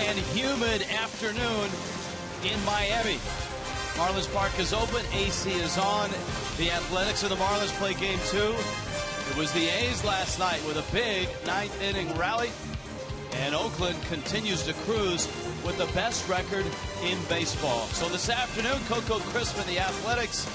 and humid afternoon in Miami. Marlins Park is open. AC is on. The Athletics and the Marlins play game 2. It was the A's last night with a big 9th-inning rally. And Oakland continues to cruise with the best record in baseball. So this afternoon, Coco Crisp and the Athletics,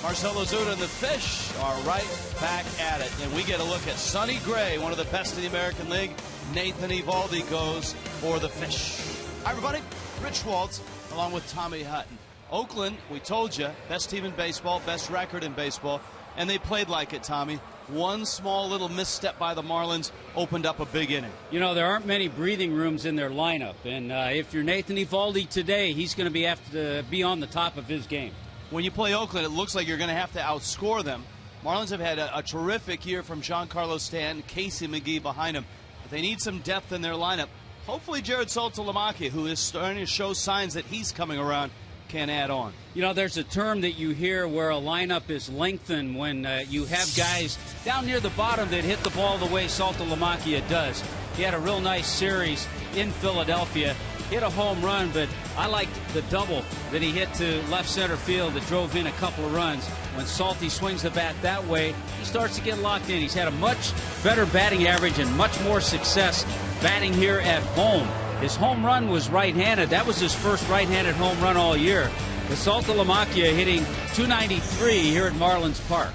Marcelo Zuna and the Fish are right back at it. And we get a look at Sonny Gray, one of the best in the American League. Nathan Eovaldi goes for the Fish. Hi, everybody. Rich Waltz along with Tommy Hutton. Oakland, we told you, best team in baseball, best record in baseball, and they played like it, Tommy. One small little misstep by the Marlins opened up a big inning. You know, there aren't many breathing rooms in their lineup, and if you're Nathan Eovaldi today, he's going to have to be on the top of his game. When you play Oakland, it looks like you're going to have to outscore them. Marlins have had a terrific year from Giancarlo Stanton, Casey McGee behind him. But they need some depth in their lineup. Hopefully Jared Saltalamacchia, who is starting to show signs that he's coming around, can add on. You know, there's a term that you hear where a lineup is lengthened when you have guys down near the bottom that hit the ball the way Saltalamacchia does. He had a real nice series in Philadelphia, hit a home run, but I liked the double that he hit to left center field that drove in a couple of runs. When Salty swings the bat that way, he starts to get locked in. He's had a much better batting average and much more success batting here at home. His home run was right-handed. That was his first right-handed home run all year. With Saltalamacchia hitting .293 here at Marlins Park.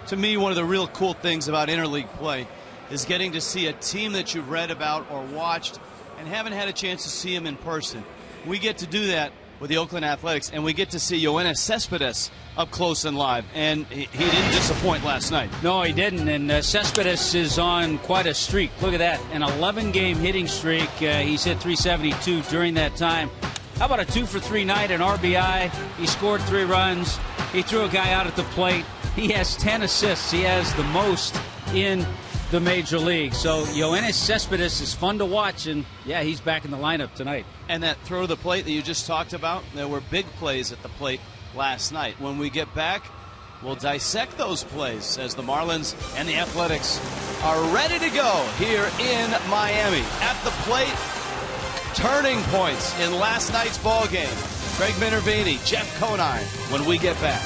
To me, one of the real cool things about interleague play is getting to see a team that you've read about or watched and haven't had a chance to see him in person. We get to do that with the Oakland Athletics, and we get to see Yoenis Cespedes up close and live, and he didn't disappoint last night. No, he didn't, and Cespedes is on quite a streak. Look at that, an 11-game hitting streak. He's hit .372 during that time. How about a 2-for-3 night, an RBI? He scored 3 runs. He threw a guy out at the plate. He has 10 assists. He has the most in the major league. So Yoenis Cespedes is fun to watch, and yeah, he's back in the lineup tonight. And that throw to the plate that you just talked about, there were big plays at the plate last night. When we get back, we'll dissect those plays as the Marlins and the Athletics are ready to go here in Miami. At the plate, turning points in last night's ball game. Craig Minervini, Jeff Conine, when we get back.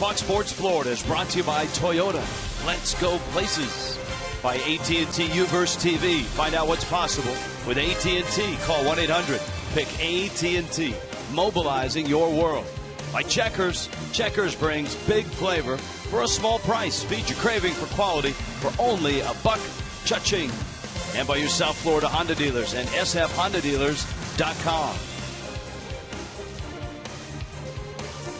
Fox Sports Florida is brought to you by Toyota. Let's go places. By AT&T Uverse TV. Find out what's possible with AT&T. Call 1-800-PICK AT&T. Mobilizing your world. By Checkers. Checkers brings big flavor for a small price. Feed your craving for quality for only $1. Cha-ching. And by your South Florida Honda dealers and sfhondadealers.com.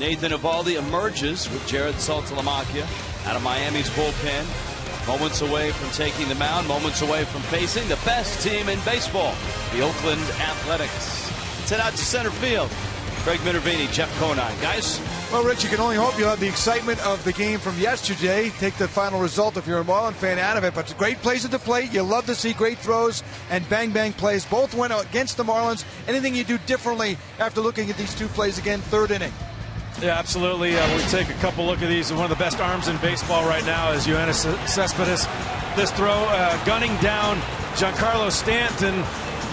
Nathan Eovaldi emerges with Jared Saltalamacchia out of Miami's bullpen. Moments away from taking the mound, moments away from facing the best team in baseball, the Oakland Athletics. Sent out to center field. Greg Minervini, Jeff Conine. Guys? Well, Rich, you can only hope you'll have the excitement of the game from yesterday. Take the final result if you're a Marlins fan out of it. But great plays at the plate. You love to see great throws and bang-bang plays. Both went against the Marlins. Anything you do differently after looking at these two plays again, third inning? Yeah, absolutely. We take a couple look at these. One of the best arms in baseball right now is Yoenis Cespedes. This throw gunning down Giancarlo Stanton.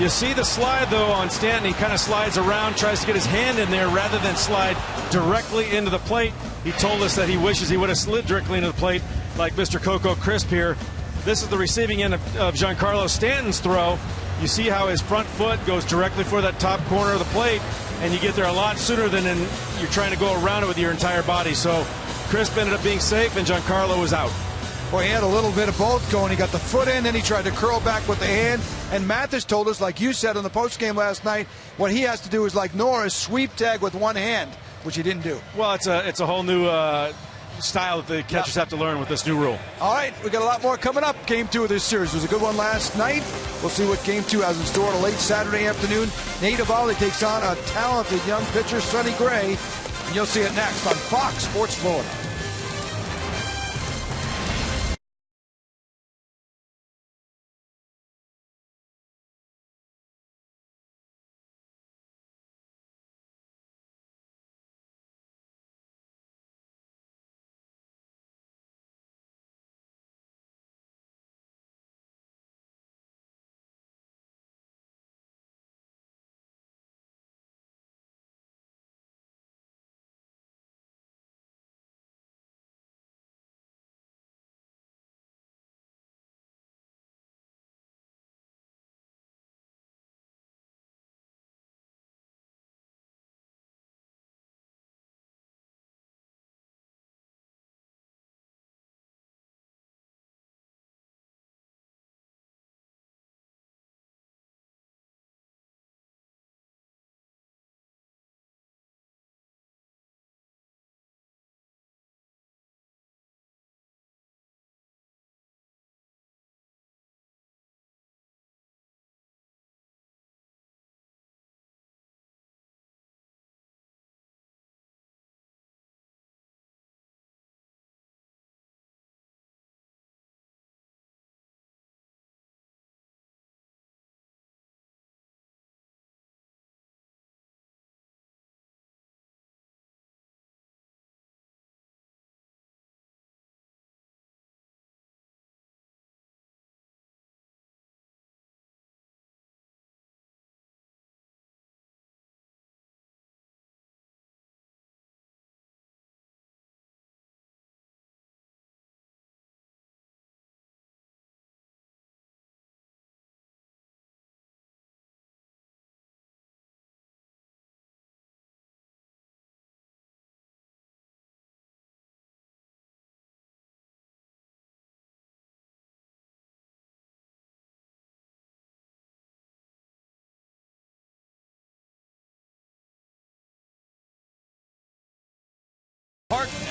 You see the slide, though, on Stanton. He kind of slides around, tries to get his hand in there rather than slide directly into the plate. He told us that he wishes he would have slid directly into the plate like Mr. Coco Crisp here. This is the receiving end of Giancarlo Stanton's throw. You see how his front foot goes directly for that top corner of the plate, and you get there a lot sooner than you're trying to go around it with your entire body. So Crisp ended up being safe, and Giancarlo was out. Well, he had a little bit of both going. He got the foot in, then he tried to curl back with the hand. And Mathis told us, like you said on the postgame last night, what he has to do is, like Norris, sweep tag with one hand, which he didn't do. Well, it's a whole new style that the catchers have to learn with this new rule. All right, we got a lot more coming up. Game 2 of this series. It was a good one last night. We'll see what Game 2 has in store on a late Saturday afternoon. Nate Eovaldi takes on a talented young pitcher, Sonny Gray. And you'll see it next on Fox Sports Florida.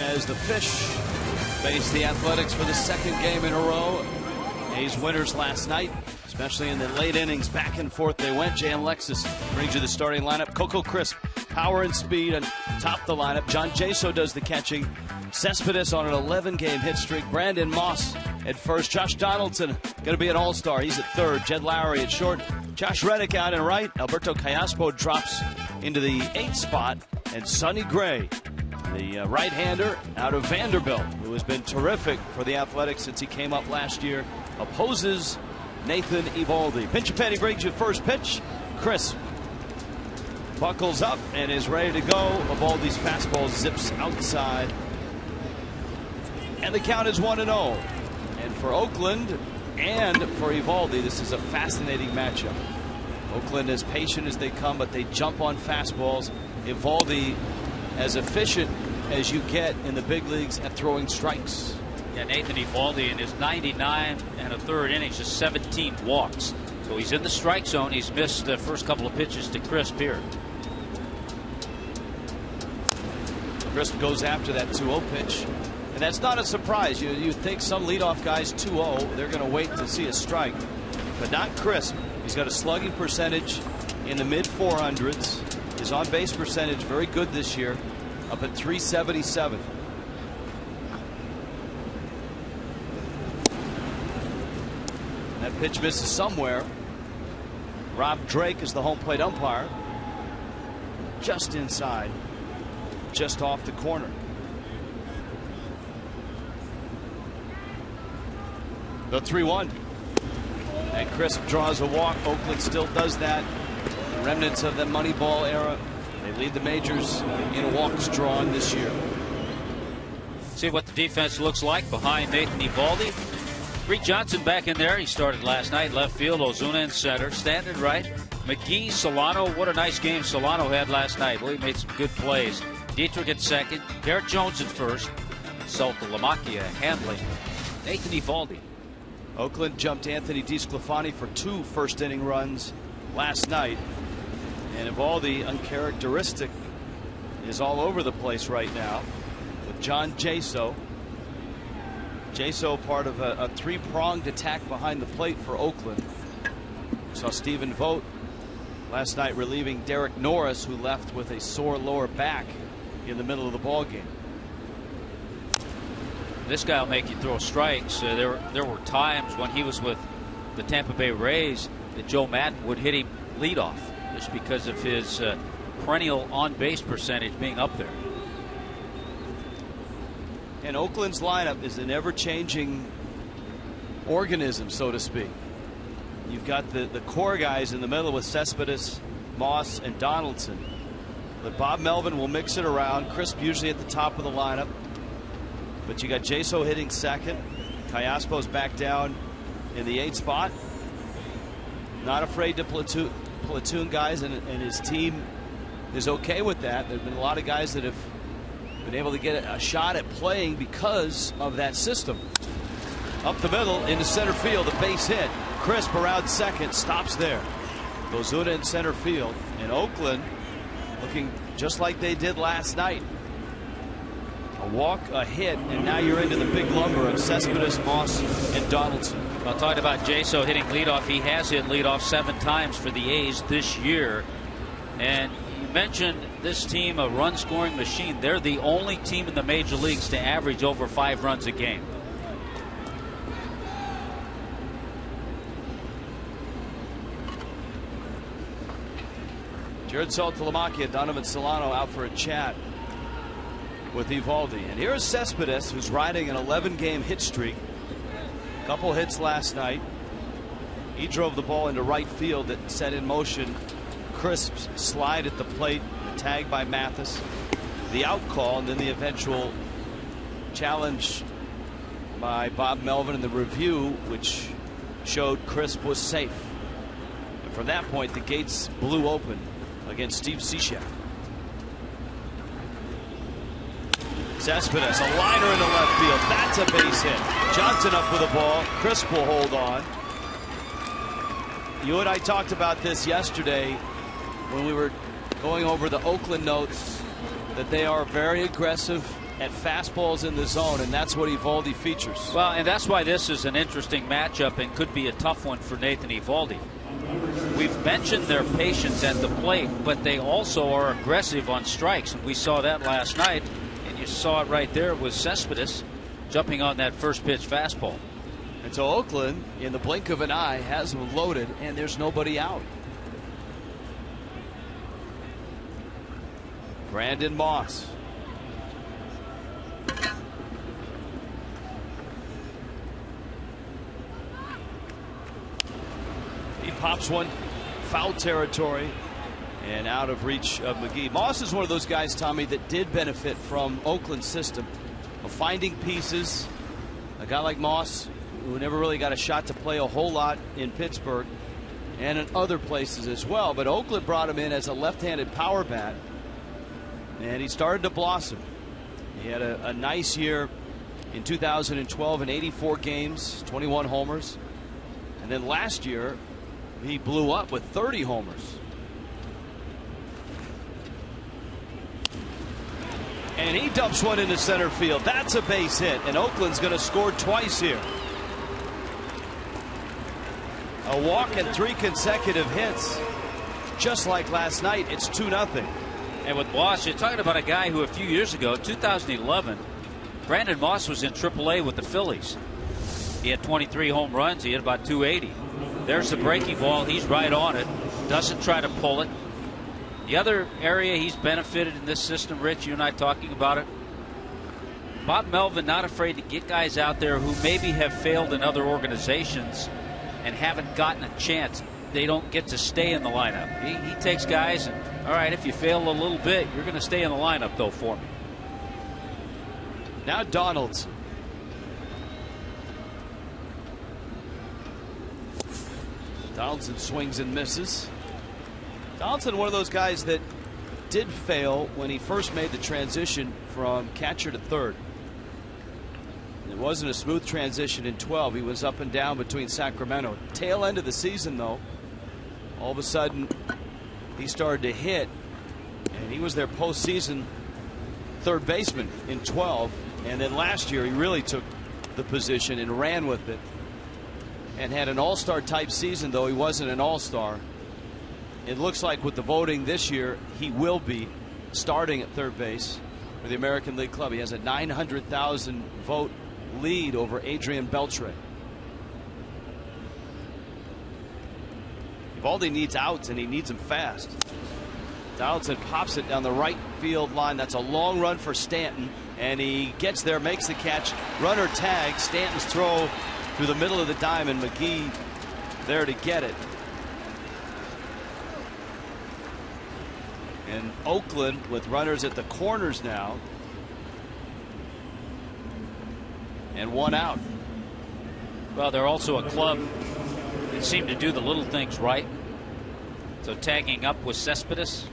As the Fish face the Athletics for the second game in a row. A's winners last night, especially in the late innings. Back and forth they went. J.M. Lexus brings you the starting lineup. Coco Crisp, power and speed, and top the lineup. John Jaso does the catching. Cespedes on an 11-game hit streak. Brandon Moss at first. Josh Donaldson going to be an all-star. He's at third. Jed Lowry at short. Josh Reddick out and right. Alberto Callaspo drops into the 8th spot. And Sonny Gray, the right-hander out of Vanderbilt, who has been terrific for the Athletics since he came up last year, opposes Nathan Eovaldi. Pinch Penny brings you first pitch. Crisp buckles up and is ready to go. Eovaldi's fastball zips outside And the count is 1-0. And for Oakland and for Eovaldi, this is a fascinating matchup. Oakland as patient as they come, but they jump on fastballs. Eovaldi as efficient as you get in the big leagues at throwing strikes. Yeah, Nathan Eovaldi in his 99 and a third innings, just 17 walks. So he's in the strike zone. He's missed the first couple of pitches to Crisp here. Crisp goes after that 2-0 pitch. And that's not a surprise. You'd think some leadoff guys 2-0, they're going to wait to see a strike. But not Crisp. He's got a slugging percentage in the mid 400s. His on base percentage very good this year, up at 377. That pitch misses somewhere. Rob Drake is the home plate umpire. Just inside, just off the corner. The 3-1. And Crisp draws a walk. Oakland still does that. Remnants of the Moneyball era. They lead the majors in walks drawn this year. See what the defense looks like behind Nathan Eovaldi. Reed Johnson back in there. He started last night. Left field. Ozuna in center. Standing right. McGee, Solano. What a nice game Solano had last night. Well, he made some good plays. Dietrich at second. Garrett Jones at first. Salta Lamacchia handling Nathan Eovaldi. Oakland jumped Anthony DeSclafani for 2 first-inning runs last night. And Eovaldi, uncharacteristic, is all over the place right now with John Jaso. Jaso part of a 3-pronged attack behind the plate for Oakland. We saw Stephen Vogt last night relieving Derek Norris, who left with a sore lower back in the middle of the ball game. This guy will make you throw strikes. There were times when he was with the Tampa Bay Rays that Joe Maddon would hit him leadoff just because of his perennial on-base percentage being up there. And Oakland's lineup is an ever-changing organism, so to speak. You've got the core guys in the middle with Cespedes, Moss, and Donaldson. But Bob Melvin will mix it around. Crisp usually at the top of the lineup. But you got Jaso hitting second. Callaspo's back down in the 8th spot. Not afraid to platoon guys, and his team is okay with that. There have been a lot of guys that have been able to get a shot at playing because of that system. Up the middle into center field, a base hit. Crisp around second, stops there. Ozuna in center field. And Oakland looking just like they did last night. A walk, a hit, and now you're into the big lumber of Cespedes, Moss, and Donaldson. Well, talking about Jaso hitting leadoff, he has hit leadoff 7 times for the A's this year. And you mentioned this team, a run-scoring machine. They're the only team in the major leagues to average over 5 runs a game. Jared Saltalamacchia, Donovan Solano out for a chat with Eovaldi. And here's Cespedes, who's riding an 11-game hit streak. Couple hits last night. He drove the ball into right field that set in motion Crisp's slide at the plate, the tag by Mathis, the out call, and then the eventual challenge by Bob Melvin in the review, which showed Crisp was safe. And from that point, the gates blew open against Steve Cishek. Cespedes, a liner in the left field. That's a base hit. Johnson up with the ball. Crisp will hold on. You and I talked about this yesterday when we were going over the Oakland notes, that they are very aggressive at fastballs in the zone, and that's what Eovaldi features. Well, and that's why this is an interesting matchup and could be a tough one for Nathan Eovaldi. We've mentioned their patience at the plate, but they also are aggressive on strikes, and we saw that last night. You saw it right there with Cespedes jumping on that first pitch fastball. And so Oakland, in the blink of an eye, has them loaded, and there's nobody out. Brandon Moss. He pops one, foul territory, and out of reach of McGee. Moss is one of those guys, Tommy, that did benefit from Oakland's system. of finding pieces. A guy like Moss, who never really got a shot to play a whole lot in Pittsburgh and in other places as well. But Oakland brought him in as a left-handed power bat, and he started to blossom. He had a nice year in 2012 in 84 games, 21 homers. And then last year, he blew up with 30 homers. And he dumps one into center field. That's a base hit, and Oakland's going to score twice here. A walk and 3 consecutive hits. Just like last night, it's 2-0. And with Moss, you're talking about a guy who a few years ago, 2011, Brandon Moss was in AAA with the Phillies. He had 23 home runs. He hit about 280. There's the breaking ball. He's right on it. Doesn't try to pull it. The other area he's benefited in this system, Rich, you and I talking about it. Bob Melvin not afraid to get guys out there who maybe have failed in other organizations and haven't gotten a chance. They don't get to stay in the lineup. He takes guys and, all right, if you fail a little bit, you're going to stay in the lineup, though, for me. Now Donaldson. Donaldson swings and misses. Donaldson, one of those guys that did fail when he first made the transition from catcher to third. It wasn't a smooth transition in 12. He was up and down between Sacramento. Tail end of the season, though, all of a sudden he started to hit, and he was their postseason third baseman in 12. And then last year he really took the position and ran with it and had an all-star type season, though he wasn't an all-star. It looks like with the voting this year, he will be starting at third base for the American League Club. He has a 900,000 vote lead over Adrian Beltre. Eovaldi needs outs, and he needs them fast. Donaldson pops it down the right field line. That's a long run for Stanton, and he gets there, makes the catch. Runner tags. Stanton's throw through the middle of the diamond. McGee there to get it. And Oakland with runners at the corners now. And 1 out. Well, they're also a club that seem to do the little things right. So tagging up with Cespedes.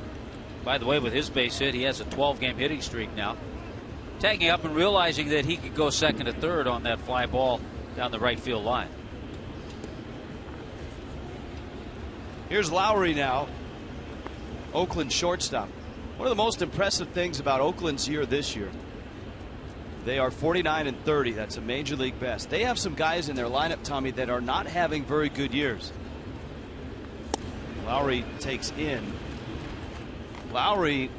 By the way, with his base hit, he has a 12-game hitting streak now. Tagging up and realizing that he could go second to third on that fly ball down the right field line. Here's Lowry now. Oakland shortstop. One of the most impressive things about Oakland's year this year, they are 49-30. That's a major league best. They have some guys in their lineup, Tommy, that are not having very good years. Lowry takes in. Lowry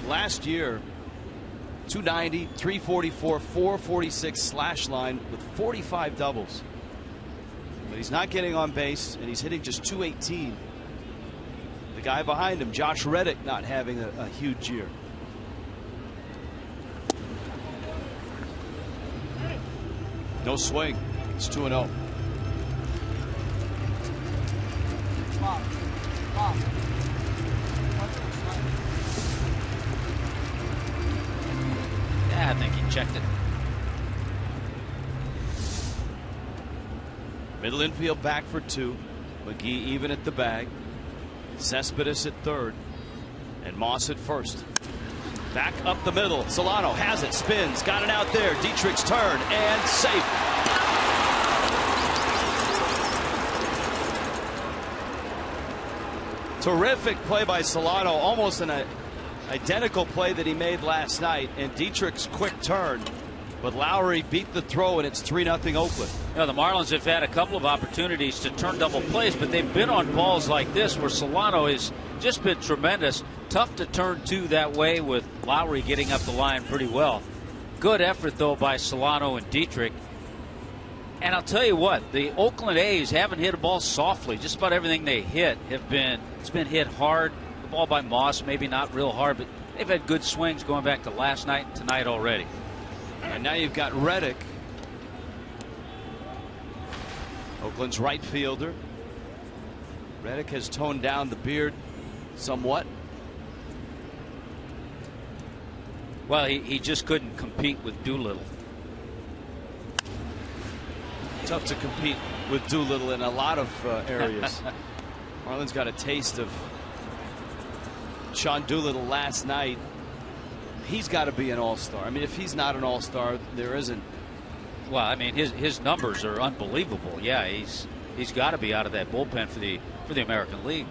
last year, 290, 344, 446 slash line with 45 doubles. But he's not getting on base, and he's hitting just 218. The guy behind him, Josh Reddick, not having a huge year. No swing. It's 2-0. Yeah, I think he checked it. Middle infield back for 2. McGee even at the bag. Cespedes at third. And Moss at first. Back up the middle. Solano has it. Spins. Got it out there. Dietrich's turn. And safe. Terrific play by Solano. Almost an identical play that he made last night. And Dietrich's quick turn. But Lowry beat the throw, and it's 3-0 Oakland. You know, the Marlins have had a couple of opportunities to turn double plays, but they've been on balls like this where Solano has just been tremendous. Tough to turn 2 that way with Lowry getting up the line pretty well. Good effort, though, by Solano and Dietrich. And I'll tell you what, the Oakland A's haven't hit a ball softly. Just about everything they hit it's been hit hard. The ball by Moss, maybe not real hard, but they've had good swings going back to last night and tonight already. And now you've got Reddick, Oakland's right fielder. Reddick has toned down the beard somewhat. Well, he just couldn't compete with Doolittle. Tough to compete with Doolittle in a lot of areas. Marlins got a taste of Sean Doolittle last night. He's got to be an all-star. I mean, if he's not an all-star, there isn't. Well, I mean, his numbers are unbelievable. Yeah, he's got to be out of that bullpen for the American League.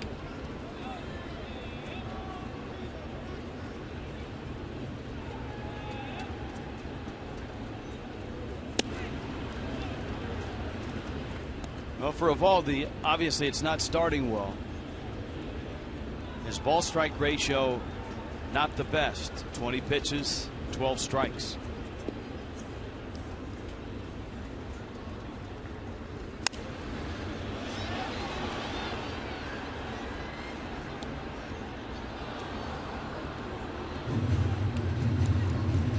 Well, for Eovaldi, obviously it's not starting well. His ball strike ratio not the best. 20 pitches, 12 strikes.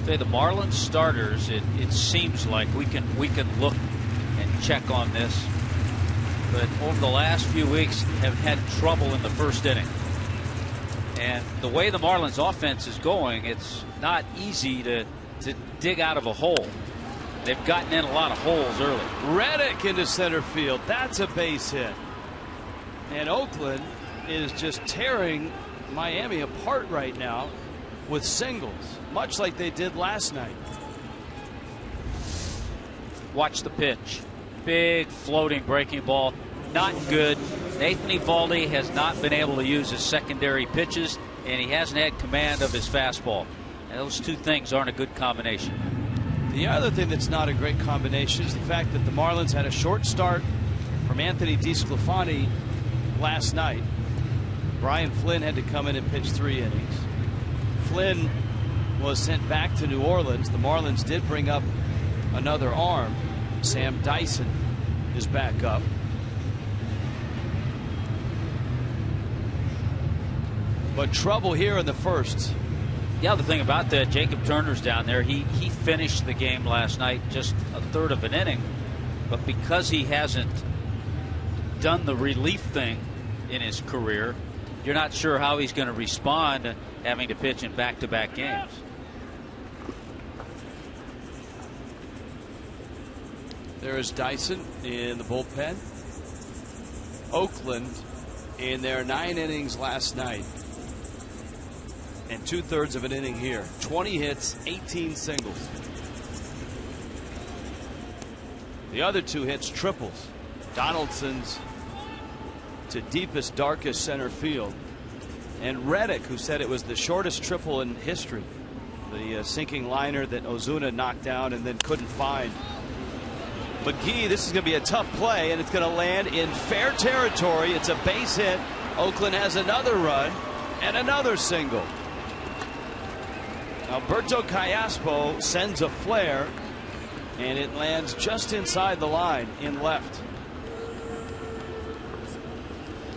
The Marlins starters, it seems like we can look and check on this, but over the last few weeks have had trouble in the first inning. And the way the Marlins offense is going, it's not easy to dig out of a hole. They've gotten in a lot of holes early. Reddick into center field. That's a base hit. And Oakland is just tearing Miami apart right now with singles, much like they did last night. Watch the pitch. Big floating breaking ball. Not good. Nathan Eovaldi has not been able to use his secondary pitches, and he hasn't had command of his fastball. And those two things aren't a good combination. The other thing that's not a great combination is the fact that the Marlins had a short start from Anthony DeSclafani last night. Brian Flynn had to come in and pitch 3 innings. Flynn was sent back to New Orleans. The Marlins did bring up another arm. Sam Dyson is back up. But trouble here in the first. The other thing about that, Jacob Turner's down there. He finished the game last night just a third of an inning, but because he hasn't done the relief thing in his career, you're not sure how he's going to respond to having to pitch in back-to-back games. There is Dyson in the bullpen. Oakland in their 9 innings last night and 2/3 of an inning here. 20 hits, 18 singles. The other 2 hits, triples. Donaldson's to deepest, darkest center field. And Reddick, who said it was the shortest triple in history. The sinking liner that Ozuna knocked down and then couldn't find. McGee, this is going to be a tough play, and it's going to land in fair territory. It's a base hit. Oakland has another run and another single. Alberto Callaspo sends a flare, and it lands just inside the line in left.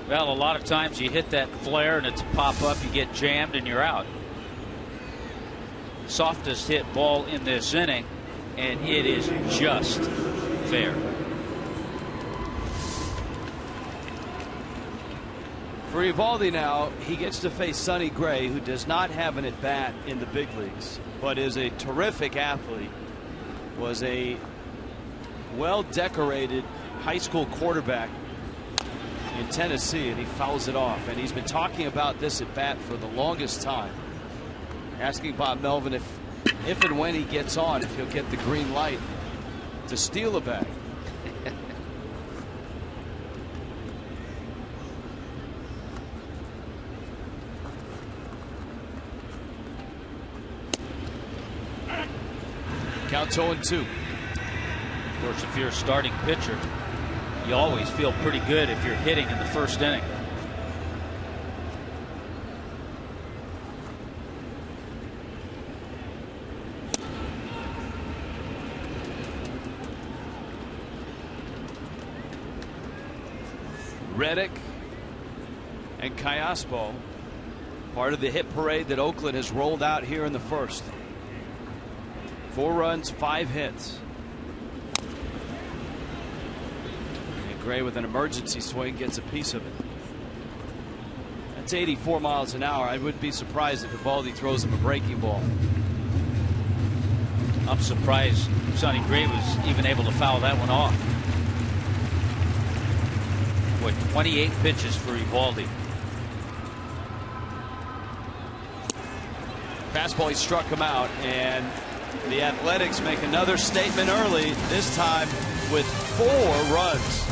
Well, a lot of times you hit that flare and it's a pop up, you get jammed and you're out. Softest hit ball in this inning, and it is just fair. For Eovaldi now, he gets to face Sonny Gray, who does not have an at-bat in the big leagues, but is a terrific athlete, was a well-decorated high school quarterback in Tennessee, and he fouls it off. And he's been talking about this at-bat for the longest time, asking Bob Melvin if and when he gets on, if he'll get the green light to steal a bag. Count 0-2. Of course, if you're a starting pitcher, you always feel pretty good if you're hitting in the first inning. Reddick and Callaspo, part of the hit parade that Oakland has rolled out here in the first. 4 runs, 5 hits. And Gray with an emergency swing gets a piece of it. That's 84 miles an hour. I wouldn't be surprised if Eovaldi throws him a breaking ball. I'm surprised Sonny Gray was even able to foul that one off. What, 28 pitches for Eovaldi. Fastball, he struck him out, and the Athletics make another statement early, this time with 4 runs.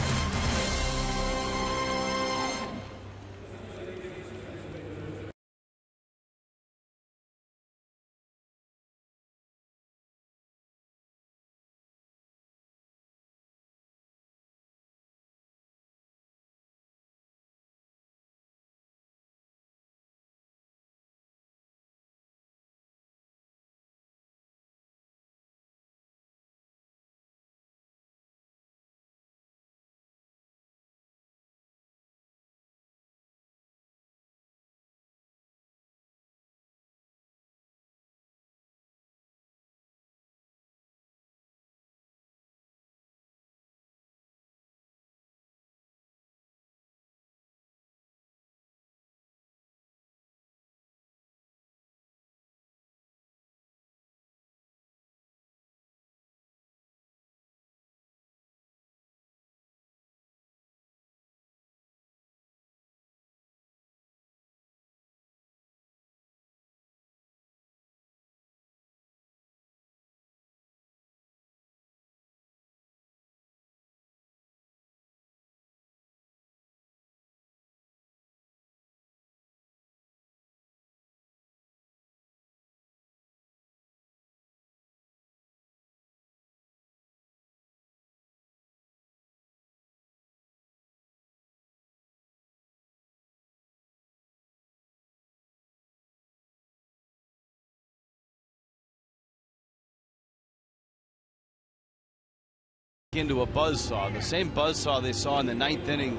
Into a buzzsaw, the same buzzsaw they saw in the 9th inning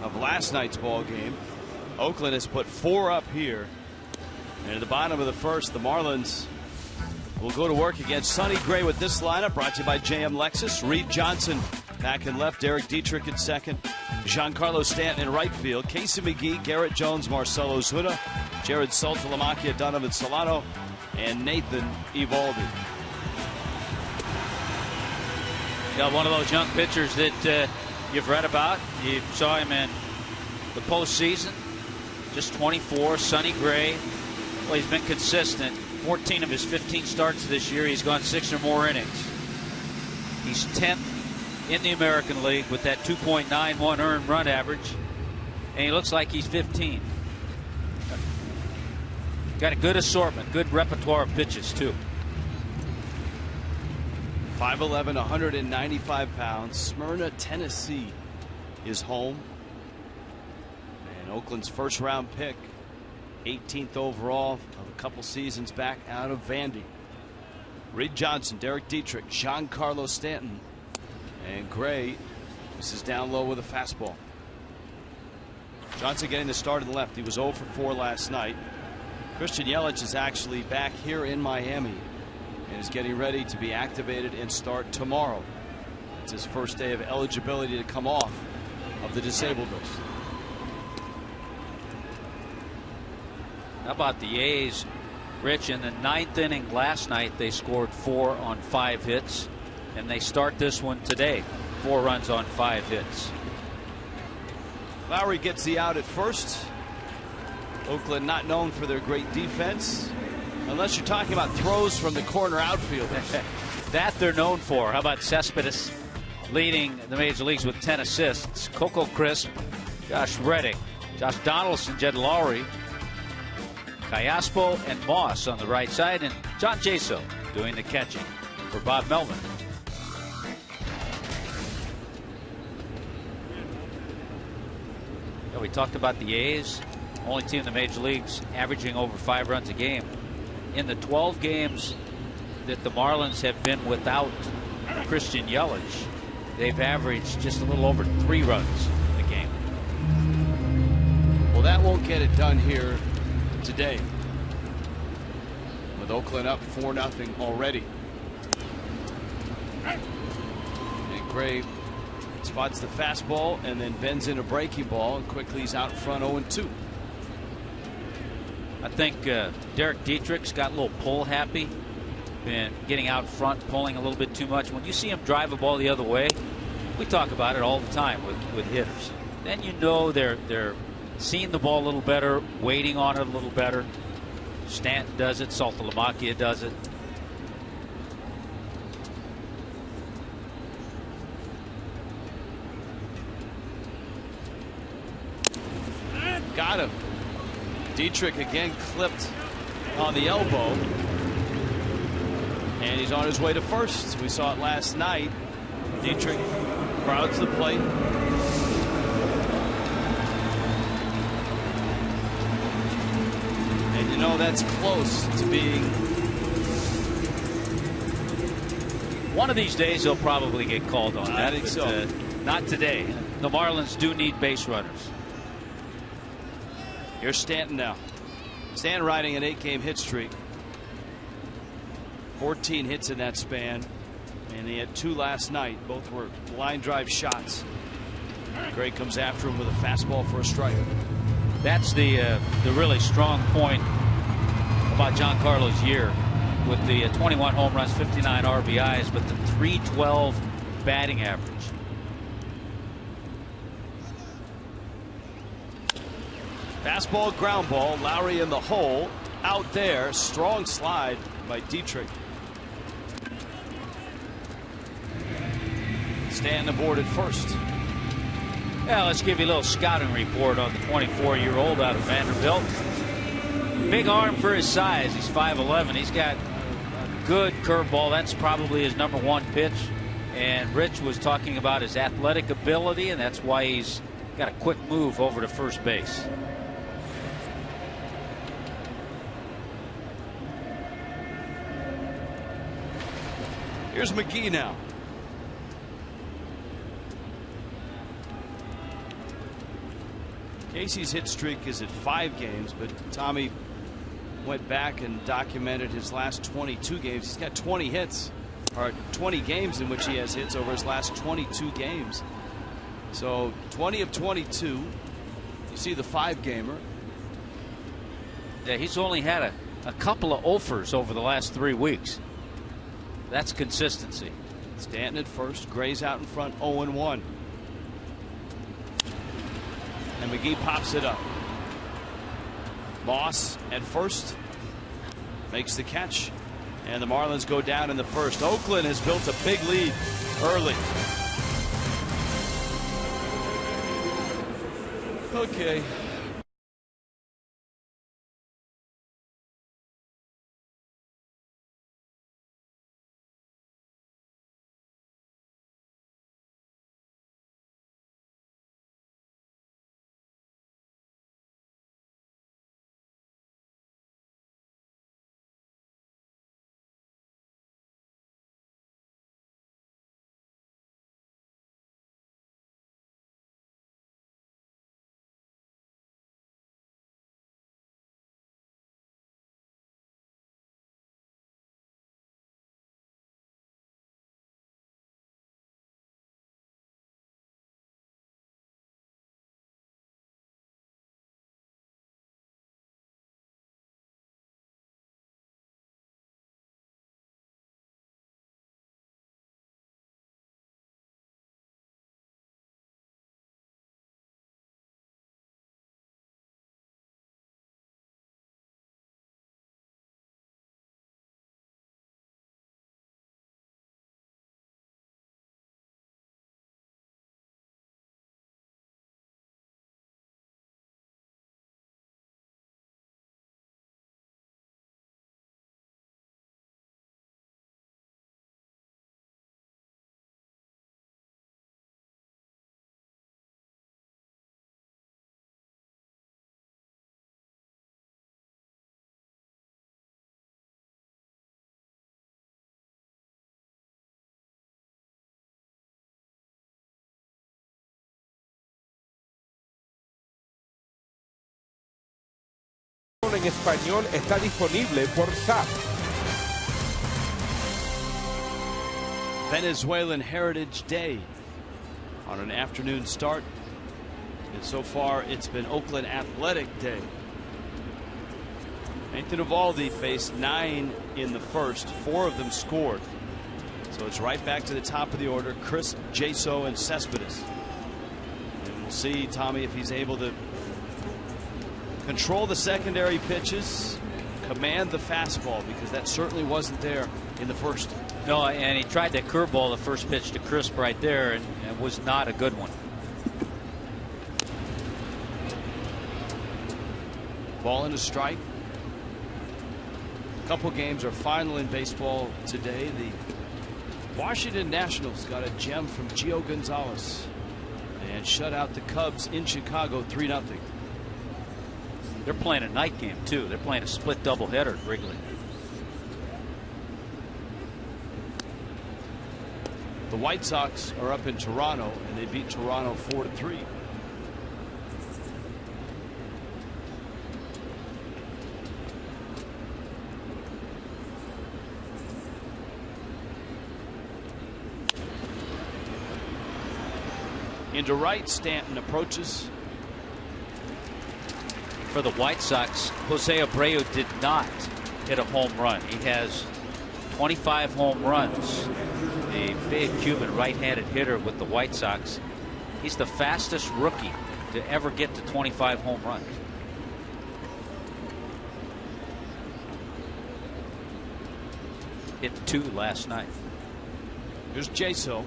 of last night's ball game. Oakland has put 4 up here, and at the bottom of the first, the Marlins will go to work against Sonny Gray with this lineup, brought to you by JM Lexus. Reed Johnson back in left, Derek Dietrich in second, Giancarlo Stanton in right field, Casey McGee, Garrett Jones, Marcelo Ozuna, Jared Saltalamacchia, Donovan Solano, and Nathan Eovaldi. Got one of those young pitchers that you've read about. You saw him in the postseason, just 24. Sonny Gray. Well, he's been consistent. 14 of his 15 starts this year, he's gone 6 or more innings. He's 10th in the American League with that 2.91 earned run average, and he looks like he's 15. Got a good assortment, good repertoire of pitches too. 5'11", 195 pounds. Smyrna, Tennessee is home. And Oakland's first round pick, 18th overall of a couple seasons back out of Vandy. Reed Johnson, Derek Dietrich, Giancarlo Stanton, and Gray. This is down low with a fastball. Johnson getting the start in the left. He was 0 for 4 last night. Christian Yelich is actually back here in Miami and is getting ready to be activated and start tomorrow. It's his first day of eligibility to come off of the disabled list. How about the A's, Rich? In the 9th inning last night, they scored 4 on 5 hits, and they start this one today, 4 runs on 5 hits. Lowry gets the out at first. Oakland not known for their great defense, unless you're talking about throws from the corner outfielders. That they're known for. How about Cespedes leading the major leagues with 10 assists? Coco Crisp, Josh Reddick, Josh Donaldson, Jed Lowry, Callaspo, and Moss on the right side, and John Jaso doing the catching for Bob Melvin. We talked about the A's, only team in the major leagues averaging over 5 runs a game. In the 12 games that the Marlins have been without Christian Yelich, they've averaged just a little over 3 runs a game. Well, that won't get it done here today, with Oakland up 4-0 already. And Gray spots the fastball and then bends in a breaking ball, and quickly he's out in front 0-2. I think Derek Dietrich's got a little pull happy. been getting out front, pulling a little bit too much. When you see him drive a ball the other way, we talk about it all the time with hitters. Then you know they're seeing the ball a little better, waiting on it a little better. Stanton does it. Saltalamacchia does it. Got him. Dietrich again clipped on the elbow. And he's on his way to first. We saw it last night. Dietrich crowds the plate. And you know that's close to being. One of these days he'll probably get called on. I think so. Not today. The Marlins do need base runners. Here's Stanton now. Stanton riding an 8-game hit streak. 14 hits in that span. And he had 2 last night. Both were line drive shots. Gray comes after him with a fastball for a strike. That's the really strong point about Giancarlo's year, with the 21 home runs, 59 RBIs, but the .312 batting average. Fastball, ground ball. Lowry in the hole. Out there. Strong slide by Dietrich. Stanton aboard at first. Yeah, let's give you a little scouting report on the 24-year-old out of Vanderbilt. Big arm for his size. He's 5'11". He's got a good curveball. That's probably his #1 pitch. And Rich was talking about his athletic ability, and that's why he's got a quick move over to first base. Here's McGee now. Casey's hit streak is at 5 games, but Tommy went back and documented his last 22 games. He's got 20 hits, or 20 games in which he has hits over his last 22 games. So 20 of 22. You see the 5-gamer. Yeah, he's only had a couple of offers over the last 3 weeks. That's consistency. Stanton at first. Gray's out in front, 0-1. And McGee pops it up. Moss at first makes the catch. And the Marlins go down in the first. Oakland has built a big lead early. Okay. En español está disponible por SAP. Venezuelan Heritage Day on an afternoon start. And so far it's been Oakland Athletic Day. Nathan Eovaldi faced 9 in the first. 4 of them scored. So it's right back to the top of the order. Crisp, Jaso, and Cespedes. And we'll see, Tommy, if he's able to control the secondary pitches, command the fastball, because that certainly wasn't there in the first. No, and he tried that curveball, the first pitch to Crisp right there, and it was not a good one. Ball and a strike. A couple games are final in baseball today. The Washington Nationals got a gem from Gio Gonzalez and shut out the Cubs in Chicago 3-0. They're playing a night game too. They're playing a split doubleheader at Wrigley. The White Sox are up in Toronto, and they beat Toronto 4-3. Into right, Stanton approaches. For the White Sox, Jose Abreu did not hit a home run. He has 25 home runs. A big Cuban right-handed hitter with the White Sox. He's the fastest rookie to ever get to 25 home runs. Hit 2 last night. Here's Jaso.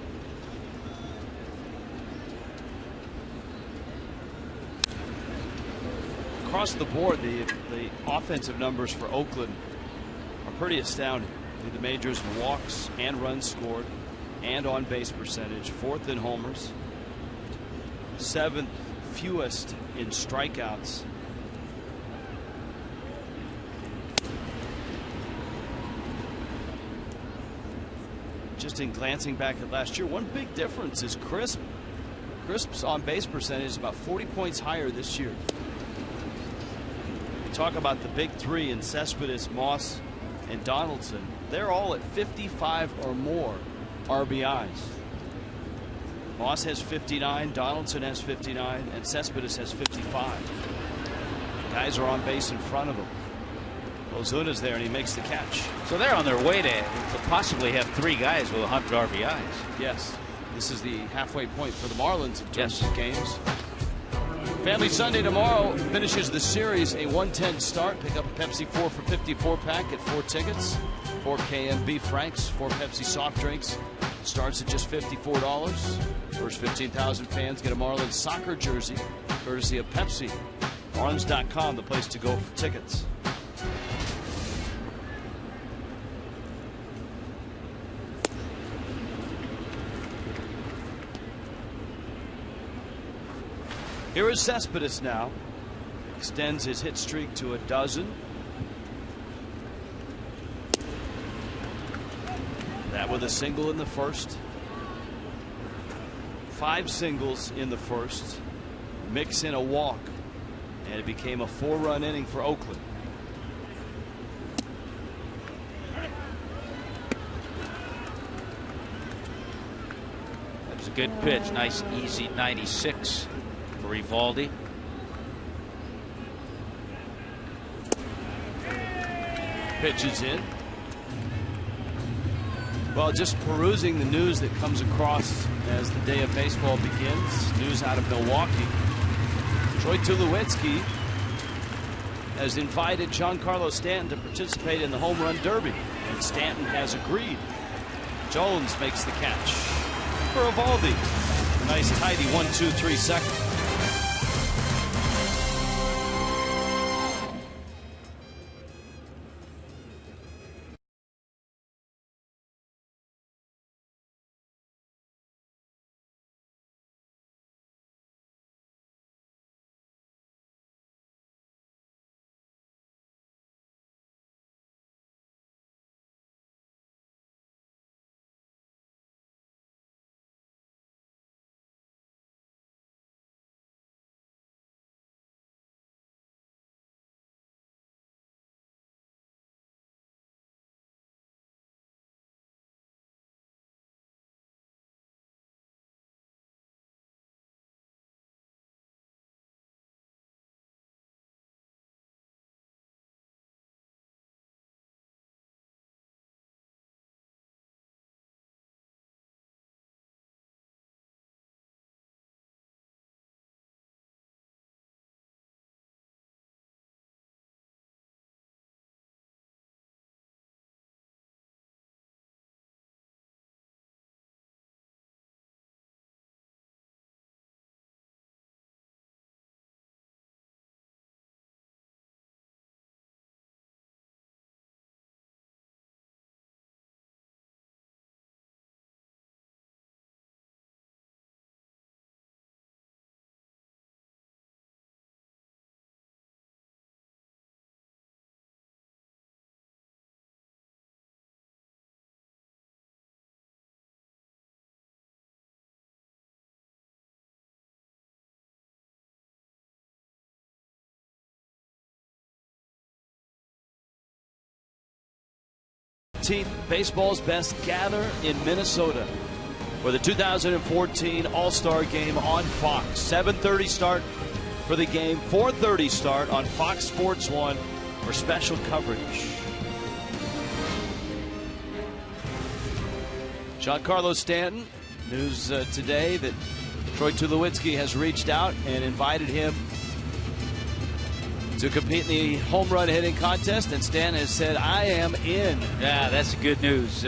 Across the board, the offensive numbers for Oakland are pretty astounding. Lead the majors in walks and runs scored and on base percentage. 4th in homers. 7th fewest in strikeouts. Just in glancing back at last year, one big difference is Crisp's on base percentage is about 40 points higher this year. Talk about the big 3 in Cespedes, Moss, and Donaldson. They're all at 55 or more RBIs. Moss has 59, Donaldson has 59, and Cespedes has 55. Guys are on base in front of him. Ozuna's there, and he makes the catch. So they're on their way to possibly have 3 guys with 100 RBIs. Yes, this is the halfway point for the Marlins in terms of games. Family Sunday tomorrow finishes the series a 1:10 start. Pick up a Pepsi 4 for $54 pack at 4 tickets. 4 KM beef franks, 4 Pepsi soft drinks. Starts at just $54. First 15,000 fans get a Marlins soccer jersey, courtesy of Pepsi. Marlins.com, the place to go for tickets. Here is Cespedes now. Extends his hit streak to 12. That with a single in the first. 5 singles in the first. Mix in a walk. And it became a 4-run inning for Oakland. That was a good pitch. Nice, easy 96. For Eovaldi. Pitches in. Well, just perusing the news that comes across as the day of baseball begins. News out of Milwaukee. Troy Tulowitzki has invited Giancarlo Stanton to participate in the home run derby, and Stanton has agreed. Jones makes the catch for Eovaldi. Nice tidy 1-2-3 second. 14th, baseball's best gather in Minnesota for the 2014 All-Star Game on Fox. 7:30 start for the game, 4:30 start on Fox Sports 1 for special coverage. Giancarlo Stanton, news today that Troy Tulowitzki has reached out and invited him to compete in the home run hitting contest, and Stan has said, I am in. Yeah, that's good news.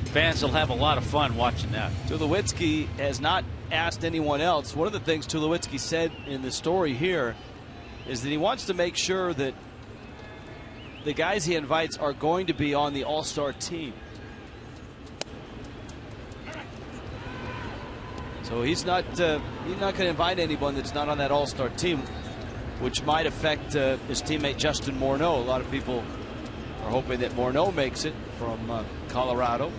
Fans will have a lot of fun watching that. Tulowitzki has not asked anyone else. One of the things Tulowitzki said in the story here is that he wants to make sure that the guys he invites are going to be on the All-Star team. So he's not going to invite anyone that's not on that All-Star team, which might affect his teammate Justin Morneau. A lot of people are hoping that Morneau makes it from Colorado.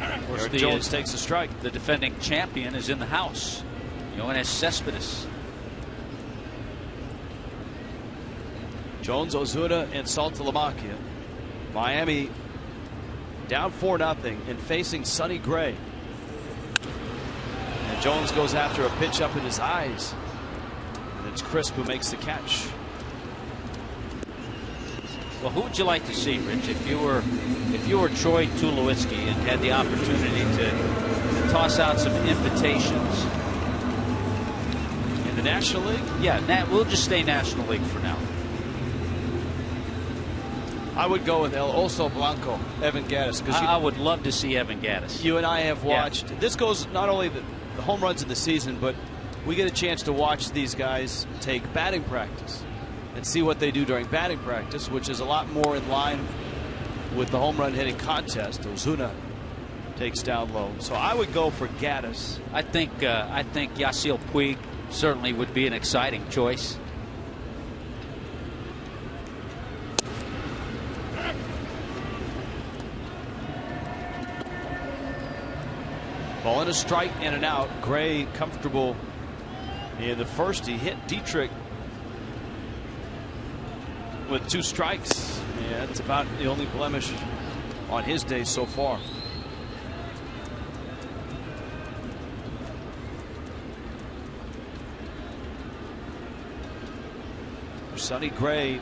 Of course, Jones takes a strike. The defending champion is in the house, Yoenis Cespedes. Jones, Ozuna, and Saltalamacchia. Miami down 4-0 and facing Sonny Gray. And Jones goes after a pitch up in his eyes. And it's Crisp who makes the catch. Well, who would you like to see, Rich, if you were Troy Tulowitzki and had the opportunity to toss out some invitations in the National League? Yeah, we'll just stay National League for now. I would go with El Oso Blanco, Evan Gattis. Because I would love to see Evan Gattis. You and I have watched. Yeah. This goes not only the home runs in the season, but we get a chance to watch these guys take batting practice and see what they do during batting practice, which is a lot more in line with the home run hitting contest. Ozuna takes down low. So I would go for Gattis. I think Yasiel Puig certainly would be an exciting choice. Ball and a strike and an out. Gray comfortable in the first. He hit Dietrich with 2 strikes. Yeah, that's about the only blemish on his day so far. Sonny Gray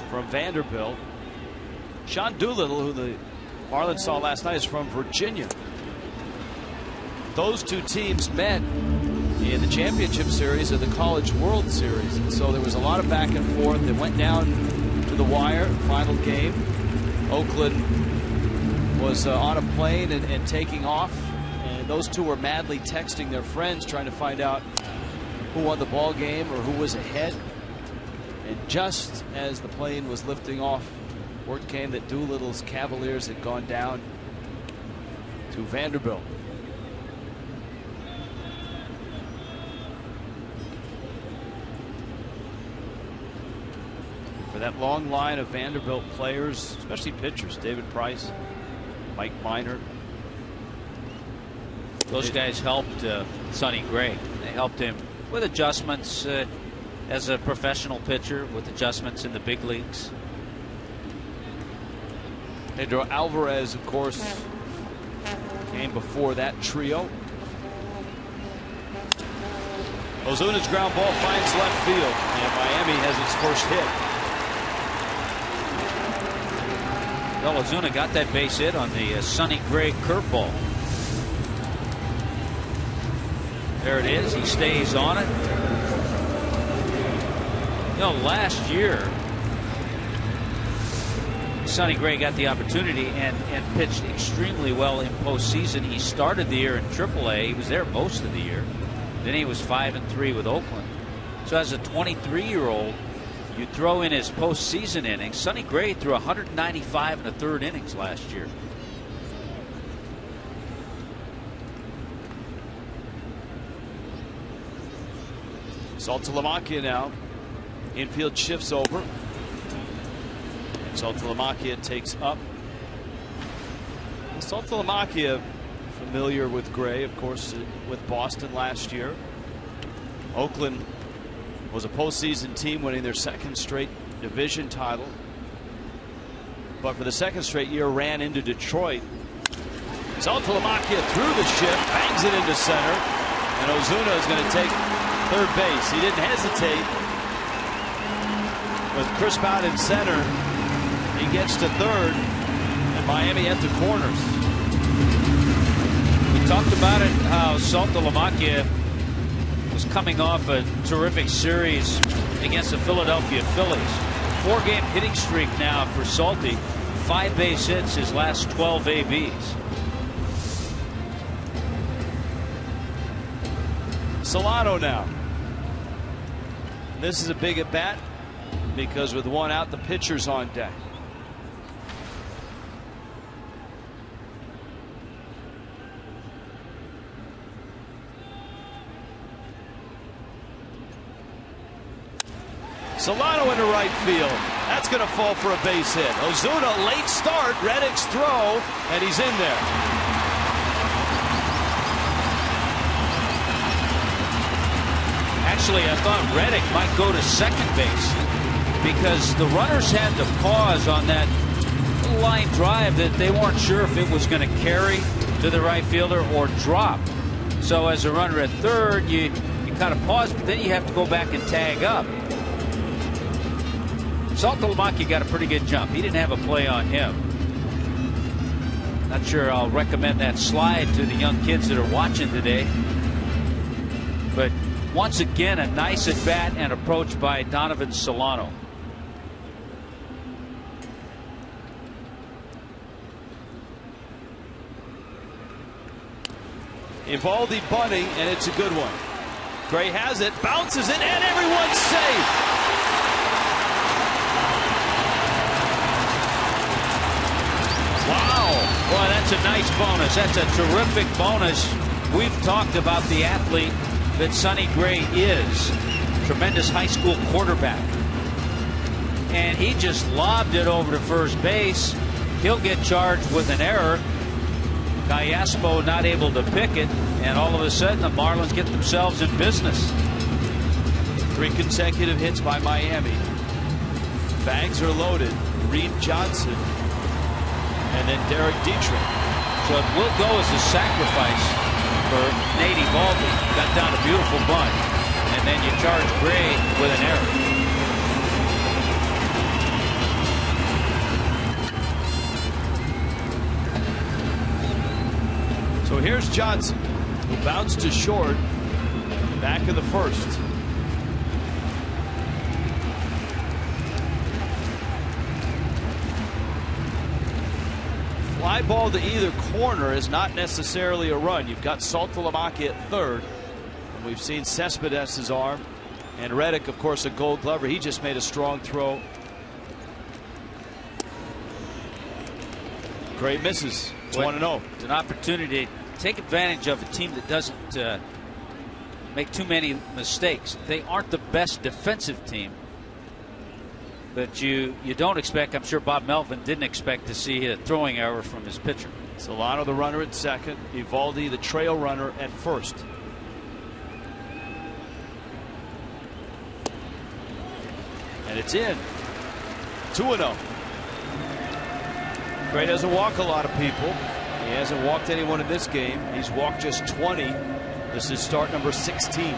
from Vanderbilt. Sean Doolittle, who the Marlins saw last night, is from Virginia. Those two teams met in the championship series of the College World Series, and so there was a lot of back and forth. It went down to the wire. Final game, Oakland was on a plane and taking off, and those two were madly texting their friends trying to find out who won the ball game or who was ahead. And just as the plane was lifting off, word came that Doolittle's Cavaliers had gone down to Vanderbilt. For that long line of Vanderbilt players, especially pitchers, David Price, Mike Minor. Those guys helped Sonny Gray. They helped him with adjustments as a professional pitcher, with adjustments in the big leagues. Pedro Alvarez, of course, came before that trio. Ozuna's ground ball finds left field, and Miami has its first hit. Well, Ozuna got that base hit on the Sonny Gray curveball. There it is. He stays on it. Last year, Sonny Gray got the opportunity and pitched extremely well in postseason. He started the year in AAA. He was there most of the year. Then he was 5-3 with Oakland. So as a 23-year-old, you throw in his postseason innings. Sonny Gray threw 195 1/3 innings last year. Saltalamacchia now. Infield shifts over. And Saltalamacchia takes up. Saltalamacchia familiar with Gray, of course, with Boston last year. Oakland was a postseason team, winning their 2nd straight division title. but for the second straight year ran into Detroit. Saltalamacchia through the shift, bangs it into center, and Ozuna is going to take third base. He didn't hesitate. With Crisp out in center, he gets to third, and Miami at the corners. We talked about it, how Saltalamacchia was coming off a terrific series against the Philadelphia Phillies. 4-game hitting streak now for Salty. 5 base hits his last 12 ABs. Solano now. This is a big at bat because with one out, the pitcher's on deck. Solano into right field. That's going to fall for a base hit. Ozuna, late start. Reddick's throw, and he's in there. Actually, I thought Reddick might go to second base because the runners had to pause on that line drive that they weren't sure if it was going to carry to the right fielder or drop. So as a runner at third, you kind of pause, but then you have to go back and tag up. Saltalamacchia got a pretty good jump. He didn't have a play on him. Not sure I'll recommend that slide to the young kids that are watching today. But once again, a nice at bat and approach by Donovan Solano. Evaldi bunting, and it's a good one. Gray has it, bounces it, and everyone's safe. Wow. Boy, that's a nice bonus. That's a terrific bonus. We've talked about the athlete that Sonny Gray is. Tremendous high school quarterback. And he just lobbed it over to first base. He'll get charged with an error. Gallaspo not able to pick it. And all of a sudden, the Marlins get themselves in business. 3 consecutive hits by Miami. Bags are loaded. Reed Johnson. And then Derek Dietrich. So it will go as a sacrifice for Nate Evaldi. Got down a beautiful bunt. And then you charge Gray with an error. So here's Johnson, who bounced to short back in the first. Fly ball to either corner is not necessarily a run. You've got Saltalamacchia at third. And we've seen Cespedes' arm. And Reddick, of course, a Gold Glover. He just made a strong throw. Gray misses. It's 1-0. It's an opportunity to take advantage of a team that doesn't make too many mistakes. They aren't the best defensive team. But you don't expect, I'm sure Bob Melvin didn't expect to see a throwing error from his pitcher. Solano the runner at second. Evaldi the trail runner at first. And it's in. 2-0. Gray doesn't walk a lot of people. He hasn't walked anyone in this game. He's walked just 20. This is start number 16.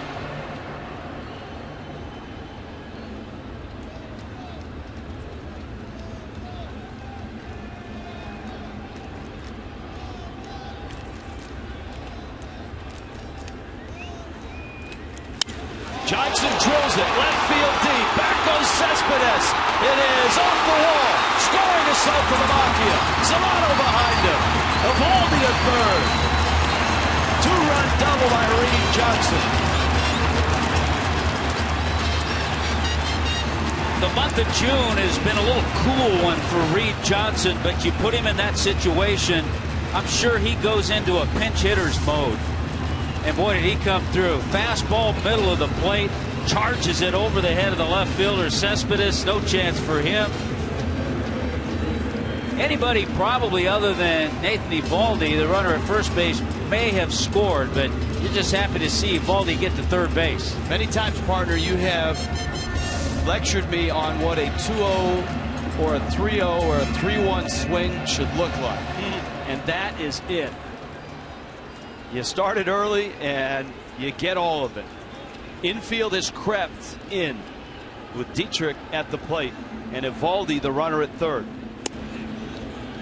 Johnson drills it left field deep. Back goes Cespedes. It is off the wall. Scoring is Saltalamacchia. Solano behind him. Evaldi at third. 2-run double by Reed Johnson. The month of June has been a little cool one for Reed Johnson, but you put him in that situation, I'm sure he goes into a pinch hitter's mode. And boy, did he come through. Fastball, middle of the plate, charges it over the head of the left fielder, Cespedes. No chance for him. Anybody probably other than Nathan Evaldi, the runner at first base, may have scored, but you're just happy to see Evaldi get to third base. Many times, partner, you have lectured me on what a 2-0 or a 3-0 or a 3-1 swing should look like. And that is it. You started early and you get all of it. Infield has crept in with Dietrich at the plate and Eovaldi the runner at third.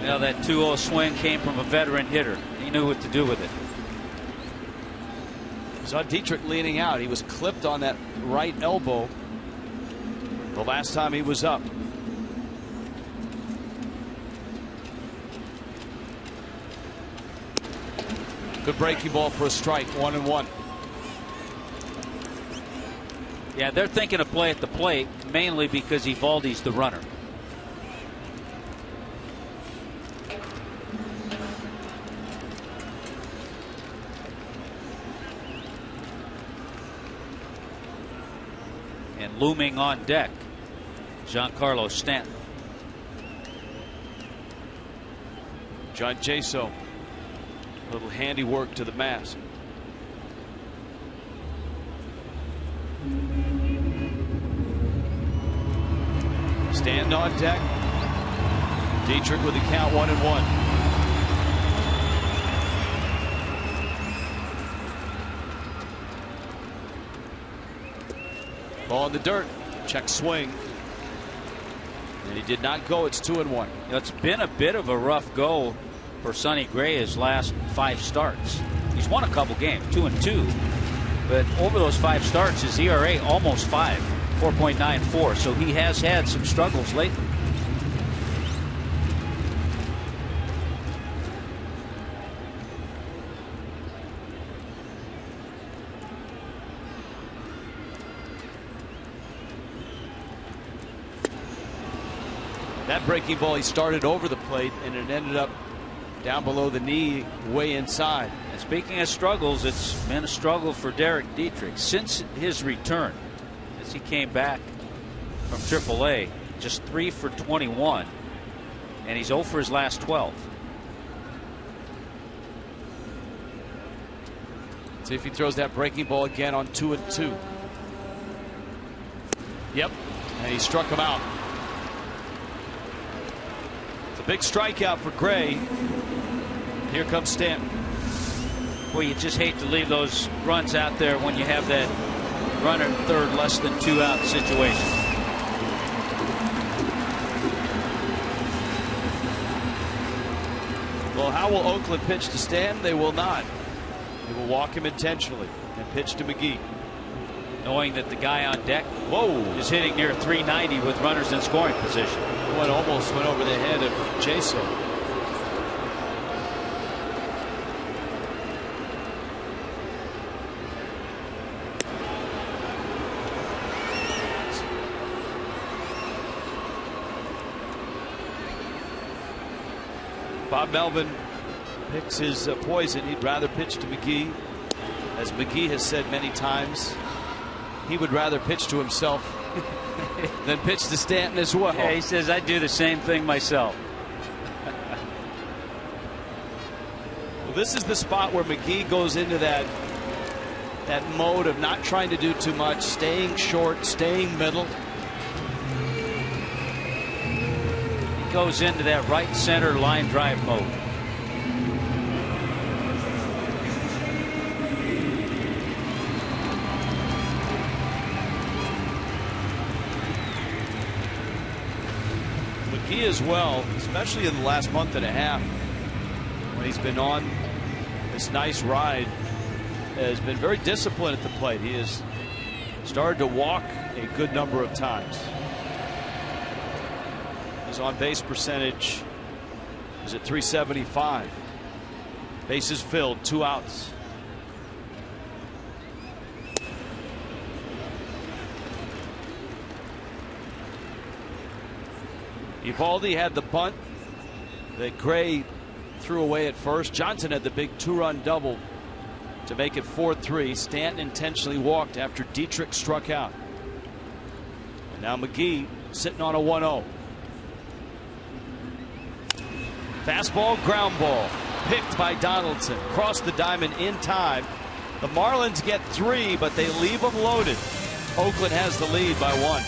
Now that 2-0 swing came from a veteran hitter. He knew what to do with it. Saw Dietrich leaning out. He was clipped on that right elbow the last time he was up. Good breaking ball for a strike. 1-1. Yeah, they're thinking of play at the plate mainly because Eovaldi's the runner. And looming on deck, Giancarlo Stanton. John Jaso. A little handiwork to the mask. Stand on deck. Dietrich with the count 1-1. Ball in the dirt. Check swing. And he did not go. It's 2-1. It's been a bit of a rough go for Sonny Gray his last 5 starts. He's won a couple games, 2-2, but over those 5 starts his ERA almost 5, 4.94, so he has had some struggles lately. That breaking ball, he started over the plate and it ended up down below the knee, way inside. And speaking of struggles, it's been a struggle for Derek Dietrich since his return, as he came back from AAA. Just 3 for 21, and he's 0 for his last 12. See if he throws that breaking ball again on 2-2. Yep, and he struck him out. It's a big strikeout for Gray. Here comes Stanton. Well, you just hate to leave those runs out there when you have that runner at third, less than 2 out situation. Well, how will Oakland pitch to Stanton? They will not. They will walk him intentionally and pitch to McGee. Knowing that the guy on deck is hitting near 390 with runners in scoring position. One almost went over the head of Jaso. Bob Melvin picks his poison. He'd rather pitch to McGee. As McGee has said many times, he would rather pitch to himself than pitch to Stanton as well. Yeah, he says, I'd do the same thing myself. Well, this is the spot where McGee goes into that mode of not trying to do too much, staying short, staying middle. He goes into that right center line drive mode. McGee as well, especially in the last month and a half when he's been on this nice ride, has been very disciplined at the plate. He has started to walk a good number of times. His on base percentage is at .375. Bases filled, 2 outs. Eovaldi had the bunt that Gray threw away at first. Johnson had the big 2-run double to make it 4-3. Stanton intentionally walked after Dietrich struck out. And now McGee sitting on a 1-0. Fastball, ground ball, picked by Donaldson. Crossed the diamond in time. The Marlins get 3, but they leave them loaded. Oakland has the lead by 1.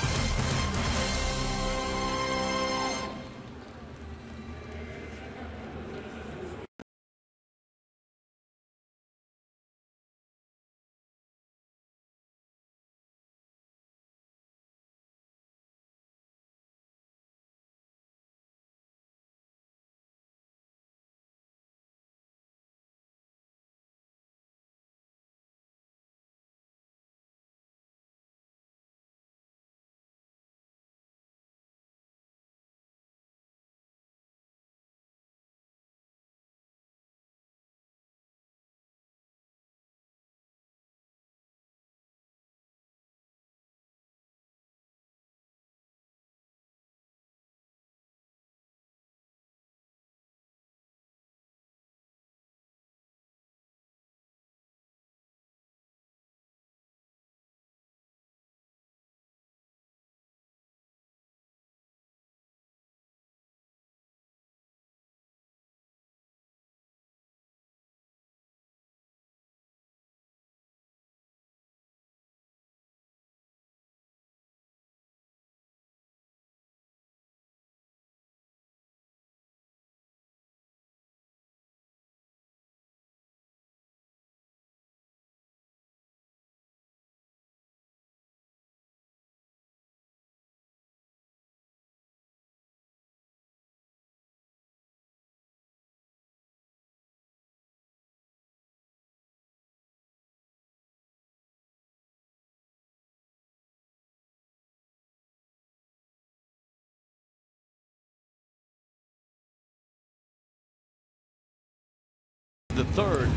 third.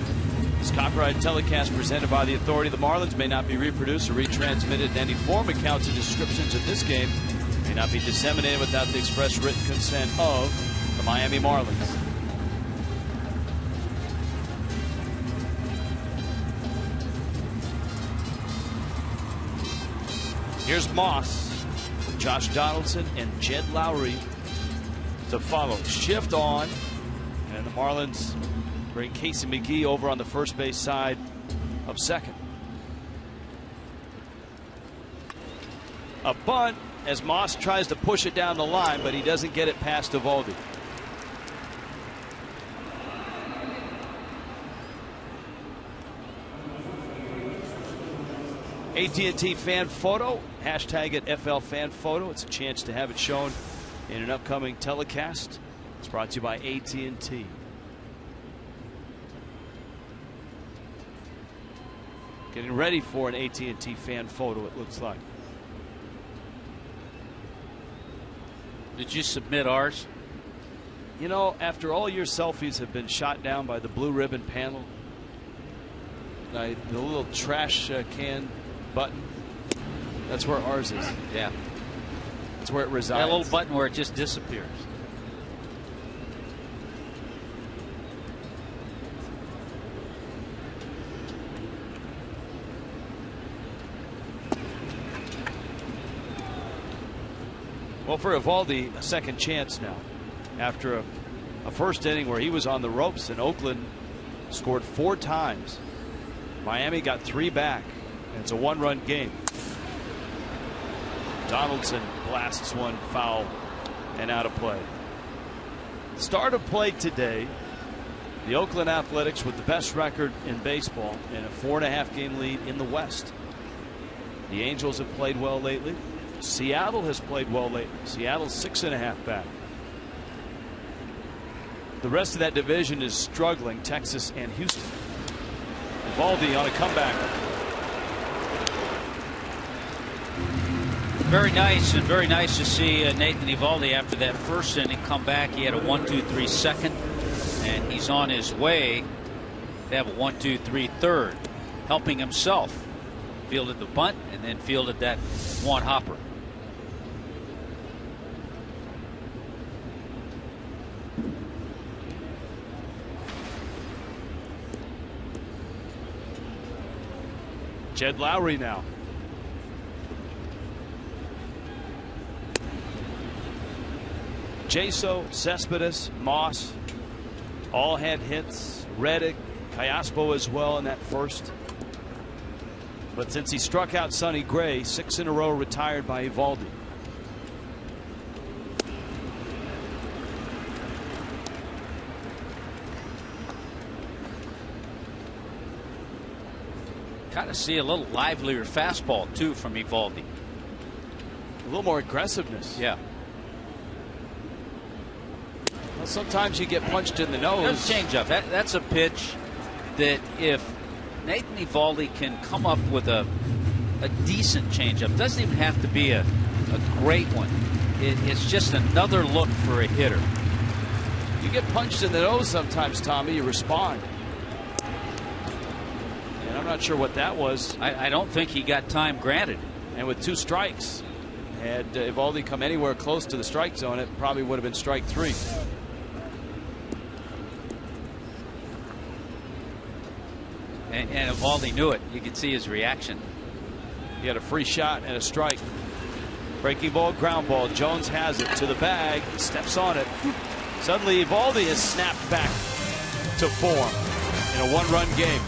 This copyright telecast presented by the authority of the Marlins may not be reproduced or retransmitted in any form. Accounts and descriptions of this game may not be disseminated without the express written consent of the Miami Marlins. Here's Moss, Josh Donaldson, and Jed Lowry to follow. Shift on, and the Marlins bring Casey McGee over on the first base side of second. A bunt as Moss tries to push it down the line, but he doesn't get it past Eovaldi. AT&T fan photo, hashtag it FL fan photo. It's a chance to have it shown in an upcoming telecast. It's brought to you by AT&T. Getting ready for an AT&T fan photo, it looks like. Did you submit ours? You know, after all your selfies have been shot down by the blue ribbon panel, the little trash can button, that's where ours is. Yeah. That's where it resides. That little button where it just disappears. Well, for Eovaldi, a second chance now. After a first inning where he was on the ropes, and Oakland scored 4 times. Miami got 3 back. And it's a 1-run game. Donaldson blasts one foul and out of play. Start of play today. The Oakland Athletics with the best record in baseball and a 4.5 game lead in the West. The Angels have played well lately. Seattle has played well lately. Seattle's 6.5 back. The rest of that division is struggling. Texas and Houston. Eovaldi on a comeback. Very nice, and very nice to see Nathan Eovaldi after that first inning come back. He had a 1-2-3 second, and he's on his way to have a 1-2-3 third, helping himself. Fielded the bunt and then fielded that one hopper. Jed Lowry now. Jaso, Cespedes, Moss all had hits. Reddick, Callaspo as well in that first. But since he struck out Sonny Gray, 6 in a row retired by Eovaldi. Kind of see a little livelier fastball too from Eovaldi. A little more aggressiveness. Yeah. Well, sometimes you get punched in the nose. Change up. That's a pitch that if Nathan Eovaldi can come up with a decent changeup, doesn't even have to be a great one. It's just another look for a hitter. You get punched in the nose sometimes, Tommy. You respond. And I'm not sure what that was. I don't think he got time granted. And with 2 strikes, had Eovaldi come anywhere close to the strike zone, it probably would have been strike 3. And Eovaldi knew it. You could see his reaction. He had a free shot and a strike. Breaking ball, ground ball. Jones has it to the bag. Steps on it. Suddenly Eovaldi is snapped back to form in a 1-run game.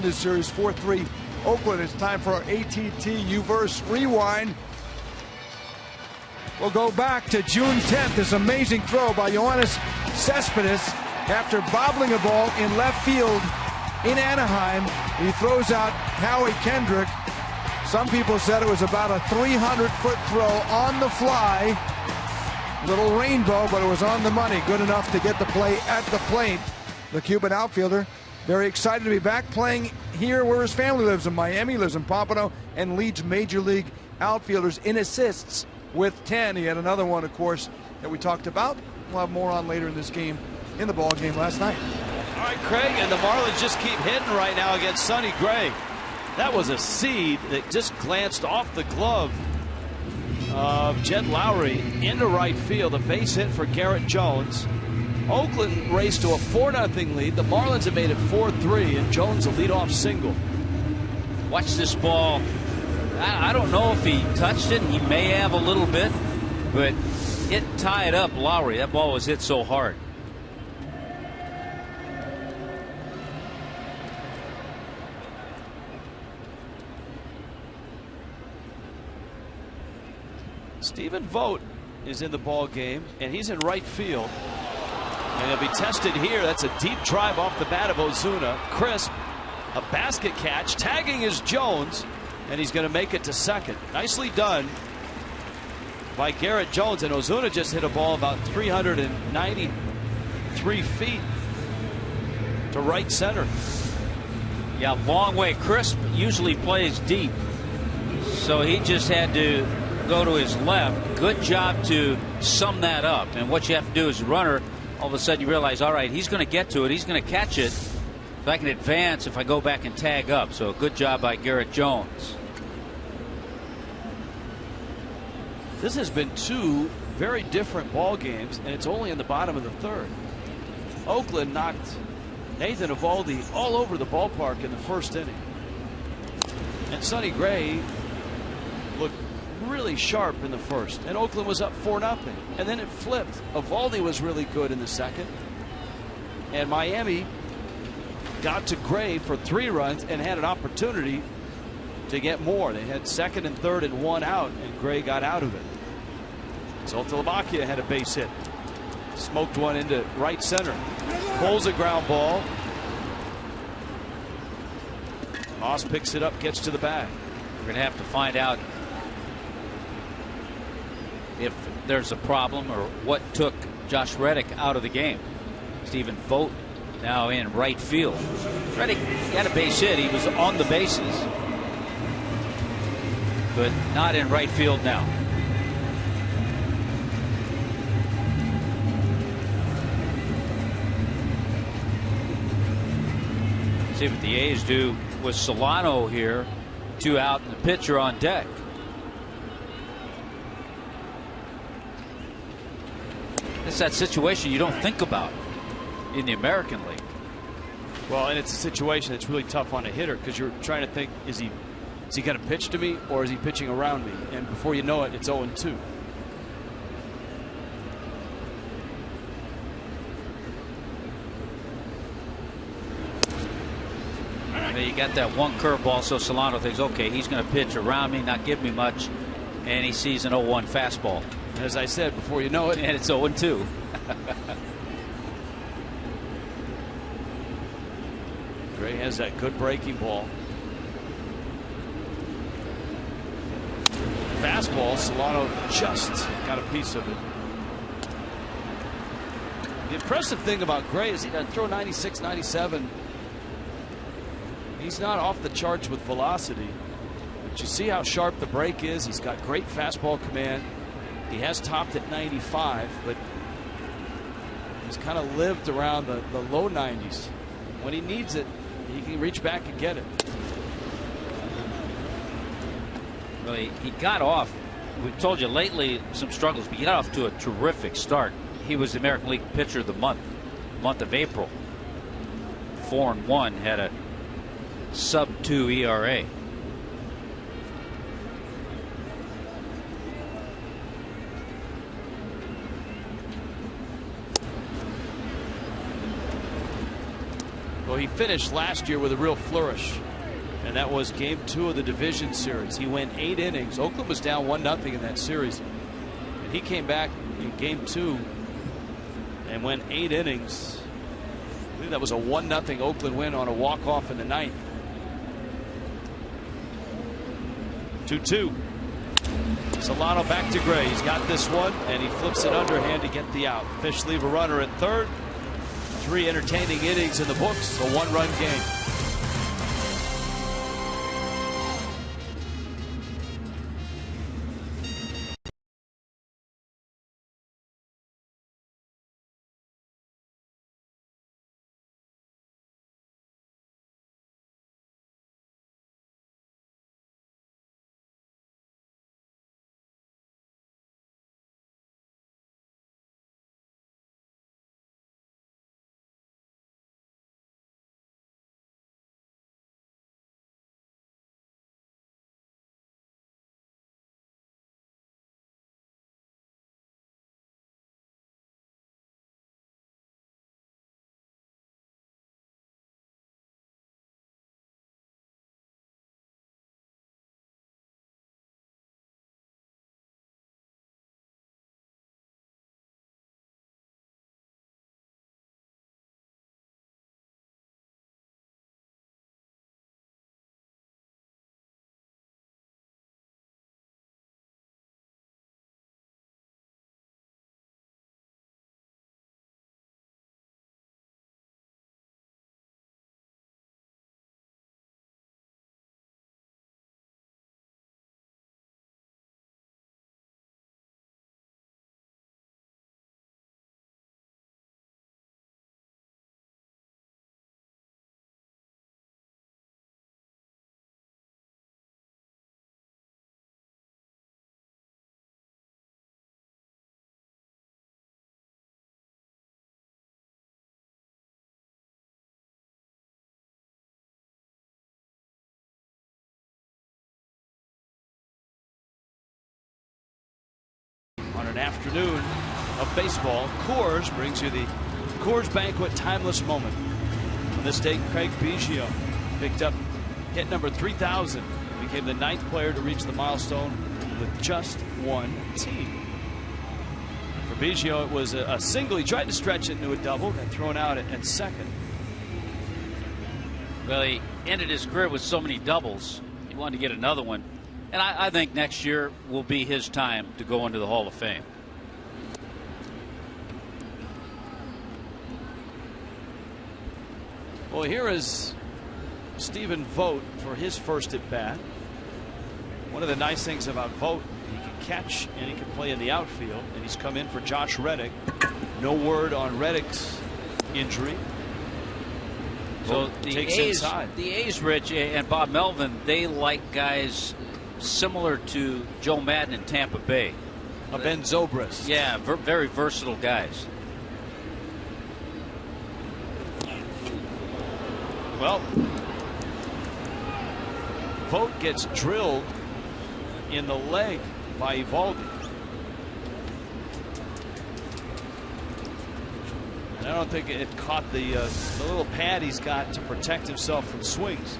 this series 4-3 Oakland. It's time for our ATT U-verse rewind. We'll go back to June 10th. This amazing throw by Yoenis Cespedes after bobbling a ball in left field in Anaheim. He throws out Howie Kendrick. Some people said it was about a 300-foot throw on the fly. Little rainbow, but it was on the money. Good enough to get the play at the plate. The Cuban outfielder very excited to be back playing here where his family lives in Miami, lives in Pompano, and leads Major League outfielders in assists with 10. He had another one, of course, that we talked about. We'll have more on later in this game, in the ball game last night. All right, Craig, and the Marlins just keep hitting right now against Sonny Gray. That was a seed that just glanced off the glove of Jed Lowry into right field. A base hit for Garrett Jones. Oakland raced to a 4-0 lead. The Marlins have made it 4-3, and Jones a leadoff single. Watch this ball. I don't know if he touched it. He may have a little bit, but it tied up Lowry. That ball was hit so hard. Stephen Vogt is in the ball game, and he's in right field. And he'll be tested here. That's a deep drive off the bat of Ozuna. Crisp, a basket catch. Tagging is Jones, and he's going to make it to second. Nicely done by Garrett Jones. And Ozuna just hit a ball about 393 feet to right center. Yeah, long way. Crisp usually plays deep, so he just had to go to his left. Good job to sum that up. And what you have to do as a runner, all of a sudden you realize, all right, he's going to get to it. He's going to catch it. If I can advance, if I go back and tag up. So good job by Garrett Jones. This has been two very different ball games, and it's only in the bottom of the third. Oakland knocked Nathan Eovaldi all over the ballpark in the first inning. And Sonny Gray looked really sharp in the first, and Oakland was up 4-0, and then it flipped. Eovaldi was really good in the second, and Miami got to Gray for 3 runs and had an opportunity to get more. They had second and third and 1 out, and Gray got out of it. Saltalamacchia had a base hit, smoked one into right center, pulls a ground ball. Moss picks it up, gets to the bag. We're going to have to find out if there's a problem or what took Josh Reddick out of the game. Stephen Vogt now in right field. Reddick got a base hit. He was on the bases, but not in right field now. See what the A's do with Solano here. 2 out and the pitcher on deck. It's that situation you don't think about in the American League. Well, and it's a situation that's really tough on a hitter because you're trying to think, is he going to pitch to me or is he pitching around me? And before you know it, it's 0-2. You got that one curveball, so Solano thinks, okay, he's going to pitch around me, not give me much, and he sees an 0-1 fastball. As I said, before you know it, and it's 0-2. Gray has that good breaking ball. Fastball, Solano just got a piece of it. The impressive thing about Gray is he doesn't throw 96, 97. He's not off the charts with velocity, but you see how sharp the break is. He's got great fastball command. He has topped at 95, but he's kind of lived around the low 90s. When he needs it, he can reach back and get it. Well, he got off. We've told you lately some struggles, but he got off to a terrific start. He was the American League Pitcher of the month of April. 4-1, had a sub-2 ERA. Well, he finished last year with a real flourish, and that was game 2 of the division series. He went 8 innings. Oakland was down 1-0 in that series, and he came back in game 2 and went 8 innings. I think that was a 1-0 Oakland win on a walk-off in the 9th. 2-2. Solano back to Gray. He's got this one, and he flips it underhand to get the out. Fish leave a runner at third. 3 entertaining innings in the books. A 1-run game. On an afternoon of baseball, Coors brings you the Coors Banquet Timeless Moment. On this date, Craig Biggio picked up hit number 3,000. Became the 9th player to reach the milestone with just one team. For Biggio, it was a single. He tried to stretch it into a double, got thrown out at second. Well, he ended his career with so many doubles. He wanted to get another one. And I think next year will be his time to go into the Hall of Fame. Well, here is Stephen Vogt for his first at bat. One of the nice things about Vogt, he can catch and he can play in the outfield, and he's come in for Josh Reddick. No word on Reddick's injury. So the A's, Rich, and Bob Melvin, they like guys similar to Joe Madden in Tampa Bay. Ben Zobrist. Yeah, very versatile guys. Well, Vogt gets drilled in the leg by Eovaldi. And I don't think it caught the little pad he's got to protect himself from swings.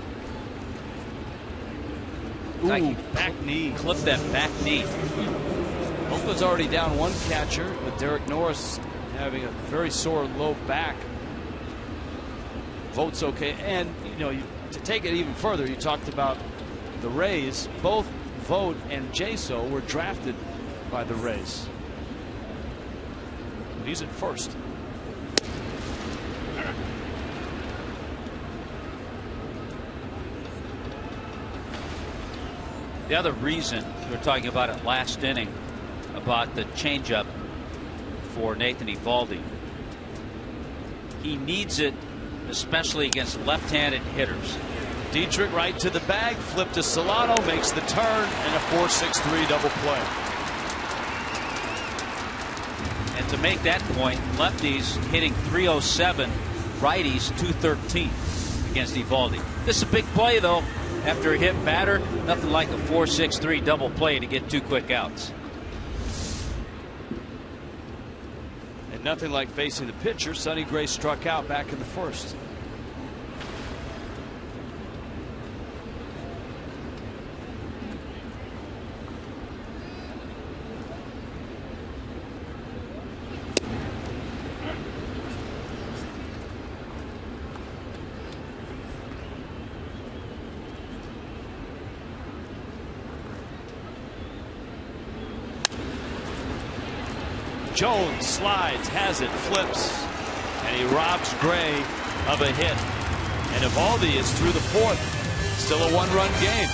Ooh, back knee. Clip that back knee. Oakland's already down one catcher, with Derek Norris having a very sore low back. Vogt's okay. And, you know, to take it even further, you talked about the Rays. Both Vogt and Jaso were drafted by the Rays. But he's at first. The other reason we were talking about it last inning about the changeup for Nathan Eovaldi, he needs it, especially against left-handed hitters. Dietrich right to the bag, flip to Solano, makes the turn, and a 4-6-3 double play. And to make that point, lefties hitting .307, righties .213 against Eovaldi. This is a big play, though. After a hit batter, nothing like a 4-6-3 double play to get 2 quick outs. And nothing like facing the pitcher. Sonny Gray struck out back in the first. Jones slides, has it, flips, and he robs Gray of a hit. And Eovaldi is through the fourth. Still a one-run game.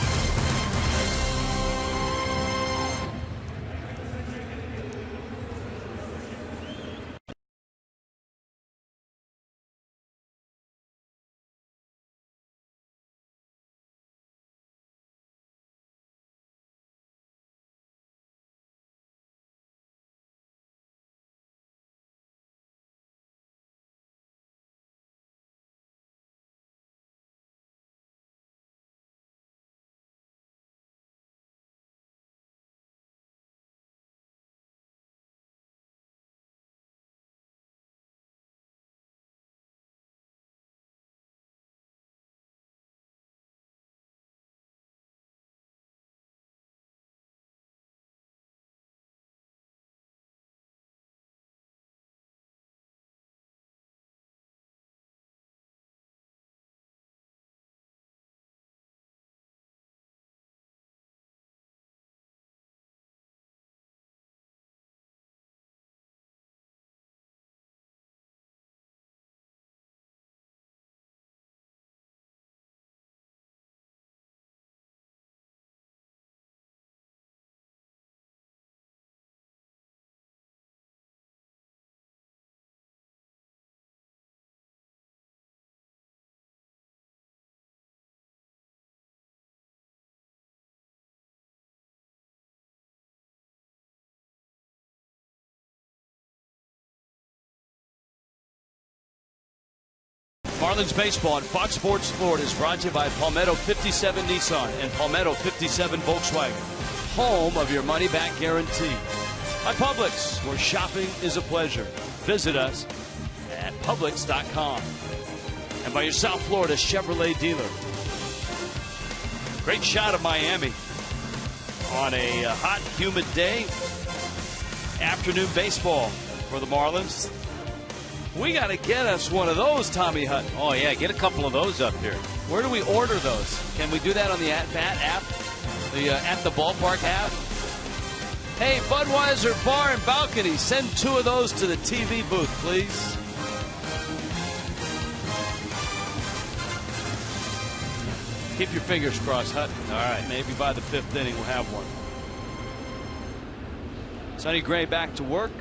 Marlins baseball on Fox Sports Florida is brought to you by Palmetto 57 Nissan and Palmetto 57 Volkswagen, home of your money-back guarantee. By Publix, where shopping is a pleasure. Visit us at Publix.com. And by your South Florida Chevrolet dealer. Great shot of Miami on a hot, humid day. Afternoon baseball for the Marlins. We got to get us one of those, Tommy Hutton. Oh, yeah, get a couple of those up here. Where do we order those? Can we do that on the At-Bat app? The At the Ballpark app? Hey, Budweiser Bar and Balcony, send 2 of those to the TV booth, please. Keep your fingers crossed, Hutton. All right, maybe by the 5th inning we'll have one. Sonny Gray back to work.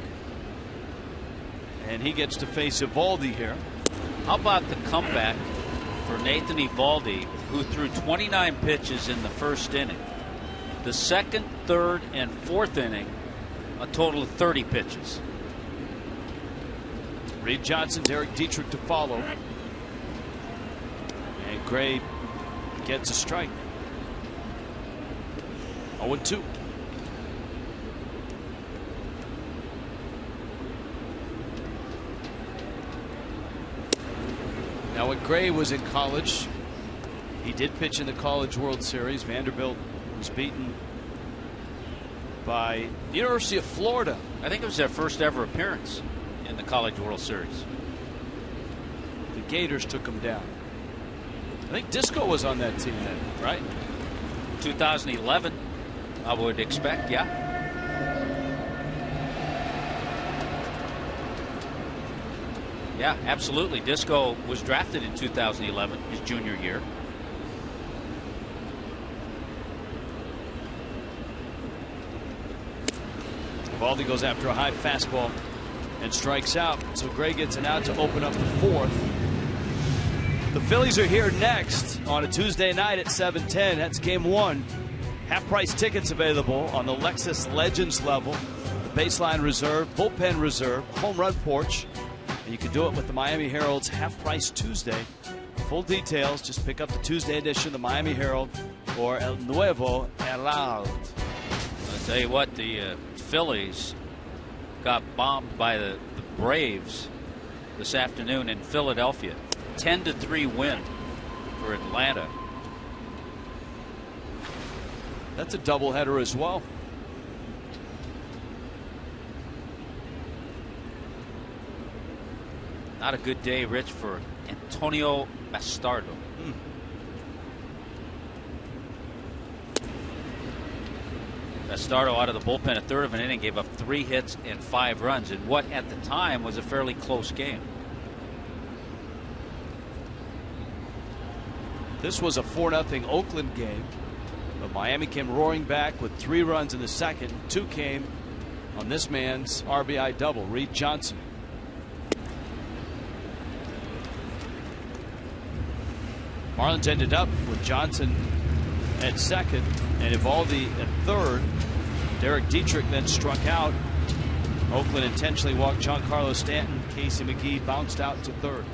And he gets to face Eovaldi here. How about the comeback for Nathan Eovaldi, who threw 29 pitches in the first inning? The second, third, and fourth inning, a total of 30 pitches. Reed Johnson's Eric Dietrich to follow. And Gray gets a strike. 0-2. Now, when Gray was in college, he did pitch in the College World Series. Vanderbilt was beaten by the University of Florida. I think it was their first ever appearance in the College World Series. The Gators took him down. I think Disco was on that team then, right? 2011, I would expect, yeah. Yeah, absolutely. Disco was drafted in 2011, his junior year. Eovaldi goes after a high fastball and strikes out. So Gray gets an out to open up the 4th. The Phillies are here next on a Tuesday night at 7:10. That's game 1. Half-price tickets available on the Lexus Legends level, the Baseline Reserve, Bullpen Reserve, Home Run Porch. And you can do it with the Miami Herald's Half-Price Tuesday. Full details, just pick up the Tuesday edition of the Miami Herald or El Nuevo Herald. I'll tell you what, the Phillies got bombed by the Braves this afternoon in Philadelphia. 10-3 win for Atlanta. That's a doubleheader as well. Not a good day, Rich, for Antonio Bastardo. Bastardo out of the bullpen, a third of an inning, gave up 3 hits and 5 runs in what at the time was a fairly close game. This was a 4-0 Oakland game, but Miami came roaring back with 3 runs in the second. 2 came on this man's RBI double, Reed Johnson. Marlins ended up with Johnson at second and Eovaldi at third. Derek Dietrich then struck out. Oakland intentionally walked Giancarlo Stanton. Casey McGee bounced out to third.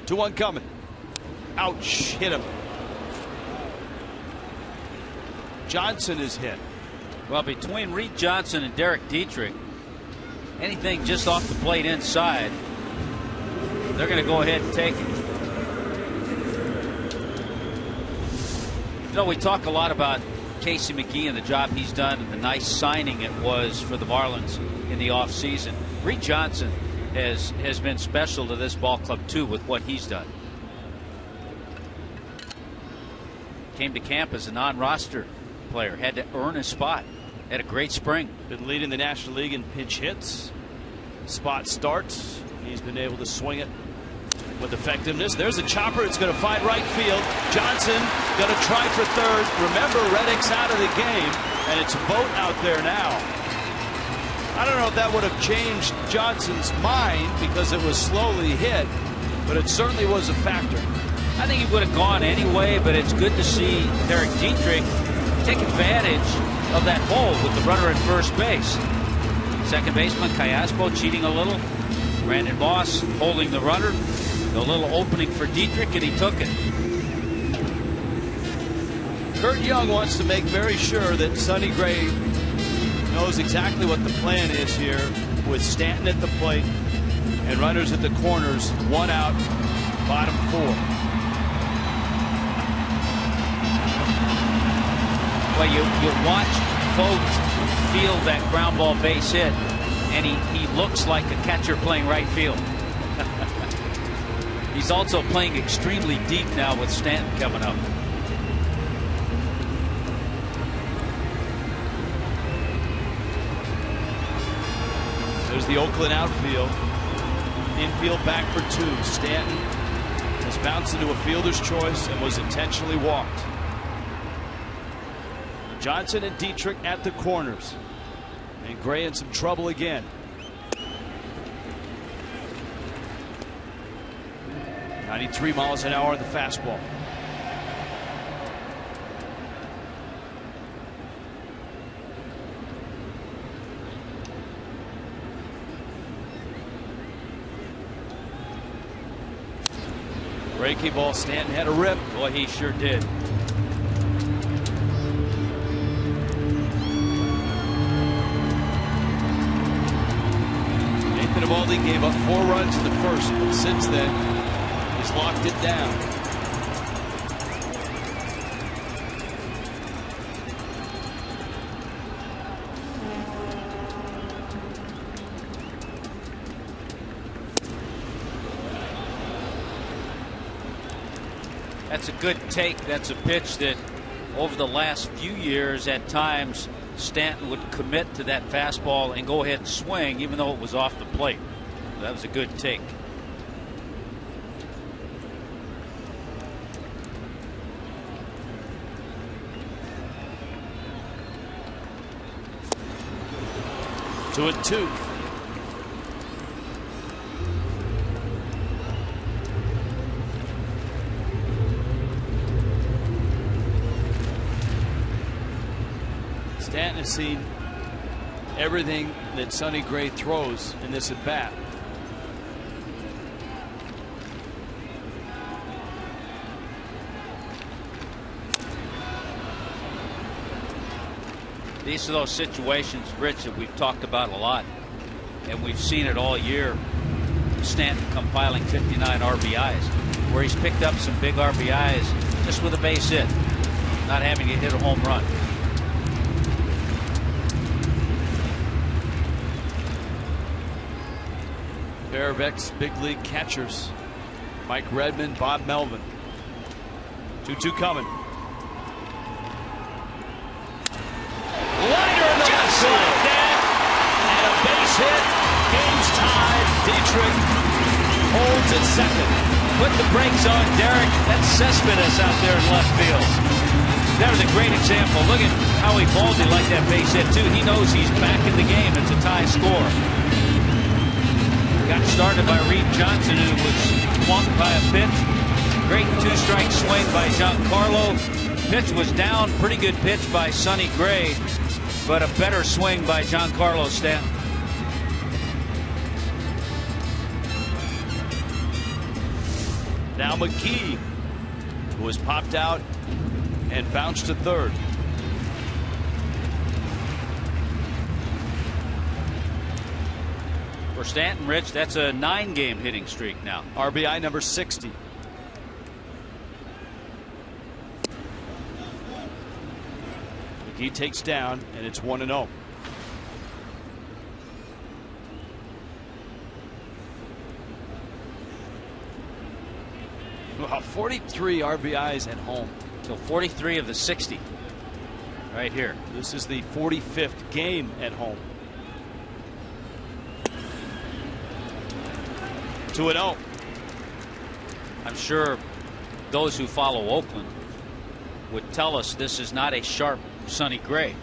Two one coming. Ouch, hit him. Johnson is hit. Well, between Reed Johnson and Derek Dietrich, anything just off the plate inside, they're going to go ahead and take it. You know, we talk a lot about Casey McGee and the job he's done and the nice signing it was for the Marlins in the offseason. Reed Johnson has been special to this ball club too with what he's done. Came to camp as a non-roster player, had to earn his spot. Had a great spring. Been leading the National League in pinch hits, spot starts. He's been able to swing it with effectiveness. There's a chopper. It's going to find right field. Johnson going to try for third. Remember, Reddick's out of the game, and it's Vogt out there now. I don't know if that would have changed Johnson's mind because it was slowly hit, but it certainly was a factor. I think he would have gone anyway, but it's good to see Derek Dietrich take advantage of that hole with the runner at first base. Second baseman Callaspo cheating a little. Brandon Moss holding the runner. A little opening for Dietrich, and he took it. Kurt Young wants to make very sure that Sonny Gray knows exactly what the plan is here with Stanton at the plate and runners at the corners. 1 out, bottom 4. Well, you watch Vogt field that ground ball base hit, and he looks like a catcher playing right field. He's also playing extremely deep now with Stanton coming up. There's the Oakland outfield. Infield back for 2. Stanton has bounced into a fielder's choice and was intentionally walked. Johnson and Dietrich at the corners. And Gray in some trouble again. .93 miles an hour in the fastball. Breaking ball. Stanton had a rip. Boy, he sure did. Nathan Eovaldi gave up 4 runs in the first, but since then he's locked it down. That's a good take. That's a pitch that over the last few years at times Stanton would commit to that fastball and go ahead and swing even though it was off the plate. That was a good take. Two and 2. Stanton has seen everything that Sonny Gray throws in this at bat. These are those situations, Rich, that we've talked about a lot, and we've seen it all year. Stanton compiling 59 RBIs, where he's picked up some big RBIs just with a base hit, not having to hit a home run. Pair of ex-big league catchers, Mike Redmond, Bob Melvin. 2-2 coming. Liner in the left side. And a base hit. Game's tied. Dietrich holds at second. Put the brakes on, Derek. That's Cespedes out there in left field. That was a great example. Look at how he balled it like that base hit, too. He knows he's back in the game. It's a tie score. Got started by Reed Johnson, who was swamped by a pitch. Great two-strike swing by Giancarlo. Pitch was down. Pretty good pitch by Sonny Gray, but a better swing by Giancarlo Stanton. Now McGee, who was popped out and bounced to third. For Stanton, Rich, that's a 9-game hitting streak now. RBI number 60. McGee takes down, and it's 1-0. Wow, 43 RBIs at home. So 43 of the 60 right here. This is the 45th game at home. 2-0. I'm sure those who follow Oakland would tell us this is not a sharp Sonny Gray.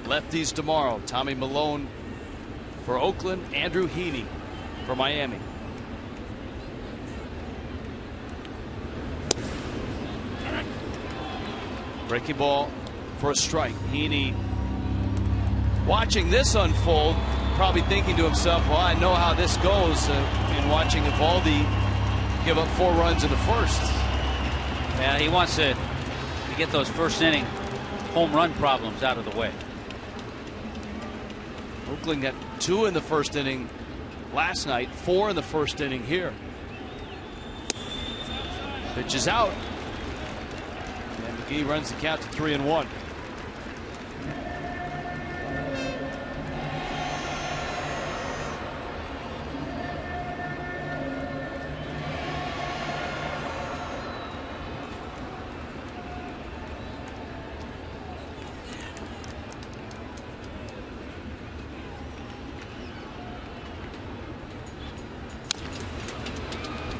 Lefties tomorrow. Tommy Malone for Oakland. Andrew Heaney for Miami. Breaking ball for a strike. Heaney watching this unfold, probably thinking to himself, well, I know how this goes, in watching Eovaldi give up 4 runs in the first. Yeah, he wants to get those first inning home run problems out of the way. Oakland got 2 in the first inning last night, 4 in the first inning here. Pitch is out. And McGee runs the count to 3-1.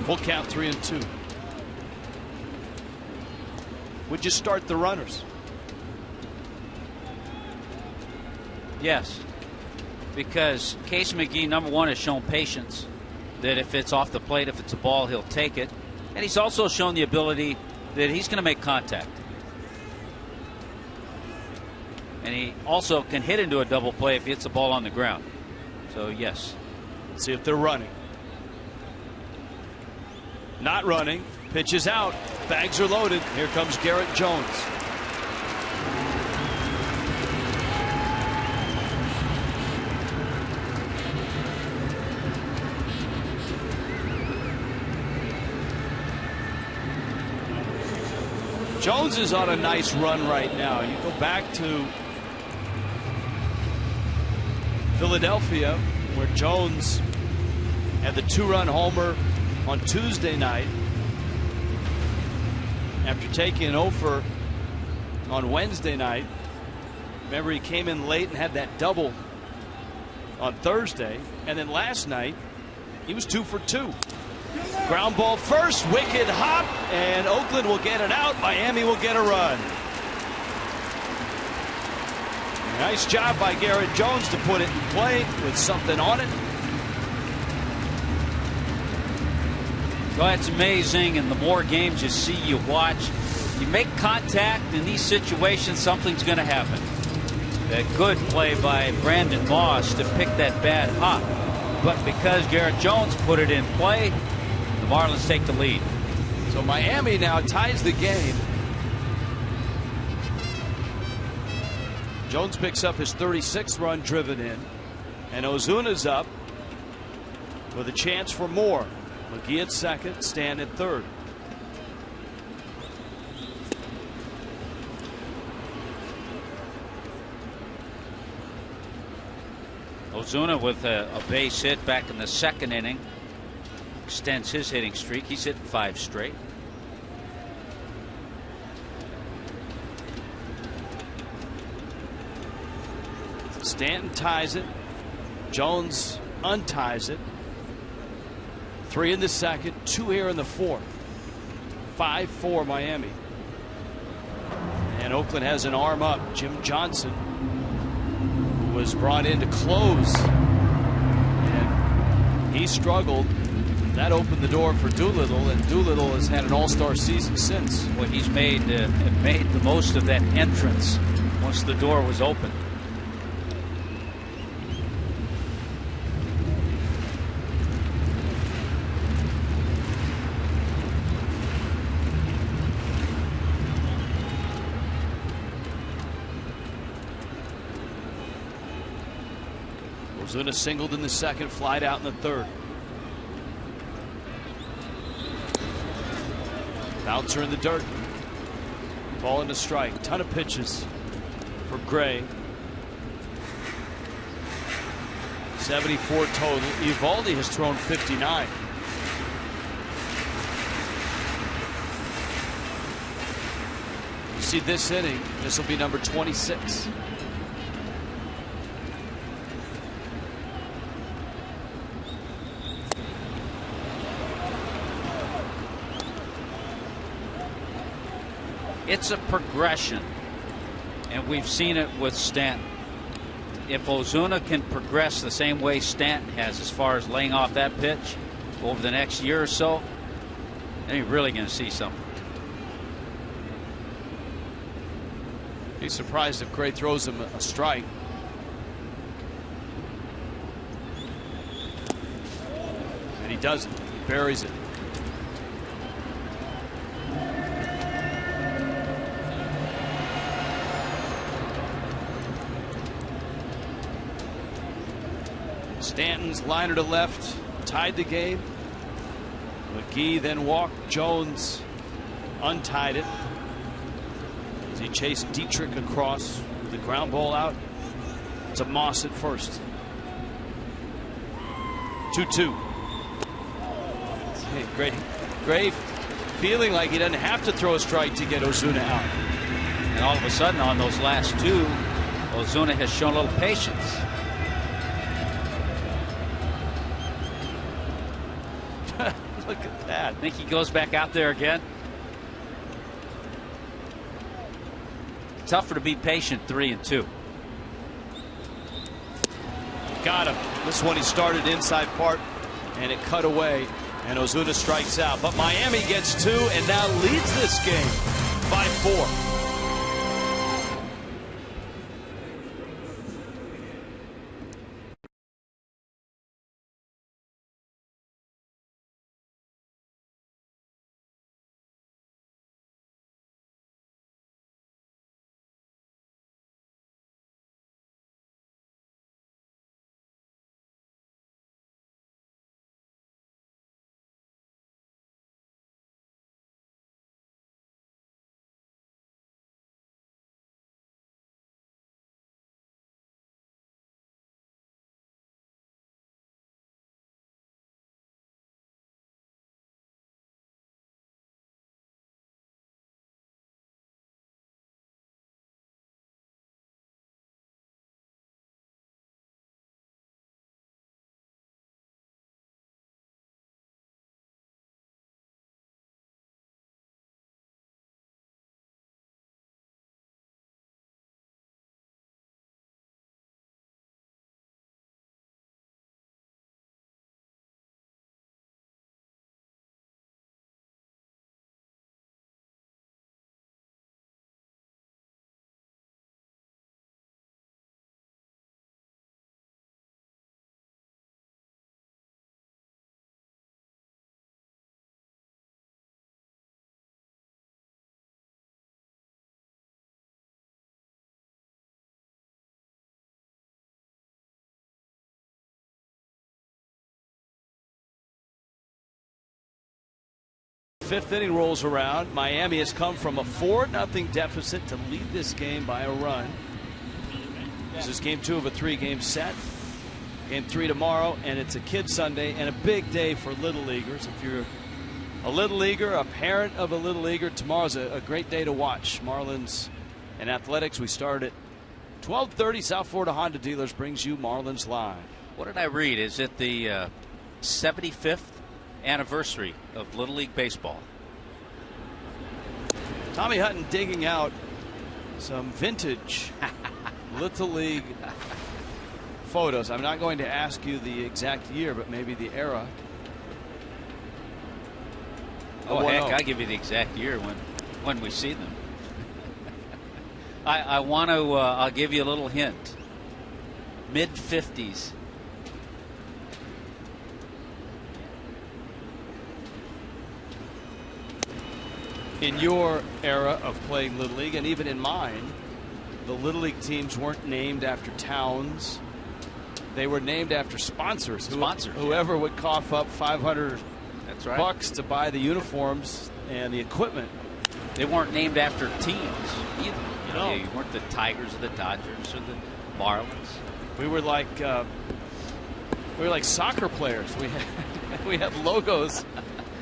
Full count, 3-2. Would you start the runners? Yes, because Case McGee, number one, has shown patience. That if it's off the plate, if it's a ball, he'll take it. And he's also shown the ability that he's going to make contact. And he also can hit into a double play if he hits the ball on the ground. So, yes. Let's see if they're running. Not running. Pitch is out. Bags are loaded. Here comes Garrett Jones. Jones is on a nice run right now. You go back to Philadelphia, where Jones had the 2-run homer on Tuesday night after taking an offer on Wednesday night. Remember, he came in late and had that double on Thursday, and then last night he was 2 for 2. Ground ball first, wicked hop, and Oakland will get it out. Miami will get a run. Nice job by Garrett Jones to put it in play with something on it. Well, it's amazing, and the more games you see, you watch, you make contact in these situations, something's going to happen. A good play by Brandon Moss to pick that bad hop. But because Garrett Jones put it in play, the Marlins take the lead. So Miami now ties the game. Jones picks up his 36th run driven in, and Ozuna's up with a chance for more. McGee at second, Stan at third. Ozuna with a base hit back in the second inning extends his hitting streak. He's hitting 5 straight. Stanton ties it. Jones unties it. 3 in the second, 2 here in the fourth. 5-4 Miami. And Oakland has an arm up. Jim Johnson, who was brought in to close, and he struggled. That opened the door for Doolittle, and Doolittle has had an all-star season since. Well, he's made the most of that entrance once the door was open. Ozuna singled in the second, flied out in the third. Bouncer in the dirt. Ball into strike. Ton of pitches for Gray. 74 total. Eovaldi has thrown 59. You see this inning, this will be number 26. It's a progression, and we've seen it with Stanton. If Ozuna can progress the same way Stanton has as far as laying off that pitch over the next year or so, then you're really going to see something. Be surprised if Gray throws him a strike. And he doesn't. He buries it. Stanton's liner to left tied the game. McGee then walked. Jones untied it as he chased Dietrich across with the ground ball out to Moss at first. 2-2. Hey, Gray feeling like he doesn't have to throw a strike to get Ozuna out. And all of a sudden on those last two, Ozuna has shown a little patience. Look at that. Think he goes back out there again? Tougher to be patient 3-2. Got him. This one he started inside part and it cut away, and Ozuna strikes out. But Miami gets 2 and now leads this game by 4. Fifth inning rolls around. Miami has come from a 4-0 deficit to lead this game by a run. This is game 2 of a 3-game set. Game 3 tomorrow, and it's a Kid Sunday and a big day for Little Leaguers. If you're a Little Leaguer, a parent of a Little Leaguer, tomorrow's a great day to watch. Marlins and Athletics. We start at 12:30. South Florida Honda Dealers brings you Marlins Live. What did I read? Is it the 75th anniversary of Little League Baseball? Tommy Hutton digging out some vintage Little League photos. I'm not going to ask you the exact year, but maybe the era. Oh, heck, I'll give you the exact year when we see them. I want to, I'll give you a little hint. Mid-50s. In your era of playing Little League, and even in mine, the Little League teams weren't named after towns. They were named after sponsors. Whoever would cough up $500 bucks to buy the uniforms and the equipment. They weren't named after teams either. You weren't the Tigers or the Dodgers or the Marlins. We were like soccer players. We had logos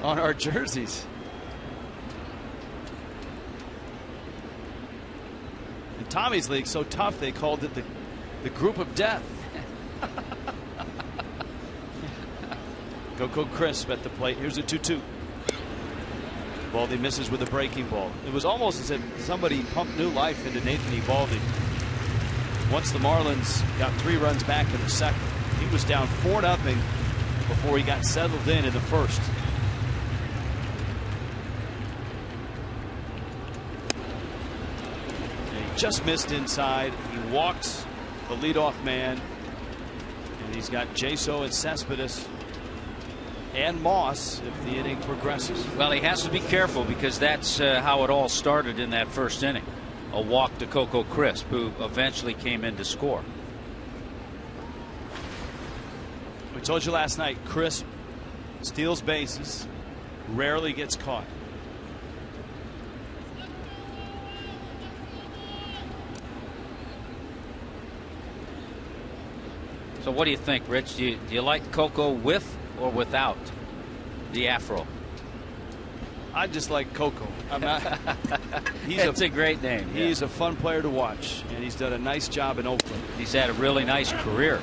on our jerseys. In Tommy's league, so tough they called it the group of death. Coco Crisp at the plate. Here's a 2-2. Eovaldi misses with a breaking ball. It was almost as if somebody pumped new life into Nathan Eovaldi. Once the Marlins got 3 runs back in the second, he was down 4-0 before he got settled in the first. And he just missed inside. He walks the leadoff man, and he's got Jaso and Cespedes and Moss if the inning progresses. Well, he has to be careful because that's how it all started in that first inning. A walk to Coco Crisp, who eventually came in to score. We told you last night, Crisp steals bases, rarely gets caught. So what do you think, Rich? Do you like Coco with or without the afro? I just like Coco. I'm not. It's a great name. He's a fun player to watch, and he's done a nice job in Oakland. He's had a really nice career.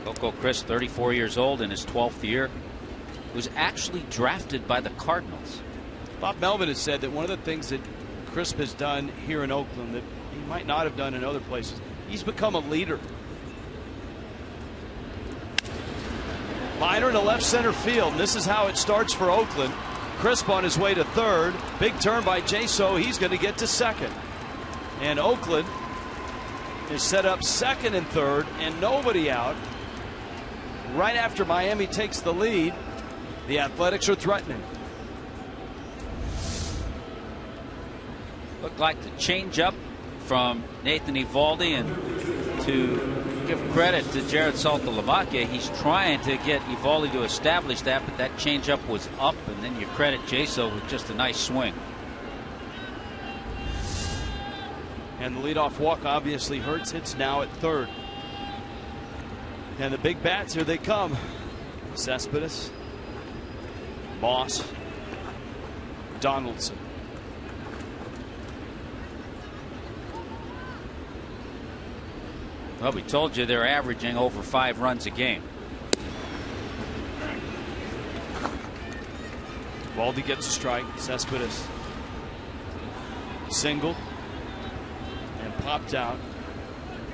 Coco Crisp, 34 years old, in his 12th year, was actually drafted by the Cardinals. Bob Melvin has said that one of the things that Crisp has done here in Oakland that he might not have done in other places, he's become a leader. Liner in the left center field, and this is how it starts for Oakland. Crisp on his way to third. Big turn by Jaso. He's going to get to second. And Oakland is set up second and third, and nobody out. Right after Miami takes the lead, the Athletics are threatening. Looked like the changeup from Nathan Eovaldi, and to give credit to Jared Saltalamacchia, he's trying to get Eovaldi to establish that, but that changeup was up, and then you credit Jaso with just a nice swing. And the leadoff walk obviously hurts. It's now at third. And the big bats, here they come. Cespedes, Moss, Donaldson. Well, we told you they're averaging over 5 runs a game. Eovaldi gets a strike. Cespedes singled and popped out.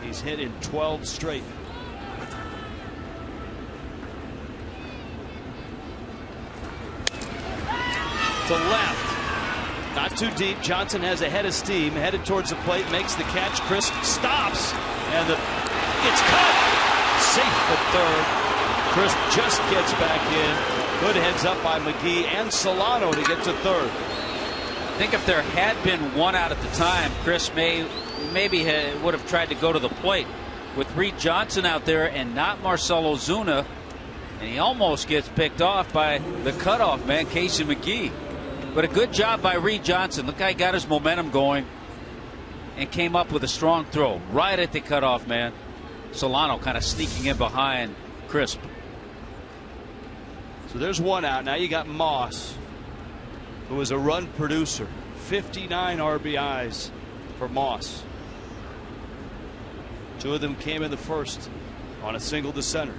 He's hit in 12 straight. To left. Not too deep. Johnson has a head of steam, headed towards the plate, makes the catch. Crisp stops, and it's cut. Safe at third. Crisp just gets back in. Good heads up by McGee and Solano to get to third. I think if there had been one out at the time, Crisp maybe would have tried to go to the plate. With Reed Johnson out there and not Marcell Ozuna, and he almost gets picked off by the cutoff man, Casey McGee. But a good job by Reed Johnson. The guy got his momentum going and came up with a strong throw right at the cutoff man. Solano kind of sneaking in behind Crisp. So there's one out. Now you got Moss, who was a run producer. 59 RBIs for Moss. 2 of them came in the first on a single to center.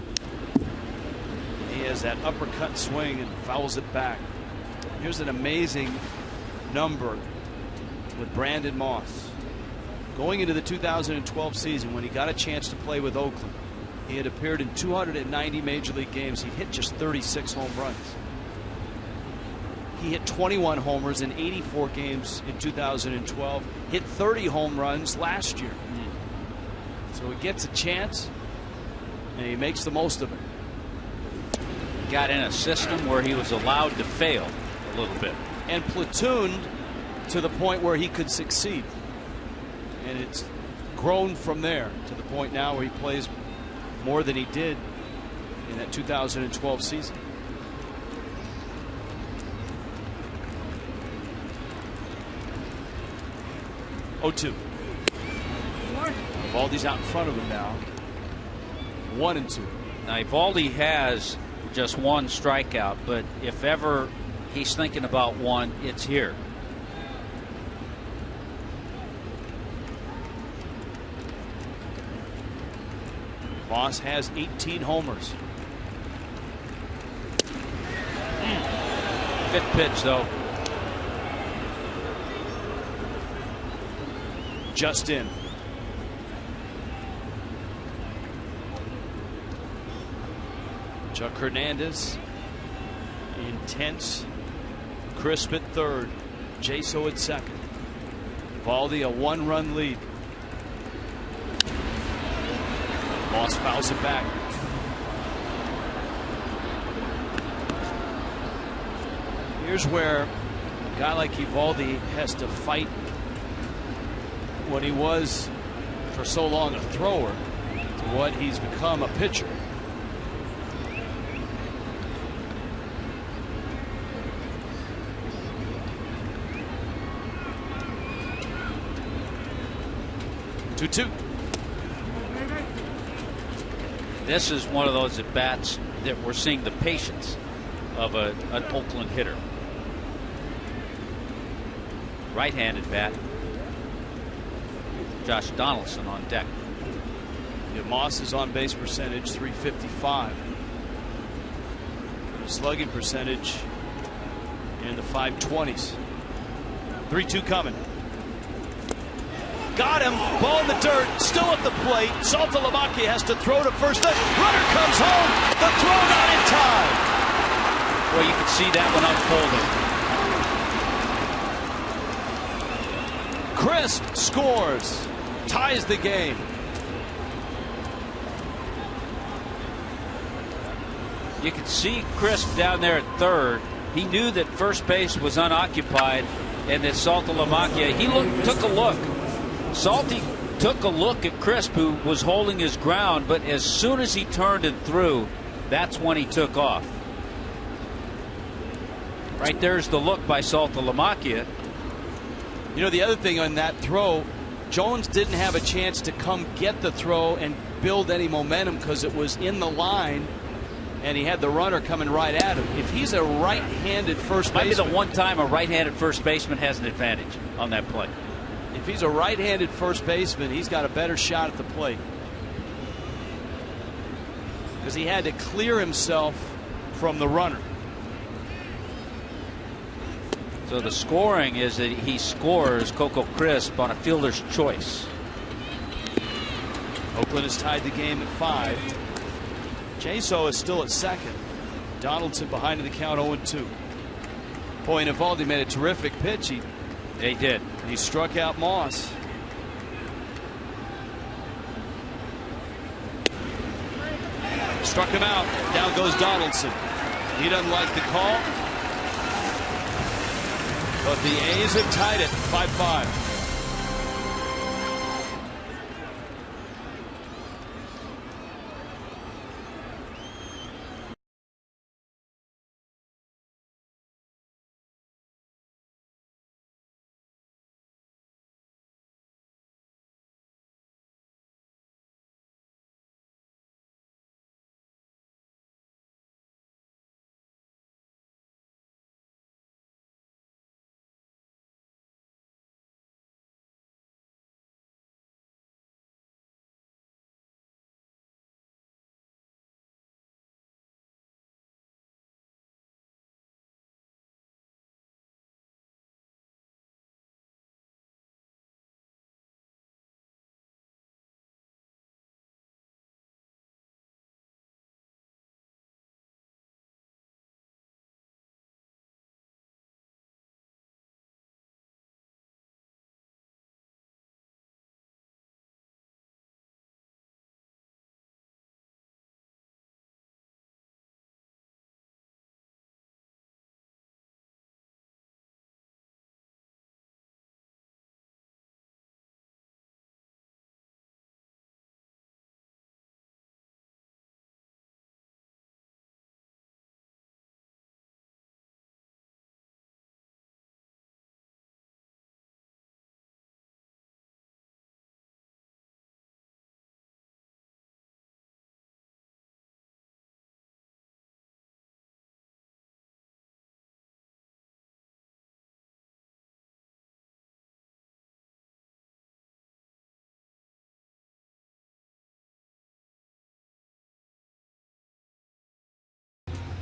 He has that uppercut swing and fouls it back. Here's an amazing number with Brandon Moss. Going into the 2012 season, when he got a chance to play with Oakland, he had appeared in 290 major league games. He hit just 36 home runs. He hit 21 homers in 84 games in 2012. Hit 30 home runs last year. So he gets a chance, and he makes the most of it. Got in a system where he was allowed to fail a little bit. And platooned to the point where he could succeed. And it's grown from there to the point now where he plays more than he did in that 2012 season. Oh, 2. Evaldi's out in front of him now. 1-2. Now Evaldi has just one strikeout, but if ever he's thinking about one, it's here. Moss has 18 homers. Good pitch, though. Just in. Chuck Hernandez, intense. Crisp at third. Jaso at second. Evaldi a 1-run lead. Moss fouls it back. Here's where a guy like Evaldi has to fight what he was for so long a thrower to what he's become a pitcher. Two. This is one of those at bats that we're seeing the patience of an Oakland hitter. Right-handed bat. Josh Donaldson on deck. Yeah, Moss is on base percentage .355. Slugging percentage in the 520s. 3-2 coming. Got him. Ball in the dirt. Still at the plate. Saltalamacchia has to throw to first. The runner comes home. The throw not in time. Well, you can see that one unfolding. Crisp scores. Ties the game. You can see Crisp down there at third. He knew that first base was unoccupied and that Saltalamacchia, took a look. Salty took a look at Crisp, who was holding his ground, but as soon as he turned and threw, that's when he took off. Right there's the look by Saltalamacchia. You know, the other thing on that throw, Jones didn't have a chance to come get the throw and build any momentum because it was in the line and he had the runner coming right at him. If he's a right-handed first baseman, might be the one time a right-handed first baseman has an advantage on that play. If he's a right-handed first baseman, he's got a better shot at the plate because he had to clear himself from the runner. So the scoring is that he scores Coco Crisp on a fielder's choice. Oakland has tied the game at 5. Jaso is still at second. Donaldson behind in the count 0-2. Boy, and Evaldi made a terrific pitch. They did. He struck out Moss. Struck him out. Down goes Donaldson. He doesn't like the call. But the A's have tied it 5-5.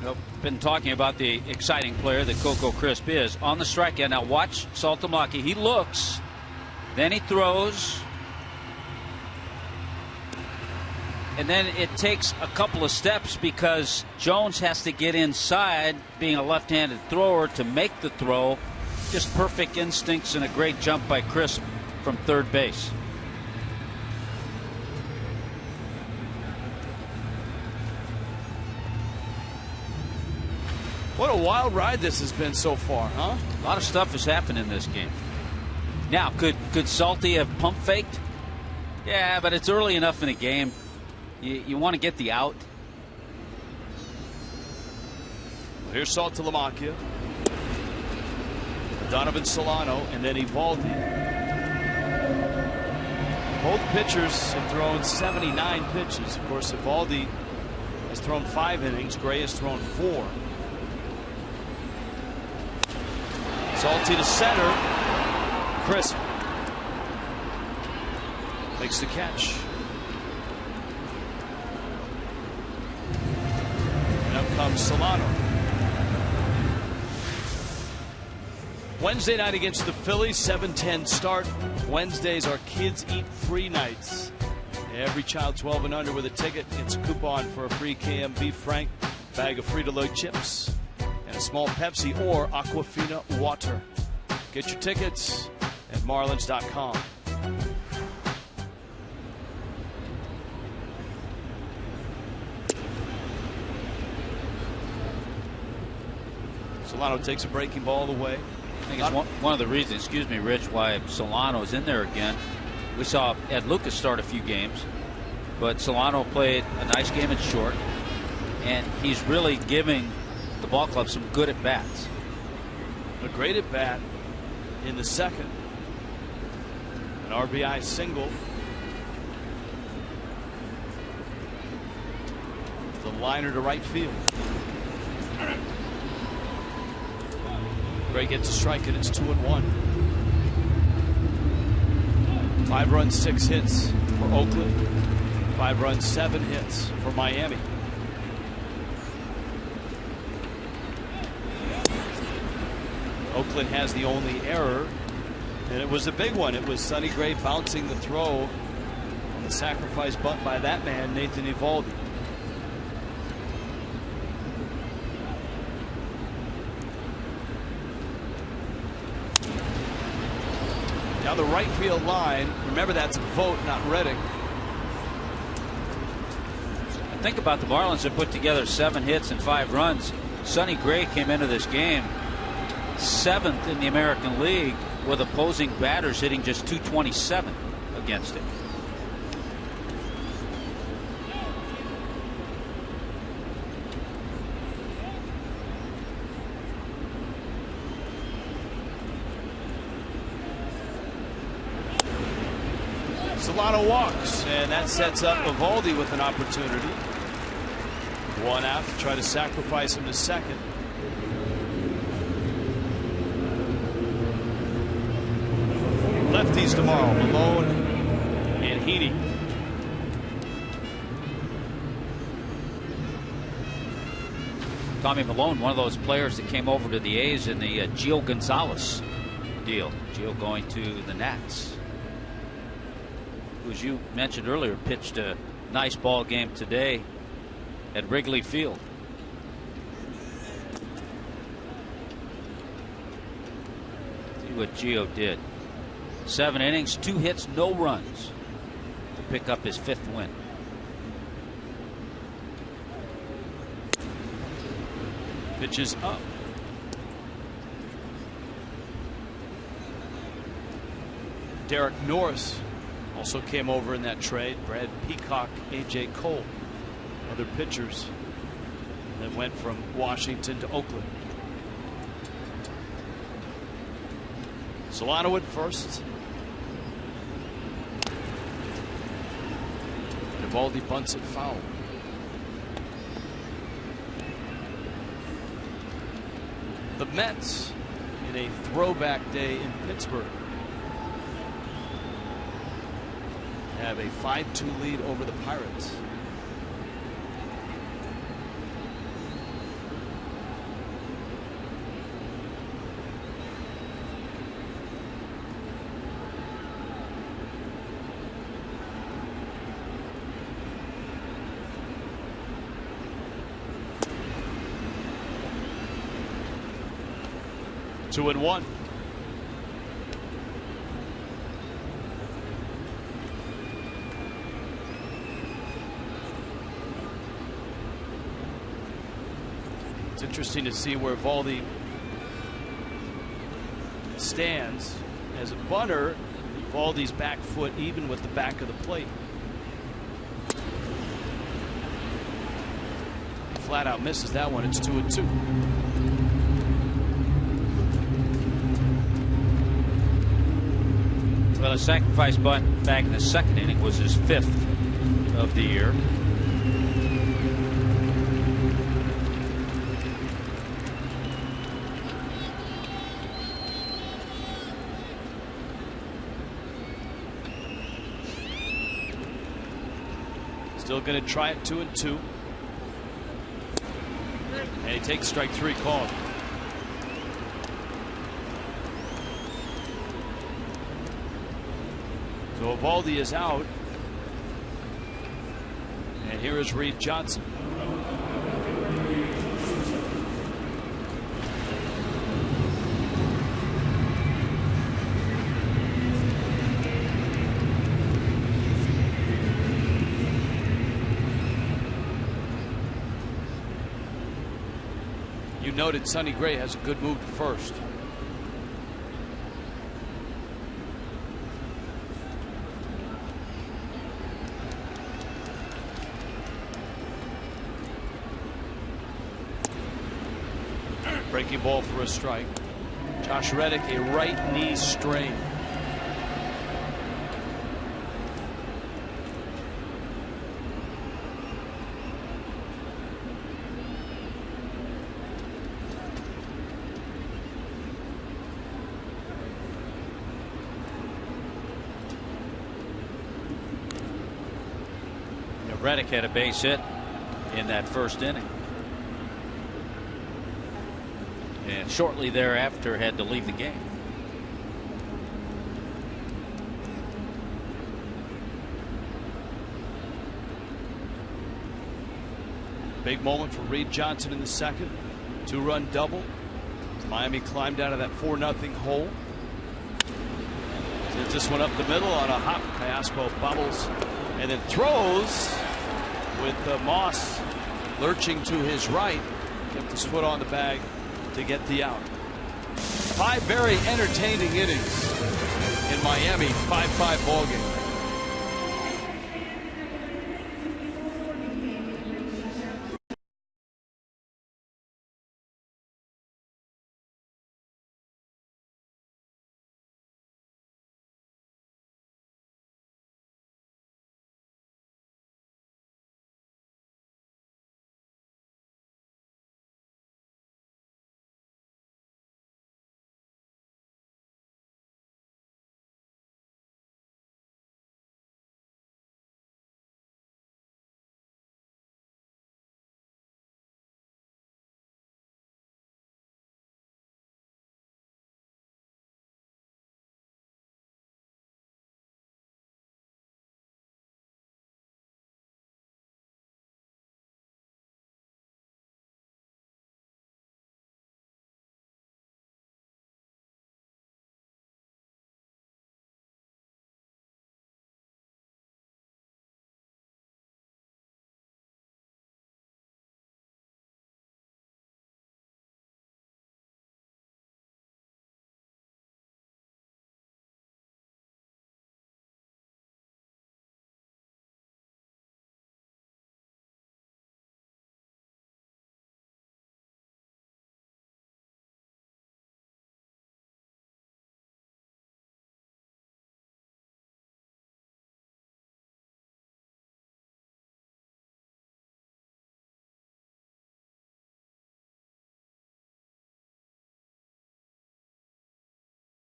Well, been talking about the exciting player that Coco Crisp is on the strikeout. Now watch Saltamaki. He looks, then he throws, and then it takes a couple of steps because Jones has to get inside, being a left-handed thrower, to make the throw. Just perfect instincts and a great jump by Crisp from third base. What a wild ride this has been so far, huh? A lot of stuff has happened in this game. Now, could Salty have pump faked? Yeah, but it's early enough in the game. You want to get the out. Well, here's Saltalamacchia, Donovan Solano, and then Evaldi. Both pitchers have thrown 79 pitches. Of course, Evaldi has thrown 5 innings. Gray has thrown 4. Salty to center. Crisp makes the catch. And up comes Solano. Wednesday night against the Phillies, 7:10 start. Wednesdays are kids eat free nights. Every child 12 and under with a ticket gets a coupon for a free KM beef frank, bag of Frito-Lay chips, and a small Pepsi or Aquafina water. Get your tickets at Marlins.com. Solano takes a breaking ball away. I think it's one of the reasons, excuse me, Rich, why Solano is in there again. We saw Ed Lucas start a few games, but Solano played a nice game at short, and he's really giving the ball club some good at bats. A great at bat in the second. An RBI single. The liner to right field. Gray gets a strike and it's 2-1. 5 runs, 6 hits for Oakland. 5 runs, 7 hits for Miami. Oakland has the only error, and it was a big one. It was Sonny Gray bouncing the throw on the sacrifice bunt by that man, Nathan Evaldi. Down the right field line. Remember, that's a vote, not Reddick. Think about the Marlins have put together 7 hits and 5 runs. Sonny Gray came into this game 7th in the American League with opposing batters hitting just .227 against him. Solano walks, and that sets up Evaldi with an opportunity. 1 out to try to sacrifice him to second. Lefties tomorrow, Malone and Heaney. Tommy Malone, one of those players that came over to the A's in the Gio Gonzalez deal. Gio going to the Nats. Who, as you mentioned earlier, pitched a nice ball game today at Wrigley Field. See what Gio did. 7 innings, 2 hits, no runs to pick up his 5th win. Pitches up. Derek Norris also came over in that trade. Brad Peacock, A.J. Cole, other pitchers that went from Washington to Oakland. Solano at first. Evaldi bunts it foul. The Mets in a throwback day in Pittsburgh have a 5-2 lead over the Pirates. 2-1. It's interesting to see where Valdi stands as a bunter. Valdi's back foot even with the back of the plate. Flat out misses that one. It's 2-2. Well, a sacrifice bunt back in the second inning was his 5th of the year. Still going to try it 2-2. And he takes strike 3 called. So Valdi is out. And here is Reed Johnson. You noted Sonny Gray has a good move to first. Breaking ball for a strike. Josh Reddick, a right knee strain. Reddick had a base hit in that first inning, and shortly thereafter had to leave the game. Big moment for Reed Johnson in the second. 2-run double. Miami climbed out of that 4-0 hole. Sends this one up the middle on a hop. Callaspo bobbles and then throws with Moss lurching to his right. Kept his foot on the bag to get the out. 5 very entertaining innings in Miami. 5-5 ball game.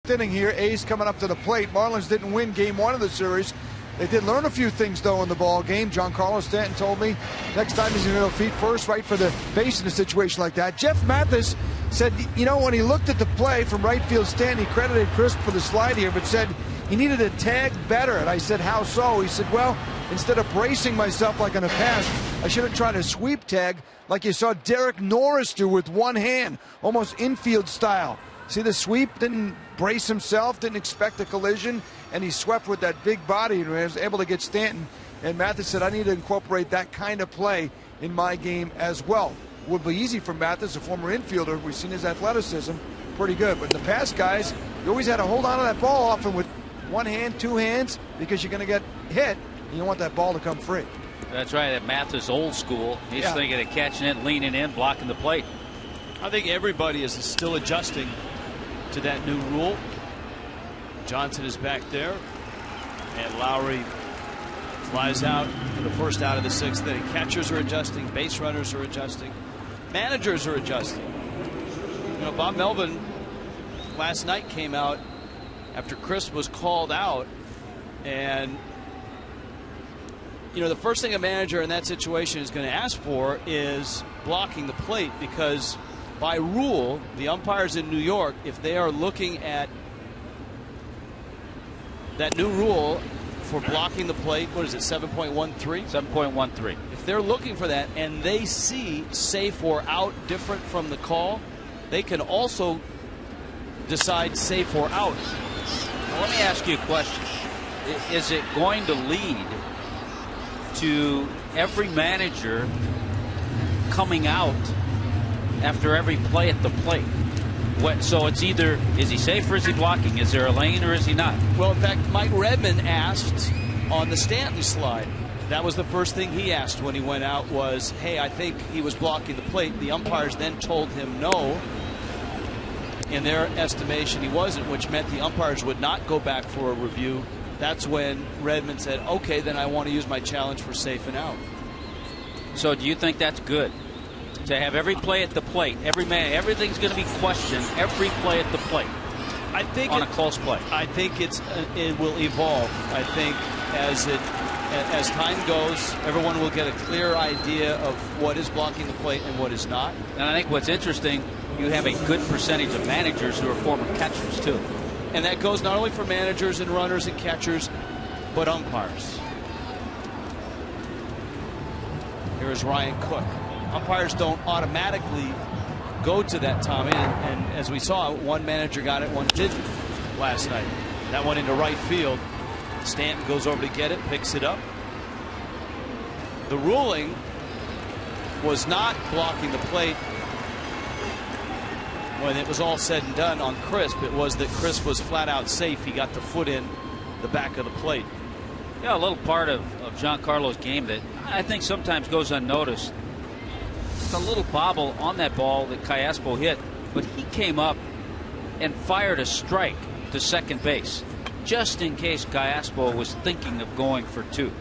Inning here. A's coming up to the plate. Marlins didn't win game 1 of the series. They did learn a few things though in the ball game. Giancarlo Stanton told me next time he's going to go feet first, right for the base in a situation like that. Jeff Mathis said, you know, when he looked at the play from right field stand, he credited Crisp for the slide here, but said he needed to tag better. And I said, how so? He said, well, instead of bracing myself like in the past, I should have tried a sweep tag like you saw Derek Norris do with one hand, almost infield style. See the sweep? Didn't brace himself, didn't expect a collision, and he swept with that big body and was able to get Stanton. And Mathis said, I need to incorporate that kind of play in my game as well. Would be easy for Mathis, a former infielder. We've seen his athleticism, pretty good. But in the past, guys, you always had to hold on to that ball often with one hand, two hands, because you're going to get hit, and you want that ball to come free. That's right. That Mathis old school. He's thinking of catching it, leaning in, blocking the plate. I think everybody is still adjusting to that new rule. Johnson is back there, and Lowry flies out for the first out of the sixth inning. Catchers are adjusting, base runners are adjusting, managers are adjusting. You know, Bob Melvin last night came out after Chris was called out, and you know, the first thing a manager in that situation is going to ask for is blocking the plate, because by rule, the umpires in New York, if they are looking at that new rule for blocking the plate, what is it, 7.13? 7.13. If they're looking for that and they see safe or out different from the call, they can also decide safe or out. Well, let me ask you a question. Is it going to lead to every manager coming out after every play at the plate? So it's either, is he safe or is he blocking? Is there a lane or is he not? Well, in fact, Mike Redmond asked on the Stanton slide. That was the first thing he asked when he went out was, hey, I think he was blocking the plate. The umpires then told him no. In their estimation, he wasn't, which meant the umpires would not go back for a review. That's when Redmond said, okay, then I want to use my challenge for safe and out. So do you think that's good? To have every play at the plate, everything's going to be questioned, every play at the plate. I think on a close play. I think it will evolve. I think as time goes, everyone will get a clear idea of what is blocking the plate and what is not. And I think what's interesting, you have a good percentage of managers who are former catchers too. And that goes not only for managers and runners and catchers, but umpires. Here is Ryan Cook. Umpires don't automatically go to that, Tommy, and as we saw, one manager got it, one didn't last night. That one into right field. Stanton goes over to get it, picks it up. The ruling was not blocking the plate when it was all said and done on Crisp. It was that Crisp was flat out safe. He got the foot in the back of the plate. Yeah, a little part of Giancarlo's game that I think sometimes goes unnoticed. Just a little bobble on that ball that Callaspo hit, but he came up and fired a strike to second base just in case Callaspo was thinking of going for two.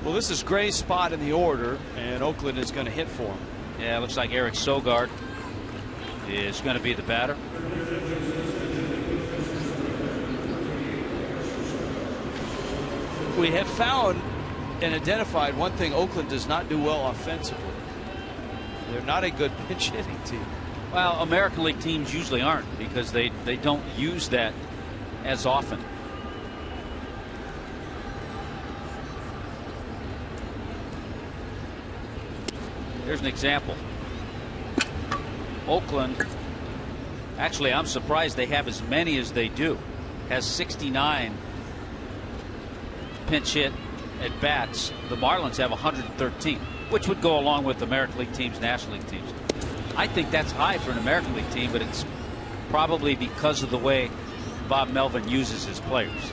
Well, this is Gray's spot in the order, and Oakland is going to hit for him. Yeah, it looks like Eric Sogard is going to be the batter. We have found and identified one thing Oakland does not do well offensively. They're not a good pinch hitting team. Well, American League teams usually aren't, because they don't use that as often. Here's an example. Oakland, actually, I'm surprised they have as many as they do, has 69 pinch hit at bats. The Marlins have 113, which would go along with American League teams, National League teams. I think that's high for an American League team, but it's probably because of the way Bob Melvin uses his players.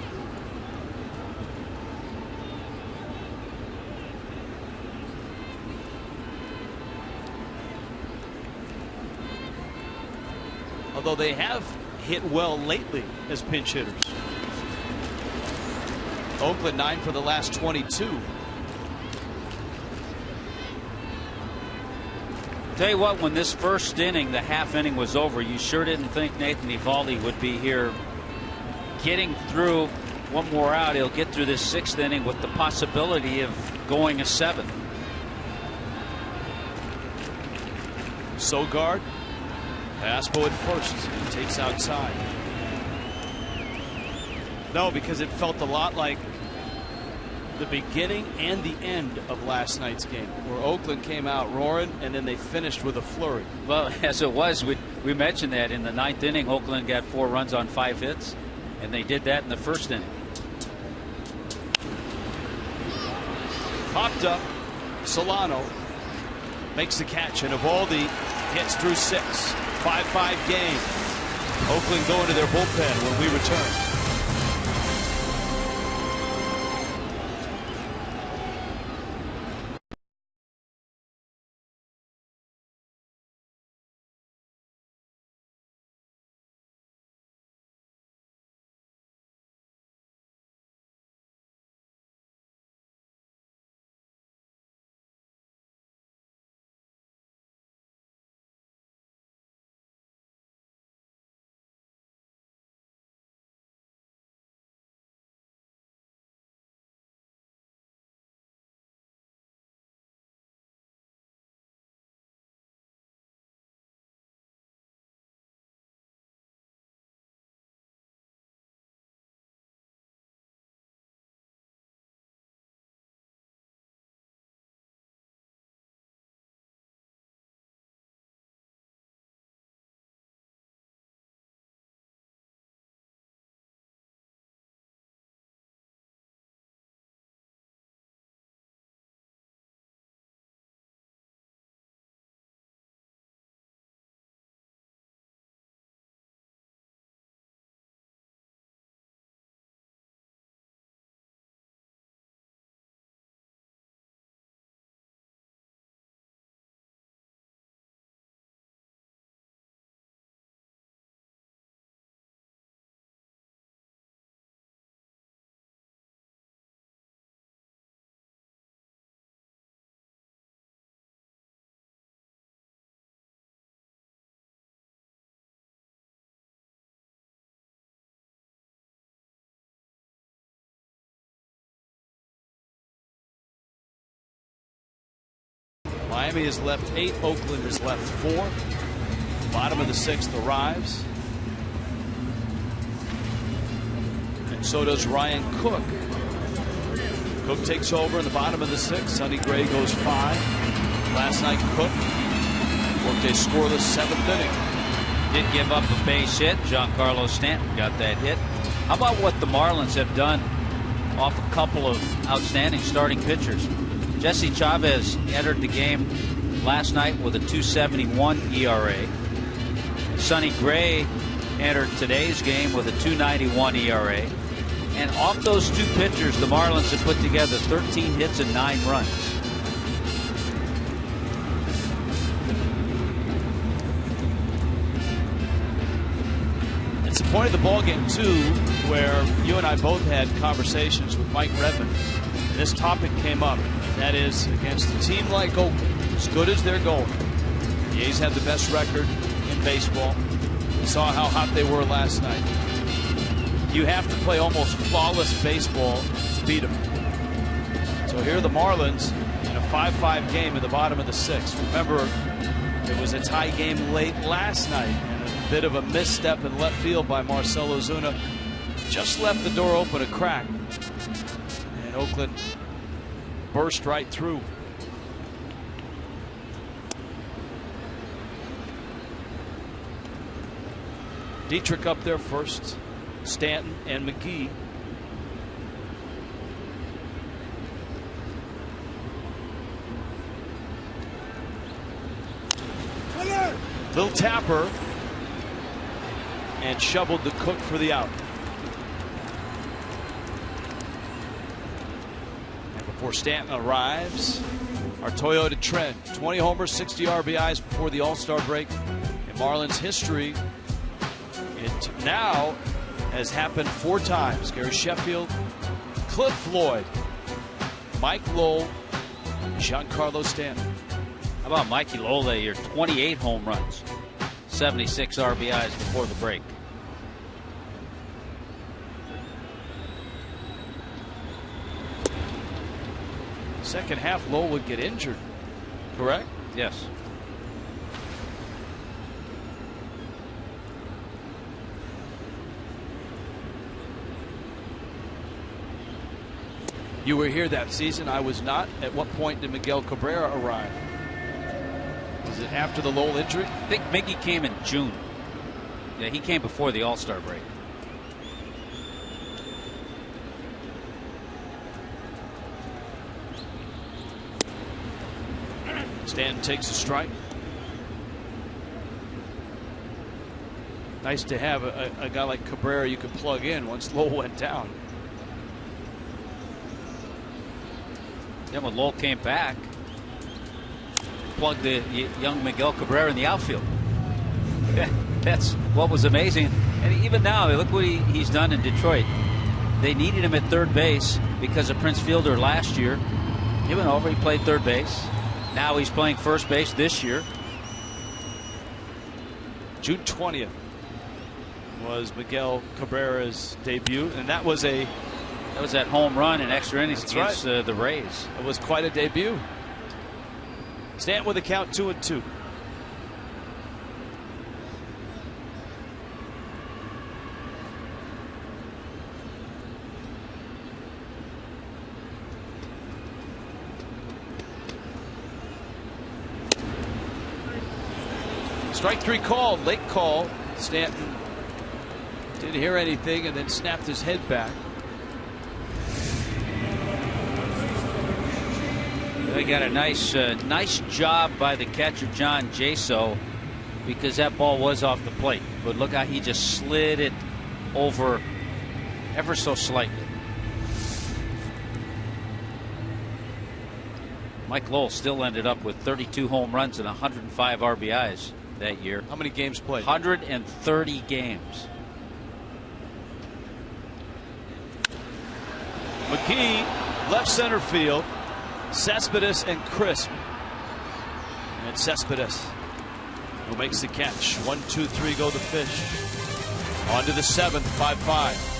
Although they have hit well lately as pinch hitters. Oakland 9 for the last 22. Tell you what, when this first inning, the half inning was over, you sure didn't think Nathan Eovaldi would be here getting through one more out. He'll get through this sixth inning with the possibility of going a seventh. Sogard, Aspo at first. He takes outside. No, because it felt a lot like the beginning and the end of last night's game, where Oakland came out roaring and then they finished with a flurry. Well, as it was, we mentioned that in the 9th inning, Oakland got 4 runs on 5 hits, and they did that in the 1st inning. Popped up, Solano makes the catch, and Eovaldi gets through 6. 5-5 game. Oakland going to their bullpen when we return. Miami has left 8. Oakland has left 4. Bottom of the 6th arrives. And so does Ryan Cook. Cook takes over in the bottom of the 6th. Sonny Gray goes 5. Last night Cook worked a scoreless 7th inning. Did give up a base hit. Giancarlo Stanton got that hit. How about what the Marlins have done off a couple of outstanding starting pitchers? Jesse Chavez entered the game last night with a 2.71 ERA. Sonny Gray entered today's game with a 2.91 ERA. And off those 2 pitchers, the Marlins have put together 13 hits and 9 runs. It's the point of the ballgame, too, where you and I both had conversations with Mike Redmond. And this topic came up. That is, against a team like Oakland, as good as they're going. The A's have the best record in baseball. We saw how hot they were last night. You have to play almost flawless baseball to beat them. So here are the Marlins in a 5-5 game in the bottom of the 6th. Remember, it was a tie game late last night, and a bit of a misstep in left field by Marcell Ozuna just left the door open a crack. And Oakland burst right through. Dietrich up there first. Stanton and McGee. Little tapper, and shoveled the Cook for the out. Before Stanton arrives, our Toyota Trend. 20 homers, 60 RBIs before the All-Star break. In Marlins history, it now has happened 4 times. Gary Sheffield, Cliff Floyd, Mike Lowell, Giancarlo Stanton. How about Mikey Lowell that year? 28 home runs, 76 RBIs before the break. Second half, Lowell would get injured, correct? Yes. You were here that season. I was not. At what point did Miguel Cabrera arrive? Was it after the Lowell injury? I think Miggy came in June. Yeah, he came before the All-Star break. Stanton takes a strike. Nice to have a guy like Cabrera you could plug in once Lowell went down. Then when Lowell came back, plugged the young Miguel Cabrera in the outfield. That's what was amazing. And even now, look what he's done in Detroit. They needed him at third base because of Prince Fielder last year. He went over, he played third base. Now he's playing first base this year. June 20th was Miguel Cabrera's debut, and that was that home run in extra innings against the Rays. It was quite a debut. Stanton with a count 2-2. Strike three called, late call. Stanton didn't hear anything and then snapped his head back. They got a nice job by the catcher John Jaso, because that ball was off the plate. But look how he just slid it over ever so slightly. Mike Lowell still ended up with 32 home runs and 105 RBIs that year. How many games played? 130 games. McGee, left center field. Cespedes and Crisp. And Cespedes who makes the catch. 1-2-3 go the fish. On to the seventh, 5-5.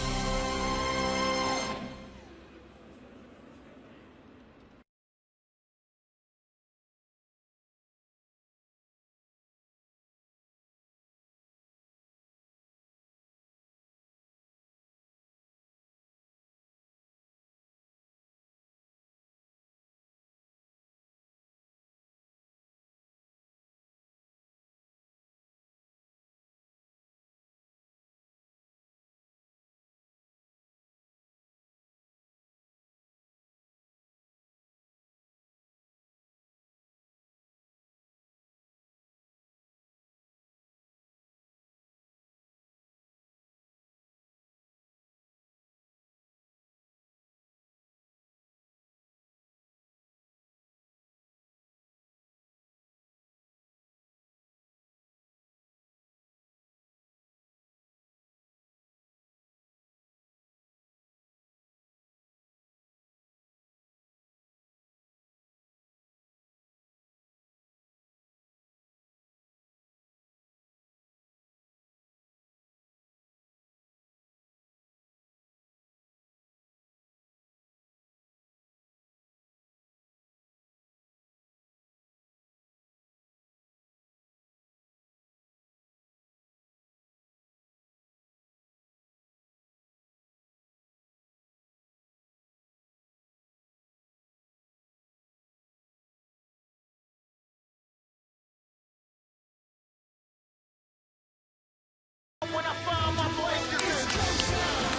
When I find my place, it's showtime.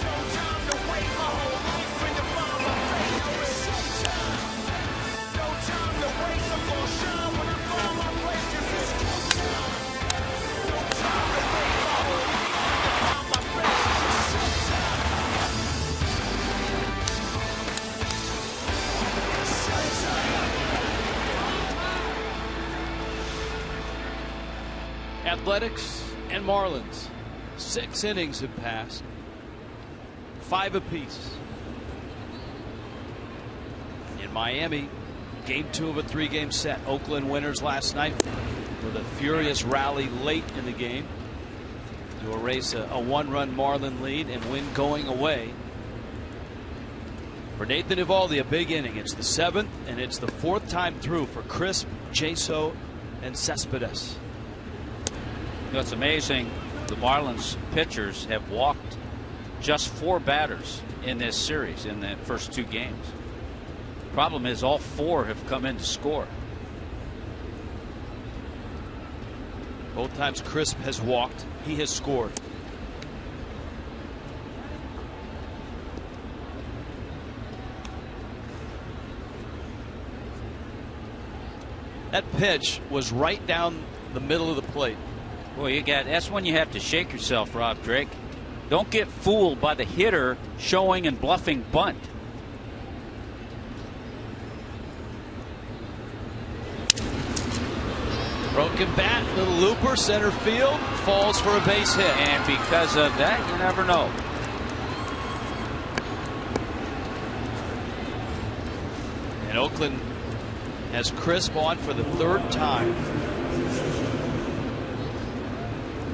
No time to wait, my whole life when you find my face, it's showtime. No time to wait, I'm gonna shine when I find my place, it's showtime. No time to wait, my whole life when you find my face, it's showtime. It's showtime. Athletics and Marlins. 6 innings have passed. 5 apiece. In Miami, game 2 of a 3-game set. Oakland winners last night with a furious rally late in the game to erase a 1-run Marlin lead and win going away. For Nathan Eovaldi, a big inning. It's the 7th and it's the 4th time through for Crisp, Jaso, and Cespedes. You know, it's amazing. The Marlins pitchers have walked just 4 batters in this series in the first 2 games. Problem is, all 4 have come in to score. Both times Crisp has walked, he has scored. That pitch was right down the middle of the plate. Boy, that's when you have to shake yourself, Rob Drake. Don't get fooled by the hitter showing and bluffing bunt. Broken bat, little looper, center field, falls for a base hit. And because of that, you never know. And Oakland has Crisp on for the 3rd time.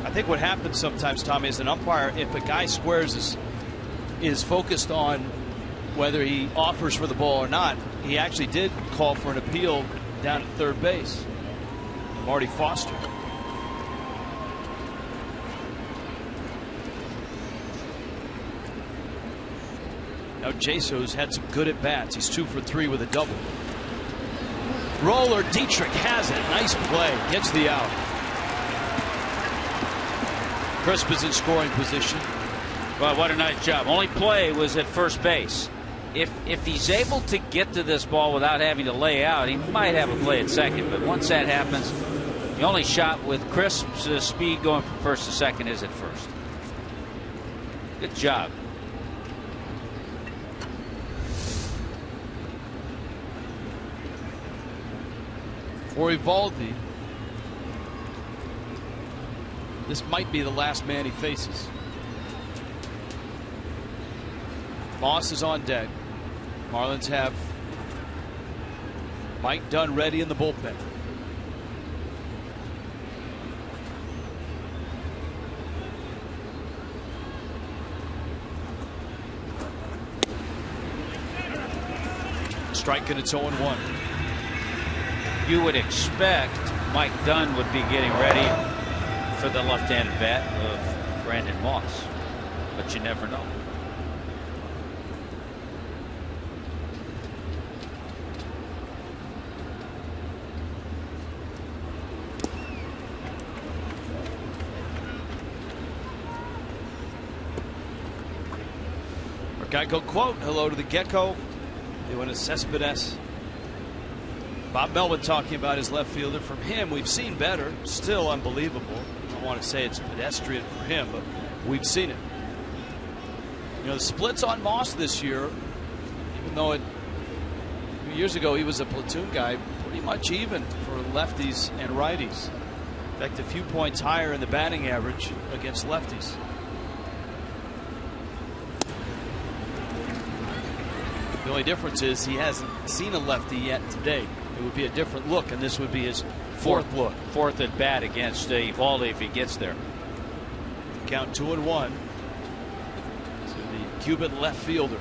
I think what happens sometimes, Tommy, as an umpire, if a guy squares is focused on whether he offers for the ball or not, he actually did call for an appeal down at 3rd base. Marty Foster. Now Jaso's had some good at bats. He's 2 for 3 with a double. Roller, Dietrich has it. Nice play. Gets the out. Crisp is in scoring position. Well, what a nice job. Only play was at first base. If he's able to get to this ball without having to lay out, he might have a play at second. But once that happens, the only shot with Crisp's speed going from first to second is at first. Good job. For Eovaldi, this might be the last man he faces. Moss is on deck. Marlins have Mike Dunn ready in the bullpen. Striking its 0-1. You would expect Mike Dunn would be getting ready for the left-handed bat of Brandon Moss, but you never know. Our Geico quote, hello to the Gecko. They went to Cespedes. Bob Melvin talking about his left fielder. From him, we've seen better. Still unbelievable. I don't want to say it's pedestrian for him, but we've seen it. You know, the splits on Moss this year, even though a few years ago he was a platoon guy, pretty much even for lefties and righties. In fact, a few points higher in the batting average against lefties. The only difference is he hasn't seen a lefty yet today. It would be a different look, and this would be his 4th look. 4th at bat against Eovaldi if he gets there. Count 2-1 to the Cuban left fielder.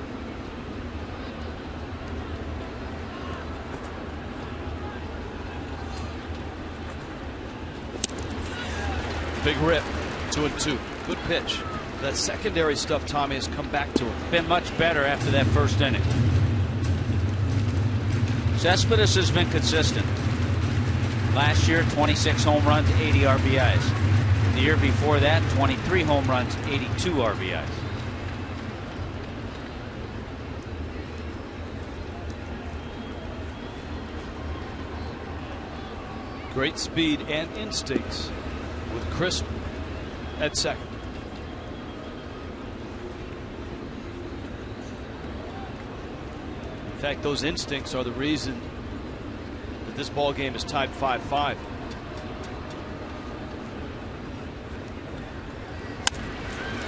Big rip. 2-2. Good pitch. That secondary stuff, Tommy, has come back to him. Been much better after that first inning. Cespedes has been consistent. Last year, 26 home runs, 80 RBIs. The year before that, 23 home runs, 82 RBIs. Great speed and instincts with Crisp at second. In fact, those instincts are the reason that this ball game is tied 5-5.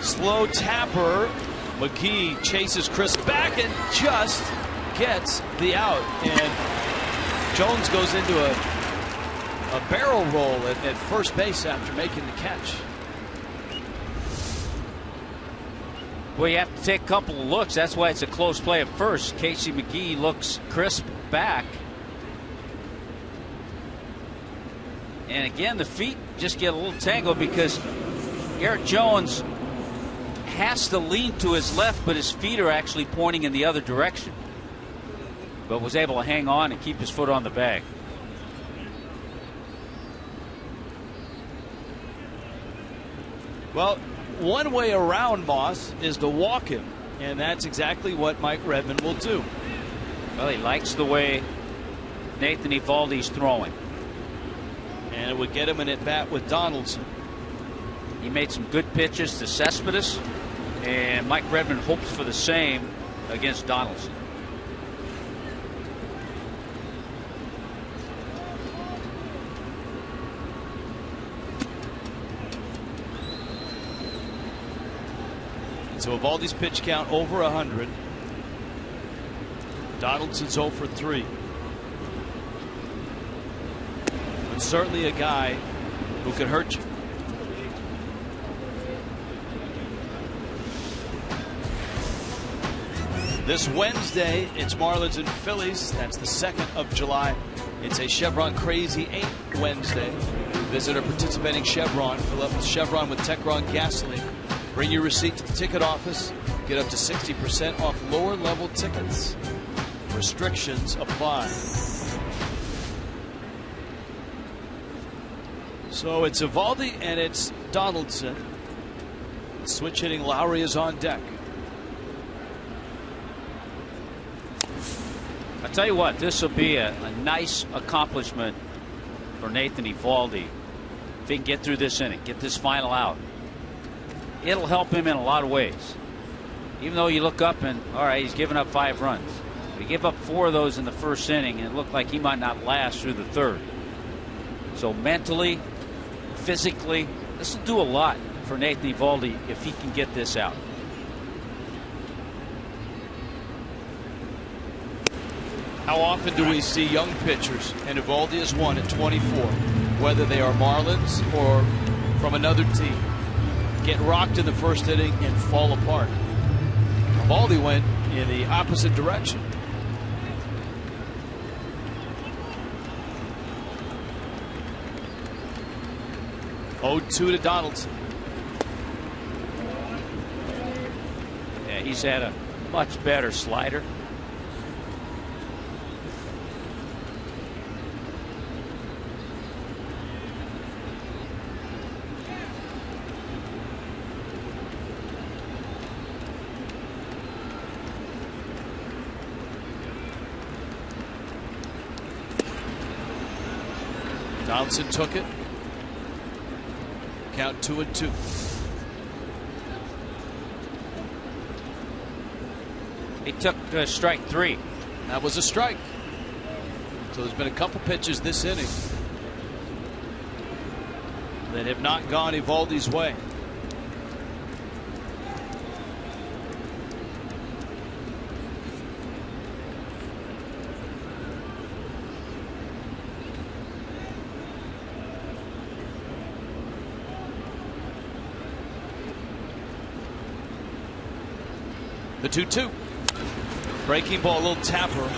Slow tapper. McGee chases Crisp back and just gets the out. And Jones goes into a barrel roll at first base after making the catch. Well, you have to take a couple of looks. That's why it's a close play at first. Casey McGee looks Crisp back. And again, the feet just get a little tangled because Eric Jones has to lean to his left, but his feet are actually pointing in the other direction. But was able to hang on and keep his foot on the bag. Well, one way around Moss is to walk him, and that's exactly what Mike Redmond will do. Well, he likes the way Nathan Eovaldi's throwing. And it would get him an at-bat with Donaldson. He made some good pitches to Cespedes, and Mike Redmond hopes for the same against Donaldson. So Eovaldi's pitch count over 100. Donaldson's 0 for 3. But certainly a guy who could hurt you. This Wednesday, it's Marlins and Phillies. That's the 2nd of July. It's a Chevron Crazy 8 Wednesday. Visit a participating Chevron. Fill up with Chevron with Techron gasoline. Bring your receipt to the ticket office. Get up to 60% off lower level tickets. Restrictions apply. So it's Eovaldi and it's Donaldson. Switch hitting Lowry is on deck. I tell you what, this will be a nice accomplishment for Nathan Eovaldi if he can get through this inning, get this final out. It'll help him in a lot of ways. Even though you look up and, all right, he's given up 5 runs. He gave up 4 of those in the first inning, and it looked like he might not last through the 3rd. So mentally, physically, this will do a lot for Nathan Eovaldi if he can get this out. How often do we see young pitchers, and Eovaldi is one at 24, whether they are Marlins or from another team, get rocked in the first inning and fall apart? Eovaldi went in the opposite direction. Oh, 2 to Donaldson. Yeah, he's had a much better slider. Donaldson took it. Count 2-2. He took strike 3. That was a strike. So there's been a couple pitches this inning that have not gone Eovaldi's way. The 2-2. Breaking ball, a little tapper,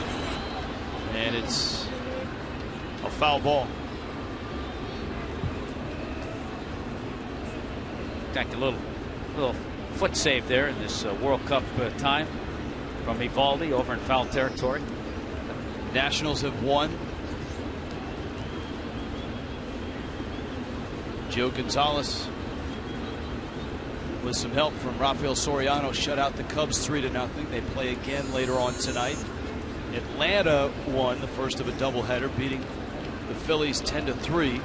and it's a foul ball. Got a little foot save there in this World Cup time from Eovaldi over in foul territory. Nationals have won. Joe Gonzalez, with some help from Rafael Soriano, shut out the Cubs 3-0. They play again later on tonight. Atlanta won the first of a doubleheader, beating the Phillies 10-3.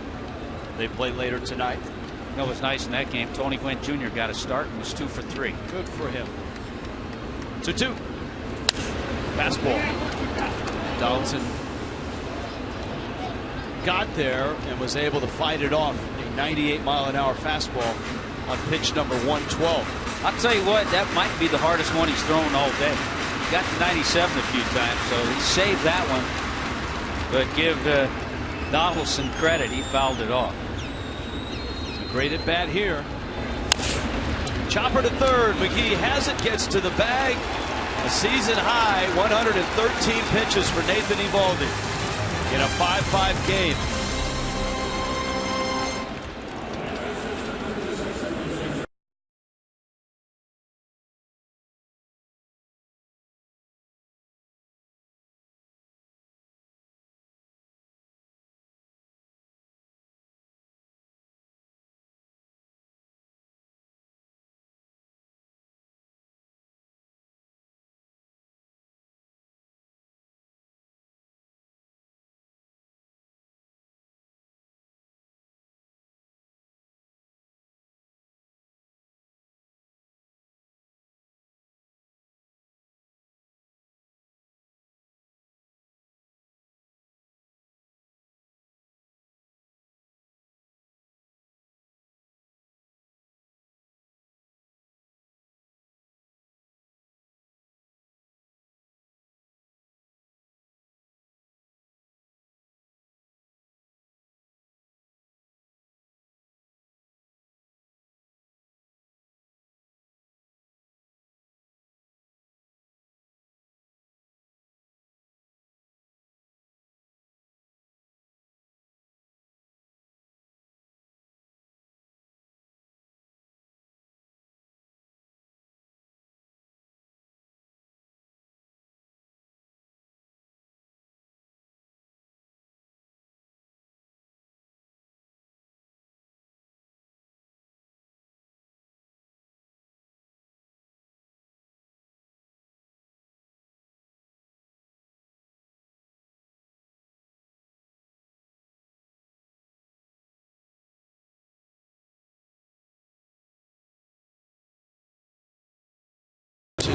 They play later tonight. That was nice in that game. Tony Gwynn Jr. got a start and was 2 for 3. Good for him. 2-2. Fastball. Donaldson got there and was able to fight it off. A 98-mile-an-hour fastball on pitch number 112. I'll tell you what, that might be the hardest one he's thrown all day. He got to 97 a few times, so he saved that one. But give Donaldson credit, he fouled it off. A great at bat here. Chopper to third. McGee has it, gets to the bag. A season high 113 pitches for Nathan Eovaldi in a 5-5 game.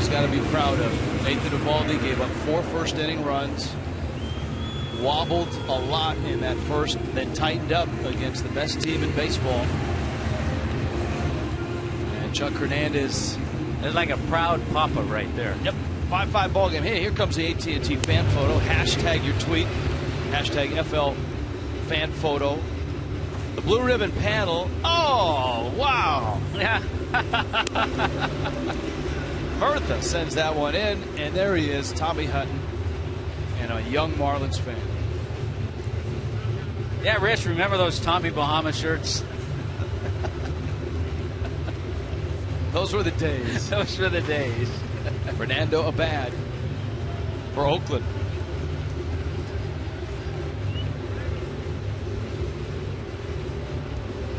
got to be proud of. Nathan Eovaldi gave up 4 first-inning runs, wobbled a lot in that first, then tightened up against the best team in baseball. And Chuck Hernandez is like a proud papa right there. Yep. 5-5 ball game. Hey, here comes the AT&T fan photo. Hashtag your tweet. Hashtag FL fan photo. The blue ribbon panel. Oh, wow. Yeah. Bertha sends that one in, and there he is, Tommy Hutton, and a young Marlins fan. Yeah, Rich, remember those Tommy Bahama shirts? Those were the days. Those were the days. Fernando Abad for Oakland.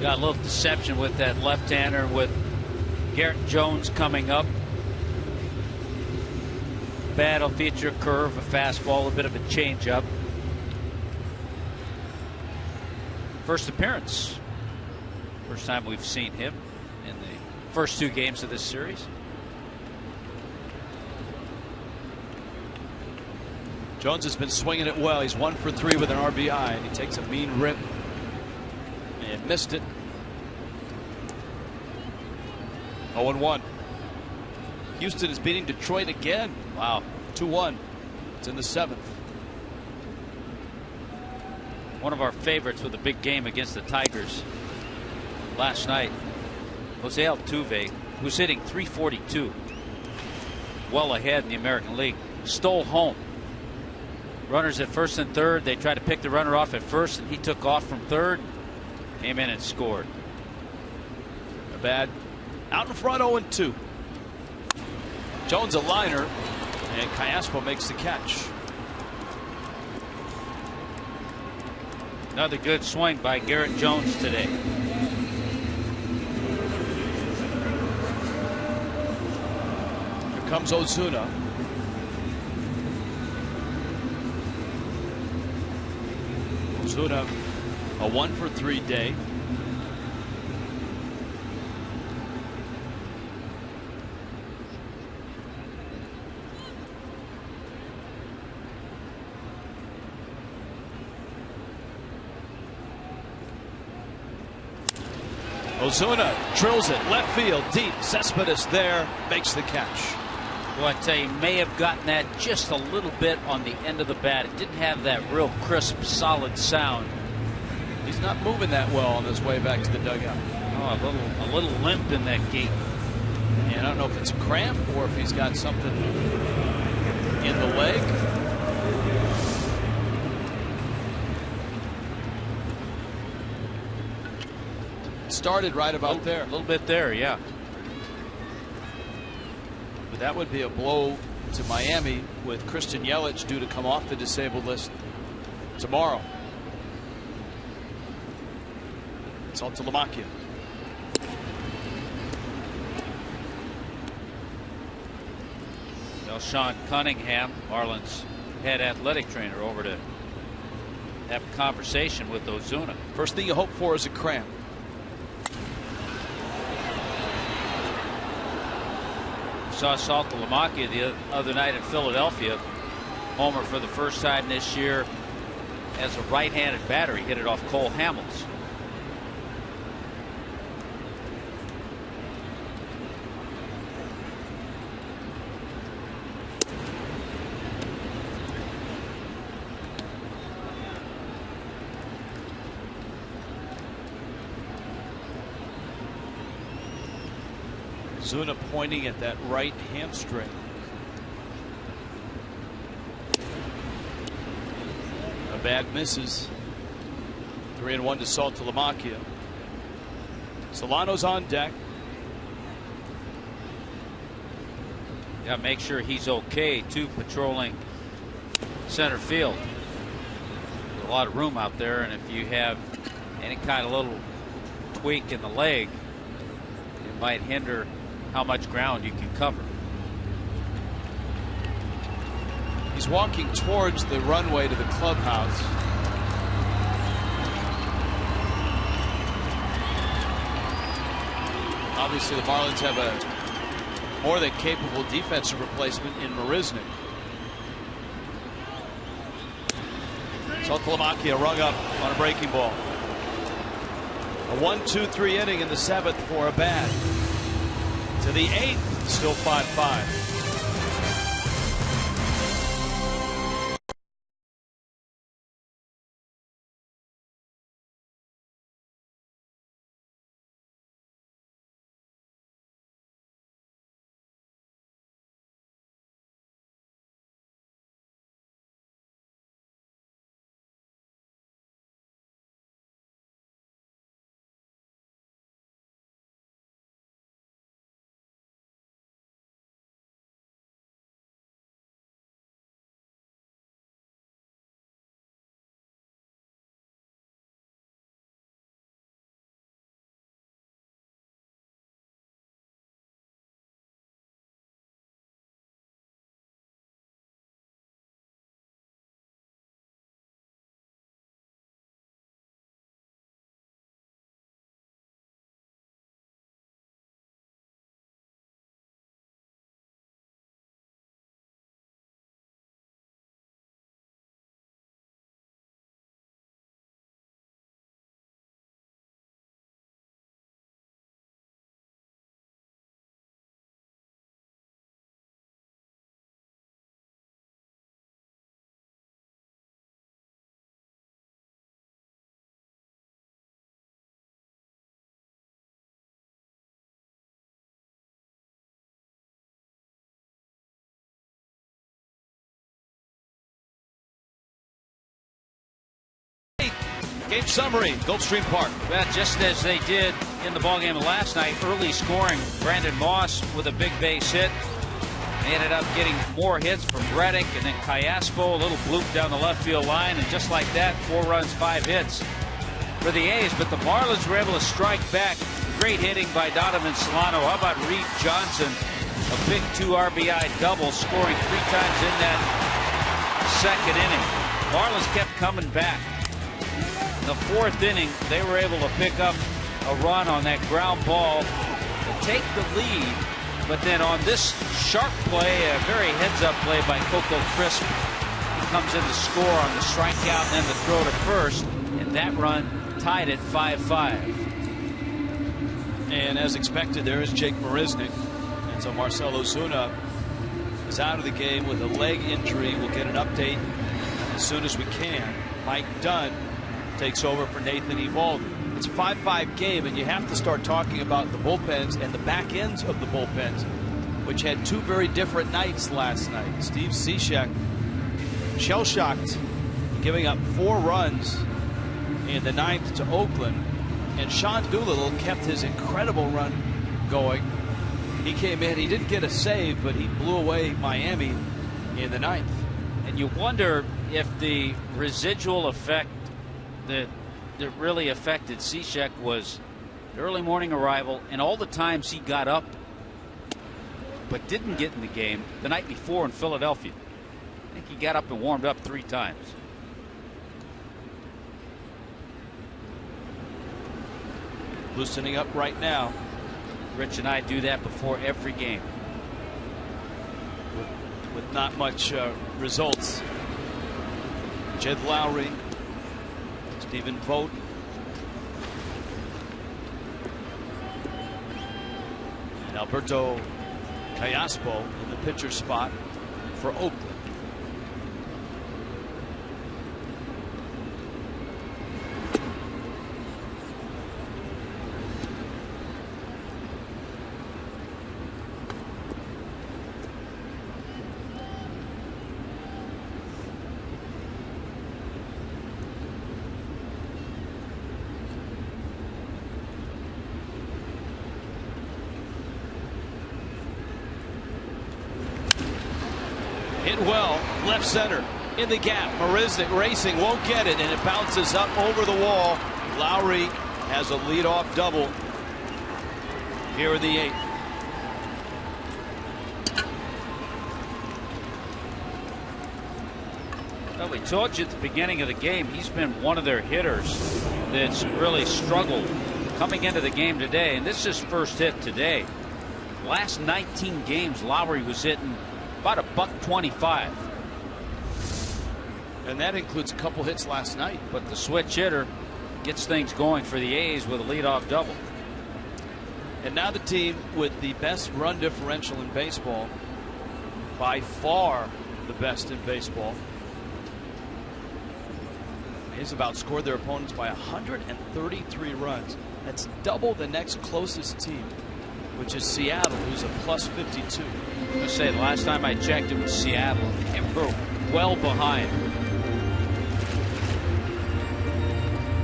Got a little deception with that left-hander with Garrett Jones coming up. Bat will feature a curve, a fastball, a bit of a changeup. First appearance. First time we've seen him in the first 2 games of this series. Jones has been swinging it well. He's 1 for 3 with an RBI, and he takes a mean rip and missed it. 0-1. Houston is beating Detroit again. Wow. 2-1. It's in the 7th. One of our favorites with a big game against the Tigers last night, Jose Altuve, who's hitting .342, well ahead in the American League, stole home. Runners at first and third. They tried to pick the runner off at first, and he took off from third, came in and scored. Abad out in front, 0-2. Jones a liner, and Callaspo makes the catch. Another good swing by Garrett Jones today. Here comes Ozuna. Ozuna, a 1 for 3 day. Ozuna drills it left field deep. Cespedes there makes the catch. Well, I tell you, may have gotten that just a little bit on the end of the bat. It didn't have that real crisp, solid sound. He's not moving that well on his way back to the dugout. Oh, a little limp in that gait. And I don't know if it's a cramp or if he's got something in the leg. Started right about there. A little bit there, yeah. But that would be a blow to Miami with Christian Yelich due to come off the disabled list tomorrow. It's all to Lamakia. Sean Cunningham, Marlins head athletic trainer, over to have a conversation with Ozuna. First thing you hope for is a cramp. Saw Saltalamacchia the other night in Philadelphia. Homer for the first time this year as a right-handed batter. He hit it off Cole Hamels. Ozuna pointing at that right hamstring. A bad misses. 3-1 to Saltalamacchia. Solano's on deck. Yeah, make sure he's okay too, patrolling center field. There's a lot of room out there, and if you have any kind of little tweak in the leg, it might hinder how much ground you can cover. He's walking towards the runway to the clubhouse. Obviously the Marlins have a more than capable defensive replacement in Marisnik. Saltalamacchia rung up on a breaking ball. A 1-2-3 inning in the 7th for a bad. To the 8th, still 5-5. Game summary, Gulfstream Park. Well, just as they did in the ballgame last night, early scoring. Brandon Moss with a big base hit. They ended up getting more hits from Reddick, and then Callaspo, a little bloop down the left field line, and just like that, 4 runs, 5 hits for the A's. But the Marlins were able to strike back. Great hitting by Donovan Solano. How about Reed Johnson? A big 2 RBI double, scoring 3 times in that 2nd inning. Marlins kept coming back. In the 4th inning, they were able to pick up a run on that ground ball to take the lead. But then on this sharp play, a very heads-up play by Coco Crisp, he comes in to score on the strikeout and then the throw to first, and that run tied it 5-5. And as expected, there is Jake Marisnik. And so Marcell Ozuna is out of the game with a leg injury. We'll get an update as soon as we can. Mike Dunn takes over for Nathan Eovaldi. It's a 5-5 game, and you have to start talking about the bullpens and the back ends of the bullpens, which had 2 very different nights last night. Steve Cishek, shell-shocked, giving up 4 runs in the 9th to Oakland, and Sean Doolittle kept his incredible run going. He came in, he didn't get a save, but he blew away Miami in the 9th. And you wonder if the residual effect that really affected Cishek was the early morning arrival and all the times he got up but didn't get in the game the night before in Philadelphia. I think he got up and warmed up 3 times. Loosening up right now. Rich and I do that before every game. With not much results. Jed Lowry, Stephen Vogt, and Alberto Callaspo in the pitcher spot for Oakland. Hit well, left center, in the gap. Marisnik racing, won't get it, and it bounces up over the wall. Lowry has a leadoff double here in the 8th. Well, we told you at the beginning of the game, he's been one of their hitters that's really struggled coming into the game today, and this is his first hit today. Last 19 games, Lowry was hitting about a $125. And that includes a couple hits last night. But the switch hitter gets things going for the A's with a leadoff double. And now the team with the best run differential in baseball, by far the best in baseball. A's have outscored their opponents by 133 runs. That's double the next closest team, which is Seattle, who's a plus 52. I'm going to say, the last time I checked, it was Seattle, and we're well behind.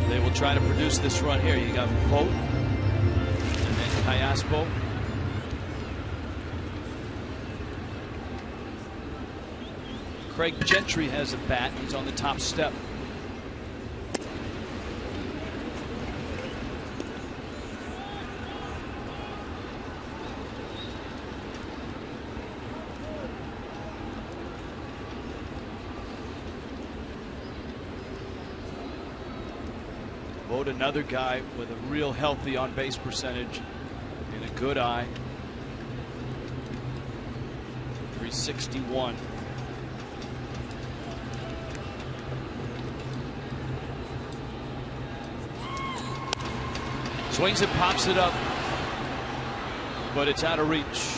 They will try to produce this run here. You got Vogt and then Callaspo. Craig Gentry has a bat. He's on the top step. Vogt, another guy with a real healthy on base percentage and a good eye. 361. Swings it, pops it up, but it's out of reach.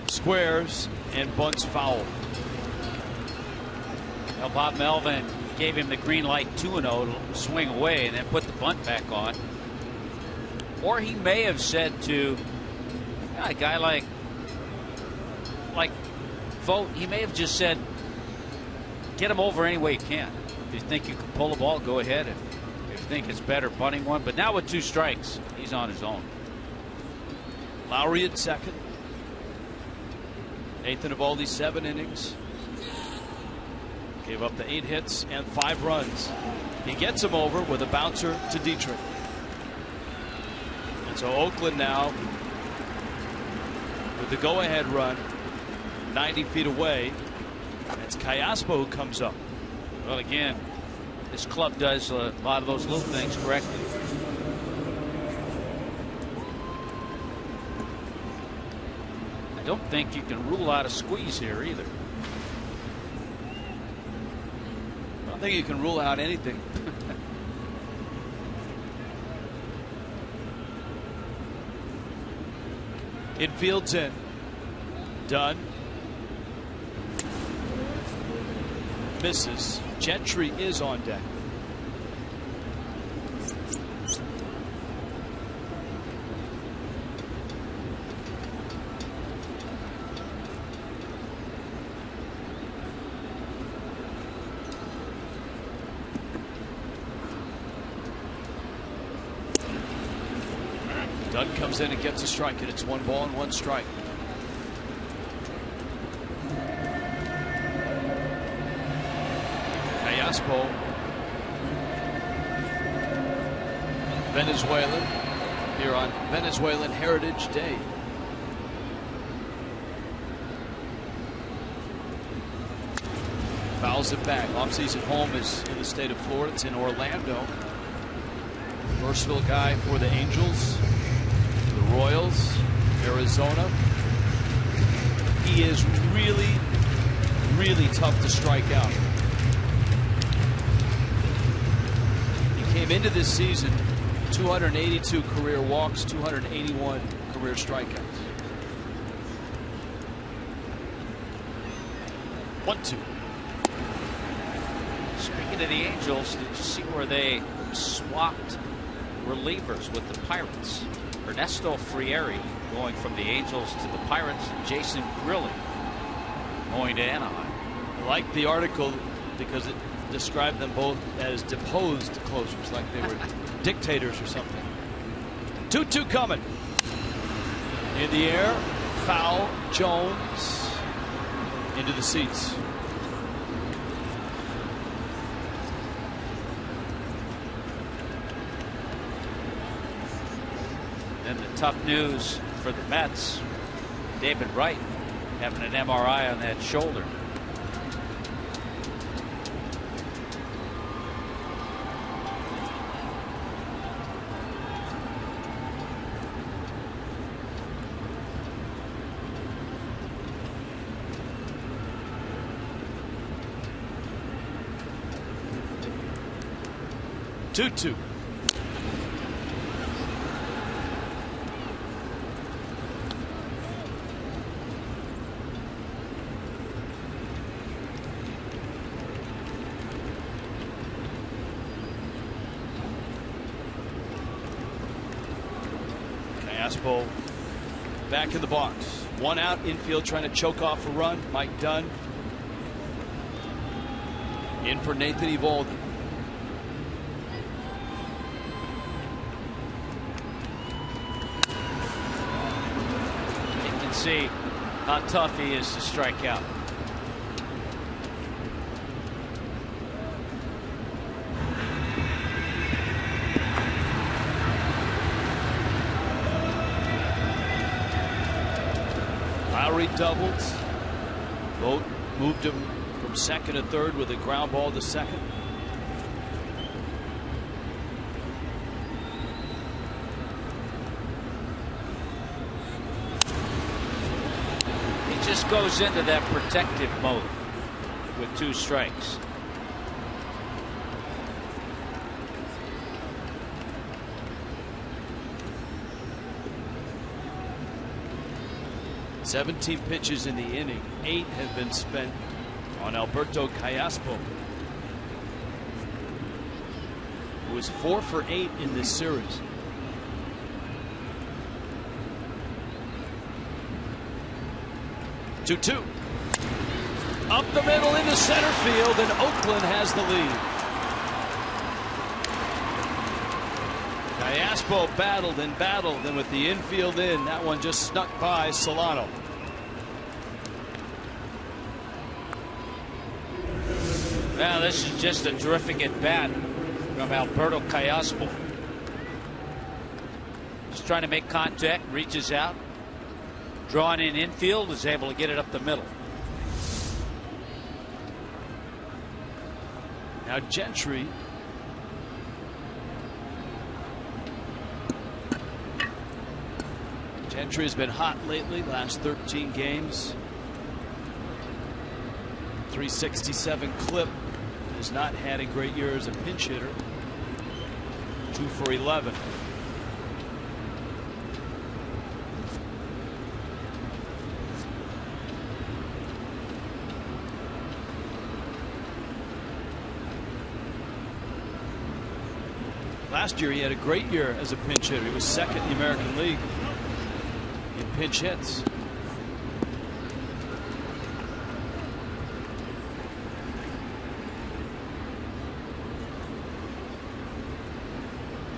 Squares and bunts foul. Well, Bob Melvin gave him the green light 2-0 to swing away and then put the bunt back on. Or he may have said to a guy like Vogt, he may have just said, get him over any way you can. If you think you can pull the ball, go ahead. If you think it's better bunting one. But now with 2 strikes, he's on his own. Lowry at second. 8th in Eovaldi's 7 innings. Gave up the 8 hits and 5 runs. He gets him over with a bouncer to Dietrich. And so Oakland now with the go-ahead run 90 feet away. It's Callaspo who comes up. Well, again, this club does a lot of those little things correctly. I don't think you can rule out a squeeze here either. I don't think you can rule out anything. Infield's in. Dunn. Misses. Gentry is on deck. Dunn comes in and gets a strike, and it's 1 ball and 1 strike. Callaspo, Venezuelan, here on Venezuelan Heritage Day. Fouls it back. Offseason home is in the state of Florida. It's in Orlando. Versatile guy for the Angels, the Royals, Arizona. He is really, really tough to strike out. He came into this season 282 career walks, 281 career strikeouts. 1-2. Speaking of the Angels, did you see where they swapped relievers with the Pirates? Ernesto Frieri going from the Angels to the Pirates, and Jason Grilli going to Anaheim. I like the article because described them both as deposed closers, like they were dictators or something. 2-2 coming. In the air, foul. Jones into the seats. Then the tough news for the Mets. David Wright having an MRI on that shoulder. Two. Caspo back in the box. One out, infield trying to choke off a run. Mike Dunn in for Nathan Eovaldi. You can see how tough he is to strike out. Doubled. Vogt moved him from second to third with a ground ball to second. He just goes into that protective mode with 2 strikes. "17 pitches in the inning. 8 have been spent on Alberto Callaspo, who was 4 for 8 in this series. Two. Up the middle into center field, and Oakland has the lead. Callaspo battled, and with the infield in, that one just snuck by Solano. Well, this is just a terrific at bat from Alberto Callaspo. Just trying to make contact, reaches out, drawing in infield, is able to get it up the middle. Now Gentry. Gentry has been hot lately, last 13 games. 367 clip. Has not had a great year as a pinch hitter. 2 for 11. Last year he had a great year as a pinch hitter. He was second in the American League in pinch hits.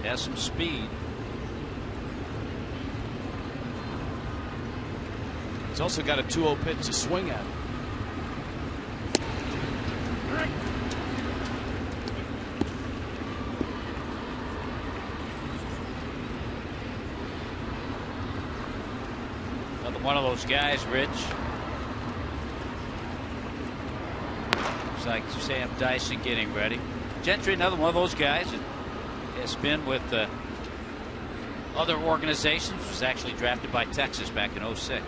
Has some speed. He's also got a 2-0 pitch to swing at. Another one of those guys, Rich. Looks like Sam Dyson getting ready. Gentry, another one of those guys. Has been with other organizations. Was actually drafted by Texas back in 06.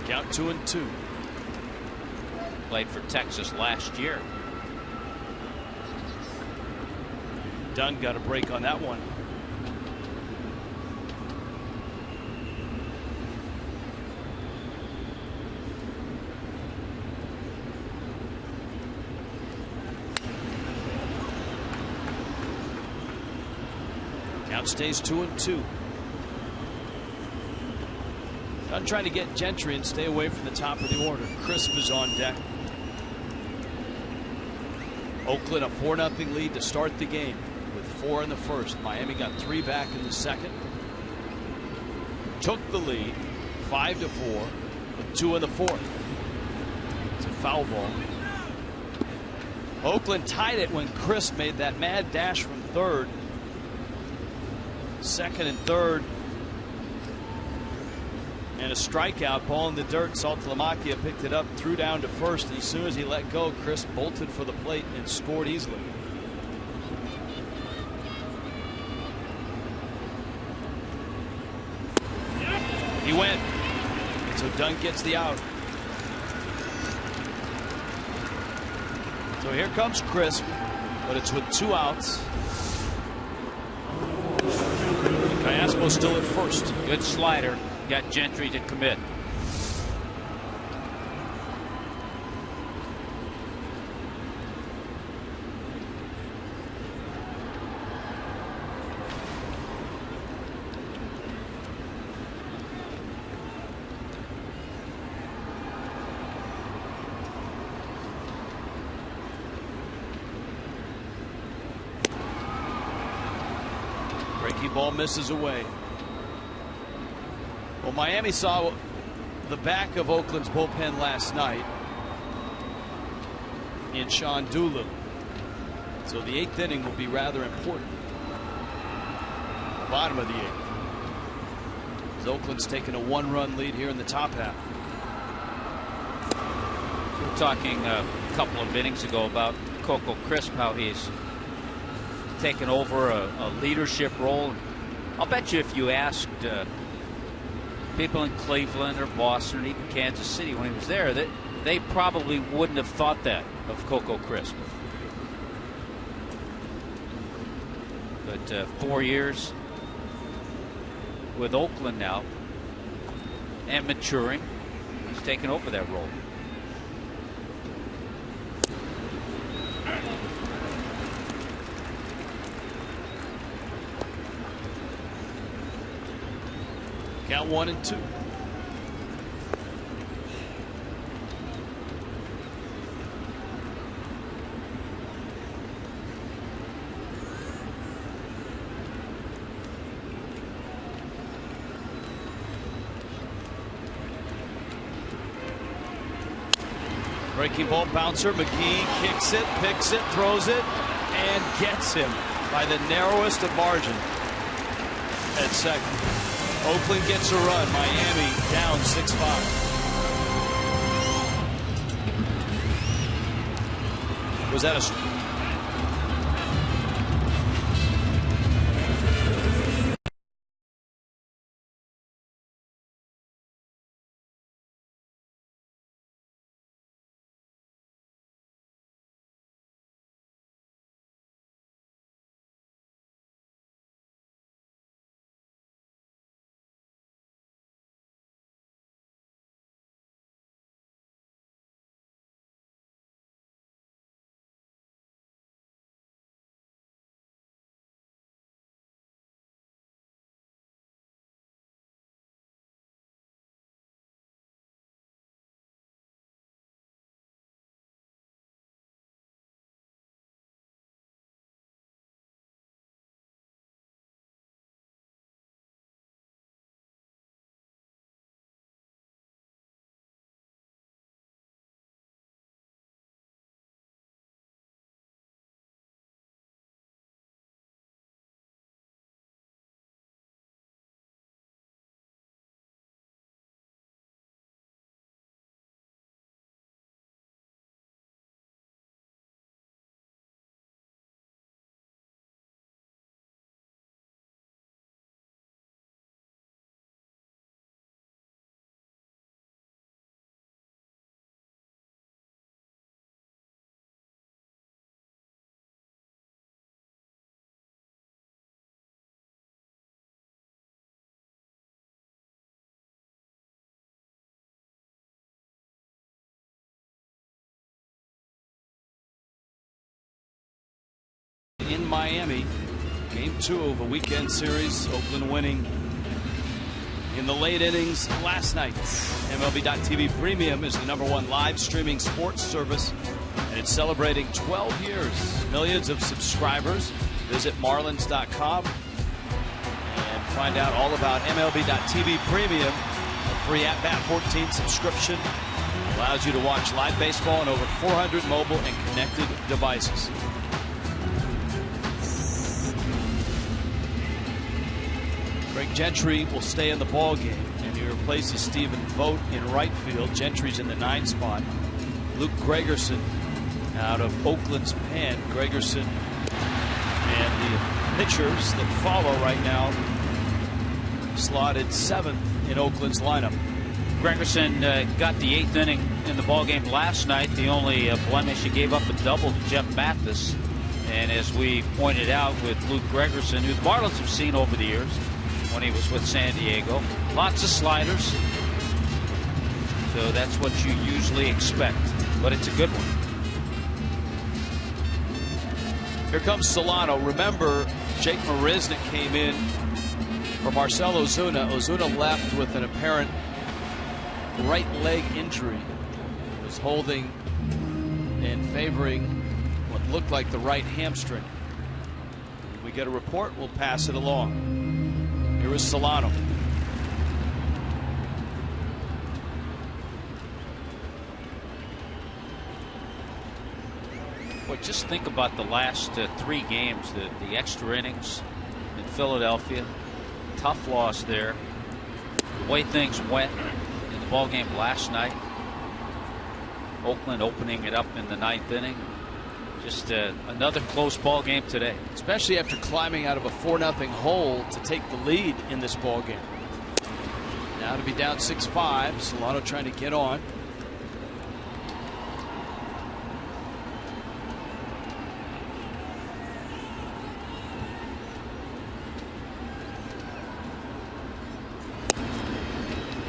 Count 2-2. Played for Texas last year. Dunn got a break on that one. Count stays 2-2. Dunn trying to get Gentry and stay away from the top of the order. Crisp is on deck. Oakland a 4-0 lead to start the game with 4 in the first. Miami got 3 back in the second. Took the lead 5-4 with 2 in the fourth. It's a foul ball. Oakland tied it when Chris made that mad dash from third. Second and third. And a strikeout, ball in the dirt. Saltalamacchia picked it up, threw down to first, and as soon as he let go, Chris bolted for the plate and scored easily. He went. So Dunn gets the out. So here comes Chris, but it's with 2 outs. Callaspo still at first. Good slider. Got Gentry to commit. Breaking ball misses away. Well, Miami saw the back of Oakland's bullpen last night in Sean Doolittle. So the 8th inning will be rather important. The bottom of the 8th. As Oakland's taken a 1-run lead here in the top half. We were talking a couple of innings ago about Coco Crisp, how he's taken over a leadership role. I'll bet you if you asked people in Cleveland or Boston or even Kansas City when he was there, that they probably wouldn't have thought that of Coco Crisp. But 4 years with Oakland now and maturing, he's taken over that role. Count 1-2. Breaking ball bouncer. McGee kicks it, picks it, throws it, and gets him by the narrowest of margin at second. Oakland gets a run. Miami down 6-5. Was that a... in Miami, game 2 of a weekend series. Oakland winning in the late innings last night. MLB.TV Premium is the #1 live streaming sports service, and it's celebrating 12 years. Millions of subscribers. Visit Marlins.com and find out all about MLB.TV Premium. A free at-bat 14 subscription allows you to watch live baseball on over 400 mobile and connected devices. Greg Gentry will stay in the ball game, and he replaces Stephen Vogt in right field. Gentry's in the 9 spot. Luke Gregerson out of Oakland's pen. Gregerson and the pitchers that follow right now slotted 7th in Oakland's lineup. Gregerson got the 8th inning in the ball game last night. The only blemish, he gave up a double to Jeff Mathis. And as we pointed out with Luke Gregerson, who the Marlins have seen over the years when he was with San Diego, lots of sliders. So that's what you usually expect, but it's a good one. Here comes Solano. Remember, Jake Marisnick came in for Marcell Ozuna. Ozuna left with an apparent right leg injury. Was holding and favoring what looked like the right hamstring. When we get a report, we'll pass it along. Here is Solano. But just think about the last 3 games, the extra innings in Philadelphia. Tough loss there. The way things went in the ball game last night. Oakland opening it up in the 9th inning. Just another close ball game today. Especially after climbing out of a 4-0 hole to take the lead in this ball game. Now to be down 6-5. Solano trying to get on.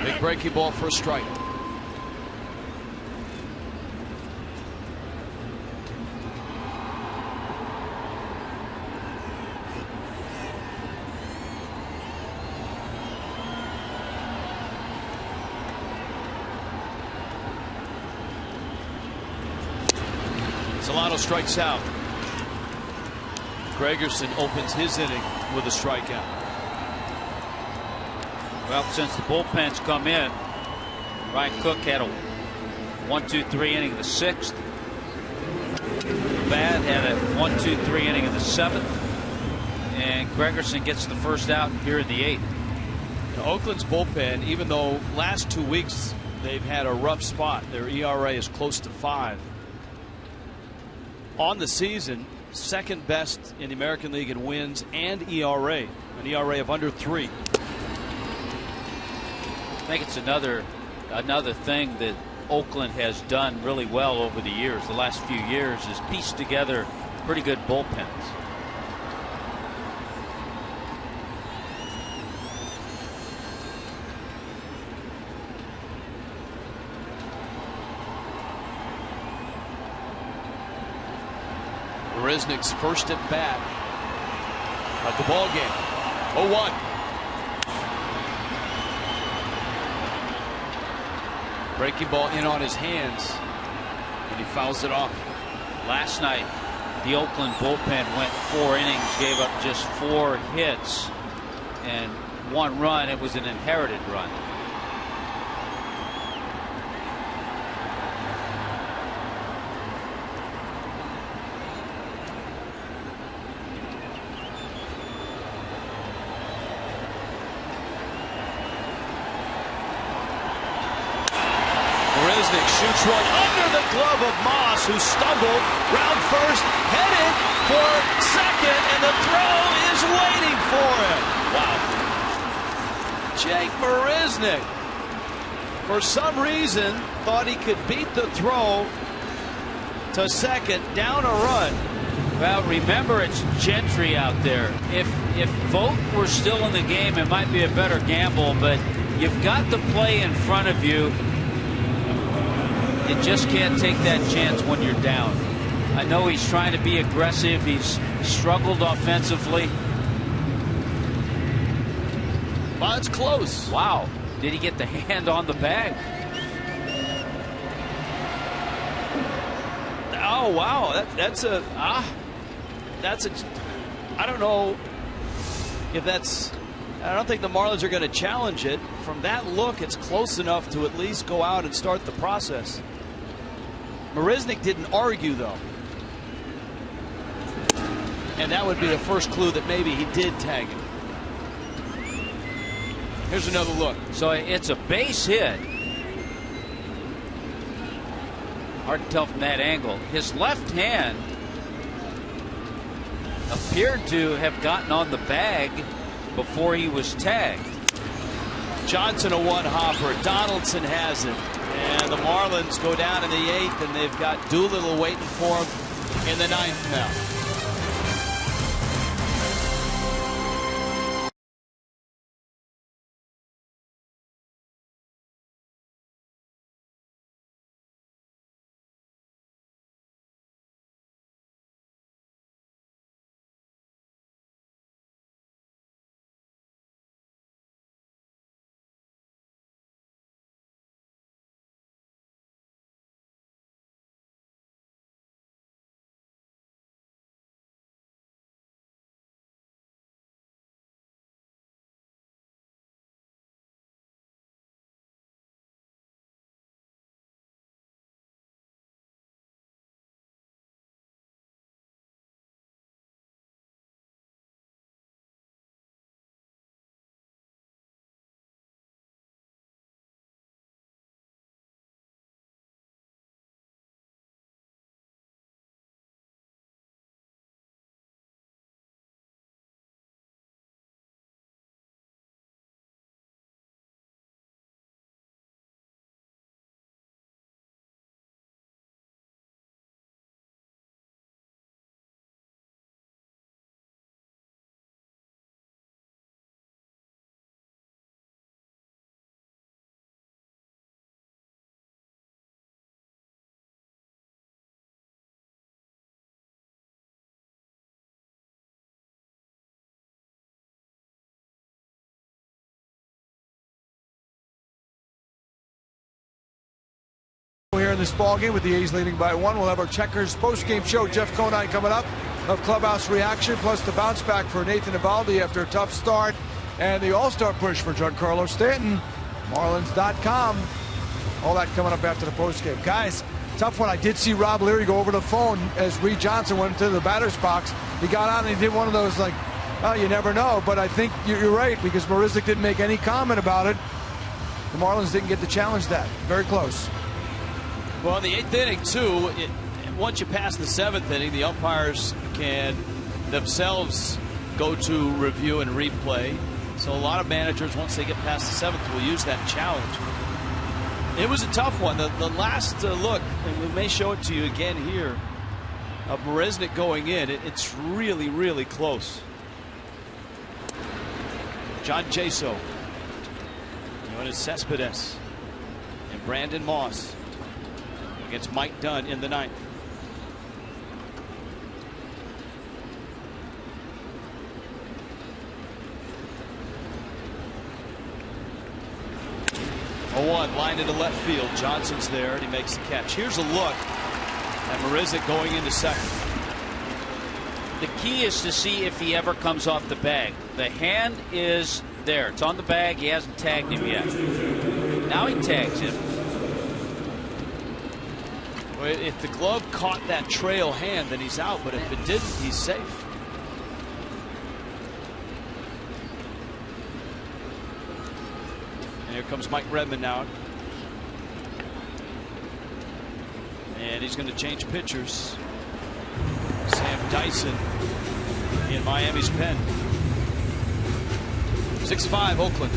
Big breaking ball for a strike. Solano strikes out. Gregerson opens his inning with a strikeout. Well, since the bullpens come in, Ryan Cook had a 1-2-3 inning in the 6th. Bad had a 1-2-3 inning in the 7th. And Gregerson gets the first out here in the 8th. Oakland's bullpen, even though last 2 weeks they've had a rough spot, their ERA is close to 5. On the season, 2nd best in the American League in wins and ERA, an ERA of under 3. I think it's another thing that Oakland has done really well over the years, the last few years, is pieced together pretty good bullpens. Marisnick's first at bat of the ball game. 0-1. Breaking ball in on his hands, and he fouls it off. Last night, the Oakland bullpen went 4 innings, gave up just 4 hits and 1 run. It was an inherited run. Shoots one under the glove of Moss, who stumbled round first, headed for second, and the throw is waiting for him. Wow. Jake Marisnick, for some reason, thought he could beat the throw to second, down a run. Well, remember, it's Gentry out there. If Vogt were still in the game, it might be a better gamble, but you've got the play in front of you. You just can't take that chance when you're down. I know he's trying to be aggressive. He's struggled offensively. Well, it's close. Wow. Did he get the hand on the bag? Oh, wow. That's a. I don't know if that's. I don't think the Marlins are going to challenge it. From that look, it's close enough to at least go out and start the process. Marisnick didn't argue, though. And that would be the first clue that maybe he did tag him. Here's another look. So it's a base hit. Hard to tell from that angle. His left hand appeared to have gotten on the bag before he was tagged. Johnson a one-hopper. Donaldson has it. And the Marlins go down in the 8th, and they've got Doolittle waiting for him in the 9th now. Here in this ball game with the A's leading by 1. We'll have our Checkers post-game show. Jeff Conine coming up of clubhouse reaction, plus the bounce back for Nathan Eovaldi after a tough start, and the all-star push for Giancarlo Stanton. Marlins.com. All that coming up after the post-game. Guys, tough one. I did see Rob Leary go over the phone as Reed Johnson went into the batter's box. He got on and he did one of those like, oh, you never know. But I think you're right, because Marisnick didn't make any comment about it. The Marlins didn't get to challenge that. Very close. Well, in the 8th inning, too, once you pass the 7th inning, the umpires can themselves go to review and replay. So a lot of managers, once they get past the 7th, will use that challenge. It was a tough one. The last look, and we may show it to you again here, of Marisnick going in, it's really, really close. John Jaso, Yoenis Cespedes, and Brandon Moss against Mike Dunn in the 9th. A 1 lined into left field. Johnson's there and he makes the catch. Here's a look at Marisnick going into second. The key is to see if he ever comes off the bag. The hand is there. It's on the bag. He hasn't tagged him yet. Now he tags him. If the glove caught that trail hand, then he's out. But if it didn't, he's safe. And here comes Mike Redmond now. And he's going to change pitchers. Sam Dyson in Miami's pen. 6-5 Oakland.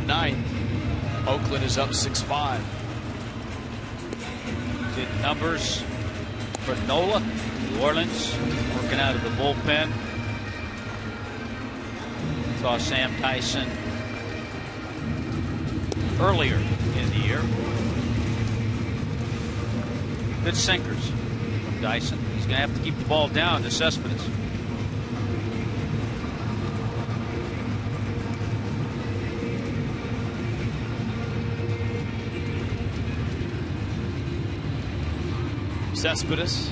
ninth. Oakland is up 6-5. Did numbers for Nola. New Orleans working out of the bullpen. Saw Sam Tyson earlier in the year. Good sinkers from Dyson. He's going to have to keep the ball down to Cespedes. Cespedes,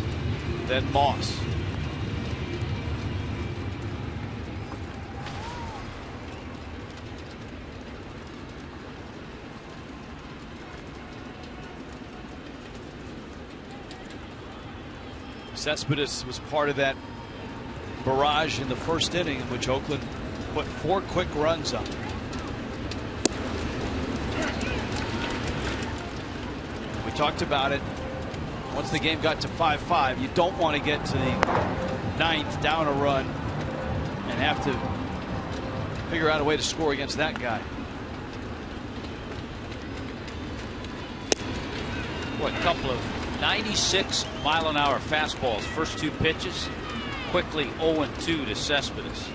then Moss. Cespedes was part of that barrage in the first inning in which Oakland put 4 quick runs up. We talked about it. Once the game got to 5-5, you don't want to get to the ninth down a run and have to figure out a way to score against that guy. What, a couple of 96-mile-an-hour fastballs. First 2 pitches. Quickly 0-2 to Cespedes.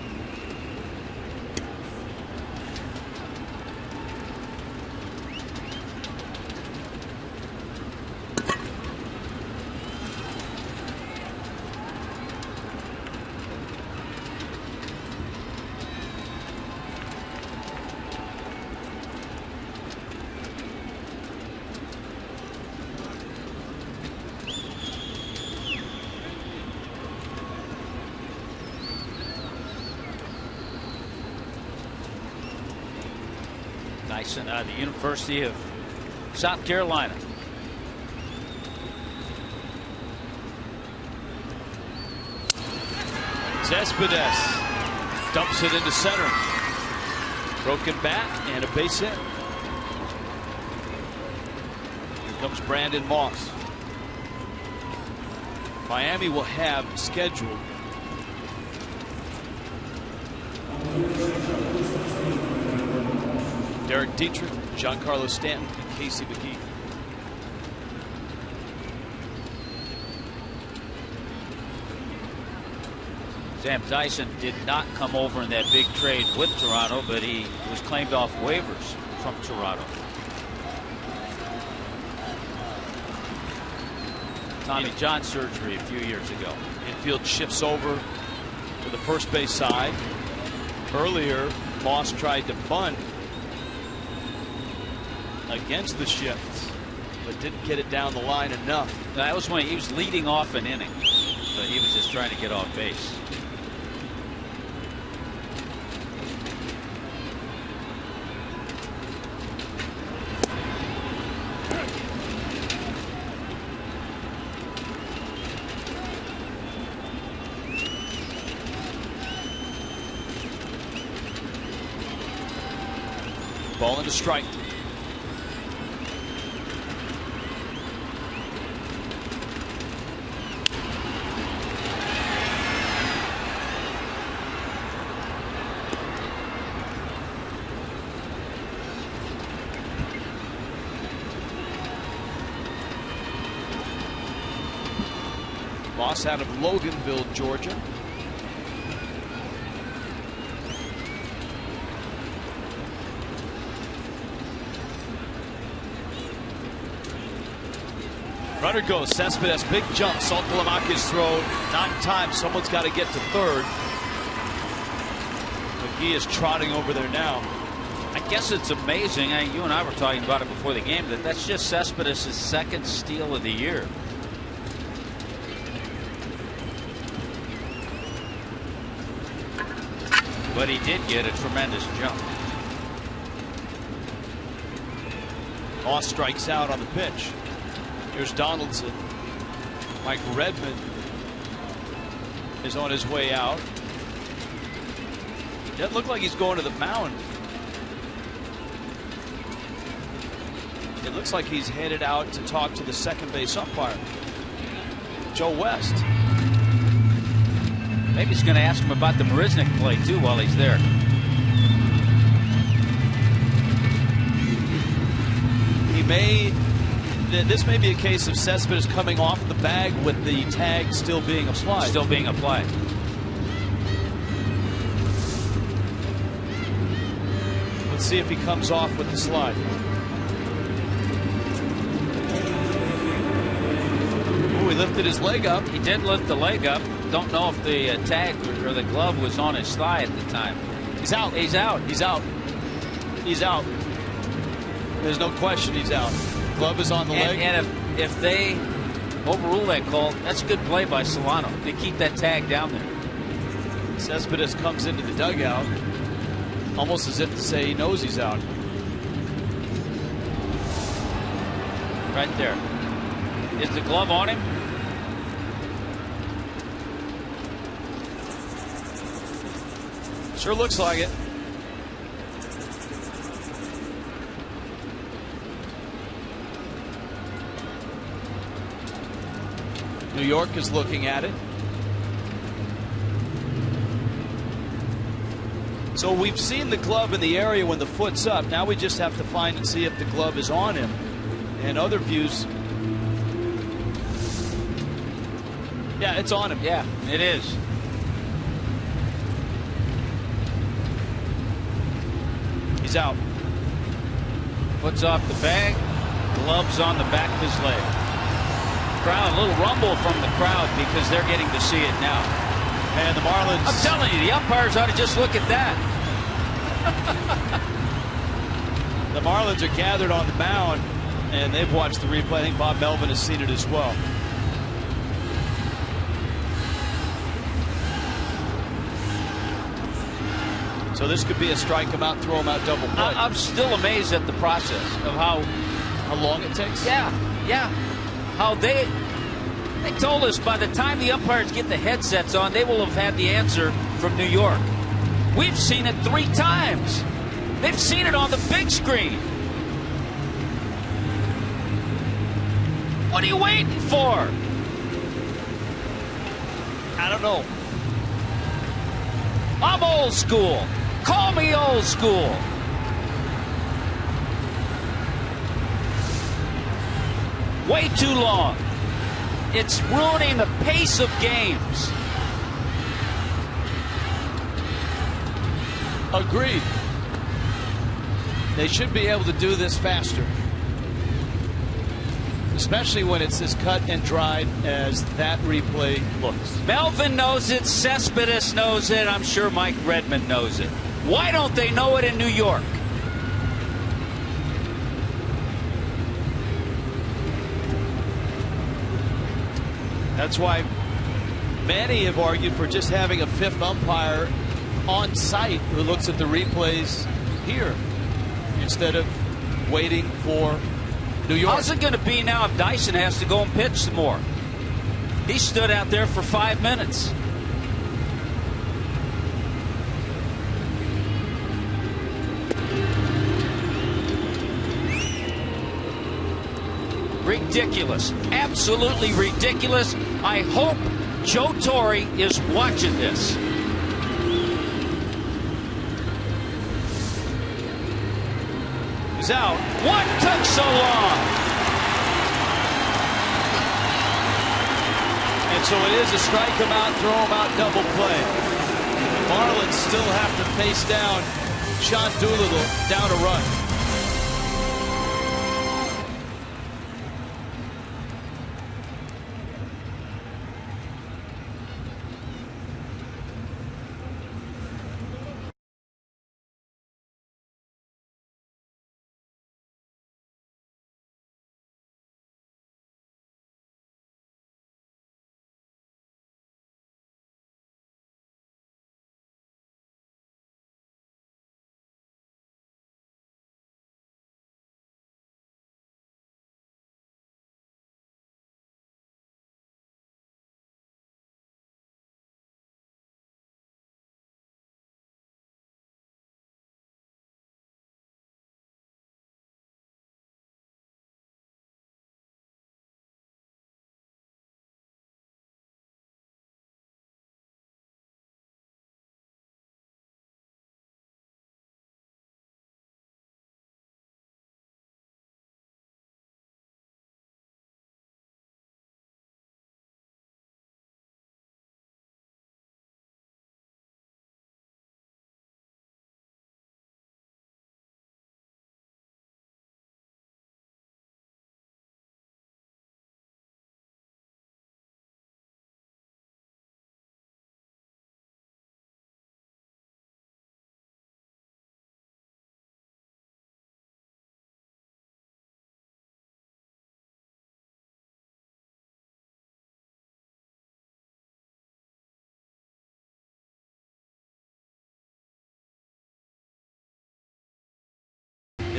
Dyson out of the University of South Carolina. Cespedes dumps it into center. Broken bat and a base hit. Here comes Brandon Moss. Miami will have scheduled Derek Dietrich, Giancarlo Stanton, and Casey McGee. Sam Dyson did not come over in that big trade with Toronto, but he was claimed off waivers from Toronto. Tommy John surgery a few years ago. Infield shifts over to the first base side. Earlier, Moss tried to bunt against the shift, but didn't get it down the line enough. That was when he was leading off an inning, but he was just trying to get off base. Ball into strike. Moss out of Loganville, Georgia. Runner goes. Cespedes, big jump. Saltalamacchia's throw not in time. Someone's got to get to third. McGee is trotting over there now. I guess it's amazing. You and I were talking about it before the game that that's just Cespedes' second steal of the year. But he did get a tremendous jump. Moss strikes out on the pitch. Here's Donaldson. Mike Redmond is on his way out. Doesn't look like he's going to the mound. It looks like he's headed out to talk to the second base umpire, Joe West. Maybe he's going to ask him about the Marisnik play too while he's there. this may be a case of Cespedes coming off the bag with the tag still being applied. Still being applied. Let's see if he comes off with the slide. Oh, he lifted his leg up. He did lift the leg up. Don't know if the tag or the glove was on his thigh at the time. He's out. He's out. He's out. He's out. There's no question he's out. Glove is on the leg. And if they overrule that call, that's a good play by Solano. They keep that tag down there. Cespedes comes into the dugout almost as if to say he knows he's out. Right there. Is the glove on him? Sure looks like it. New York is looking at it. So we've seen the glove in the area when the foot's up. Now we just have to find and see if the glove is on him. And other views. Yeah, it's on him. Yeah, it is. He's out. Foot's off the bag. Gloves on the back of his leg. Crowd, a little rumble from the crowd because they're getting to see it now. And the Marlins. I'm telling you, the umpires ought to just look at that. The Marlins are gathered on the mound, and they've watched the replay. I think Bob Melvin has seen it as well. So this could be a strike him out, throw him out, double play. I'm still amazed at the process of how long it takes. Yeah. How they told us by the time the umpires get the headsets on, they will have had the answer from New York. We've seen it 3 times. They've seen it on the big screen. What are you waiting for? I don't know. I'm old school. Call me old school. Way too long. It's ruining the pace of games. Agreed. They should be able to do this faster. Especially when it's as cut and dried as that replay looks. Melvin knows it. Cespedes knows it. I'm sure Mike Redmond knows it. Why don't they know it in New York? That's why many have argued for just having a 5th umpire on site who looks at the replays here instead of waiting for New York. How's it going to be now if Dyson has to go and pitch some more? He stood out there for 5 minutes. Ridiculous. Absolutely ridiculous. I hope Joe Torre is watching this. He's out. What took so long? And so it is a strike him out, throw him out, double play. The Marlins still have to face down Sean Doolittle down a run.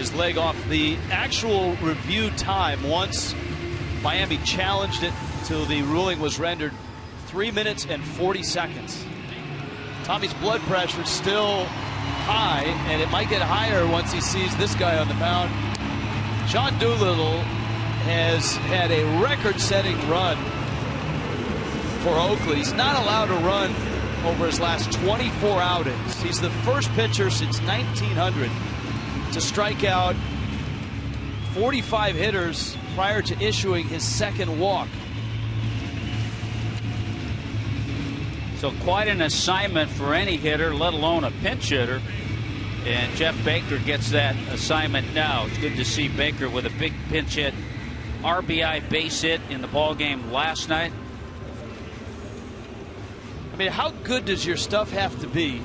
his leg off. The actual review time, once Miami challenged it till the ruling was rendered, 3 minutes and 40 seconds. Tommy's blood pressure still high, and it might get higher once he sees this guy on the mound. Sean Doolittle has had a record-setting run for Oakland. He's not allowed to run over his last 24 outings. He's the first pitcher since 1900 to strike out 45 hitters prior to issuing his second walk. So quite an assignment for any hitter, let alone a pinch hitter. And Jeff Baker gets that assignment now. It's good to see Baker with a big pinch hit, RBI base hit in the ball game last night. I mean, how good does your stuff have to be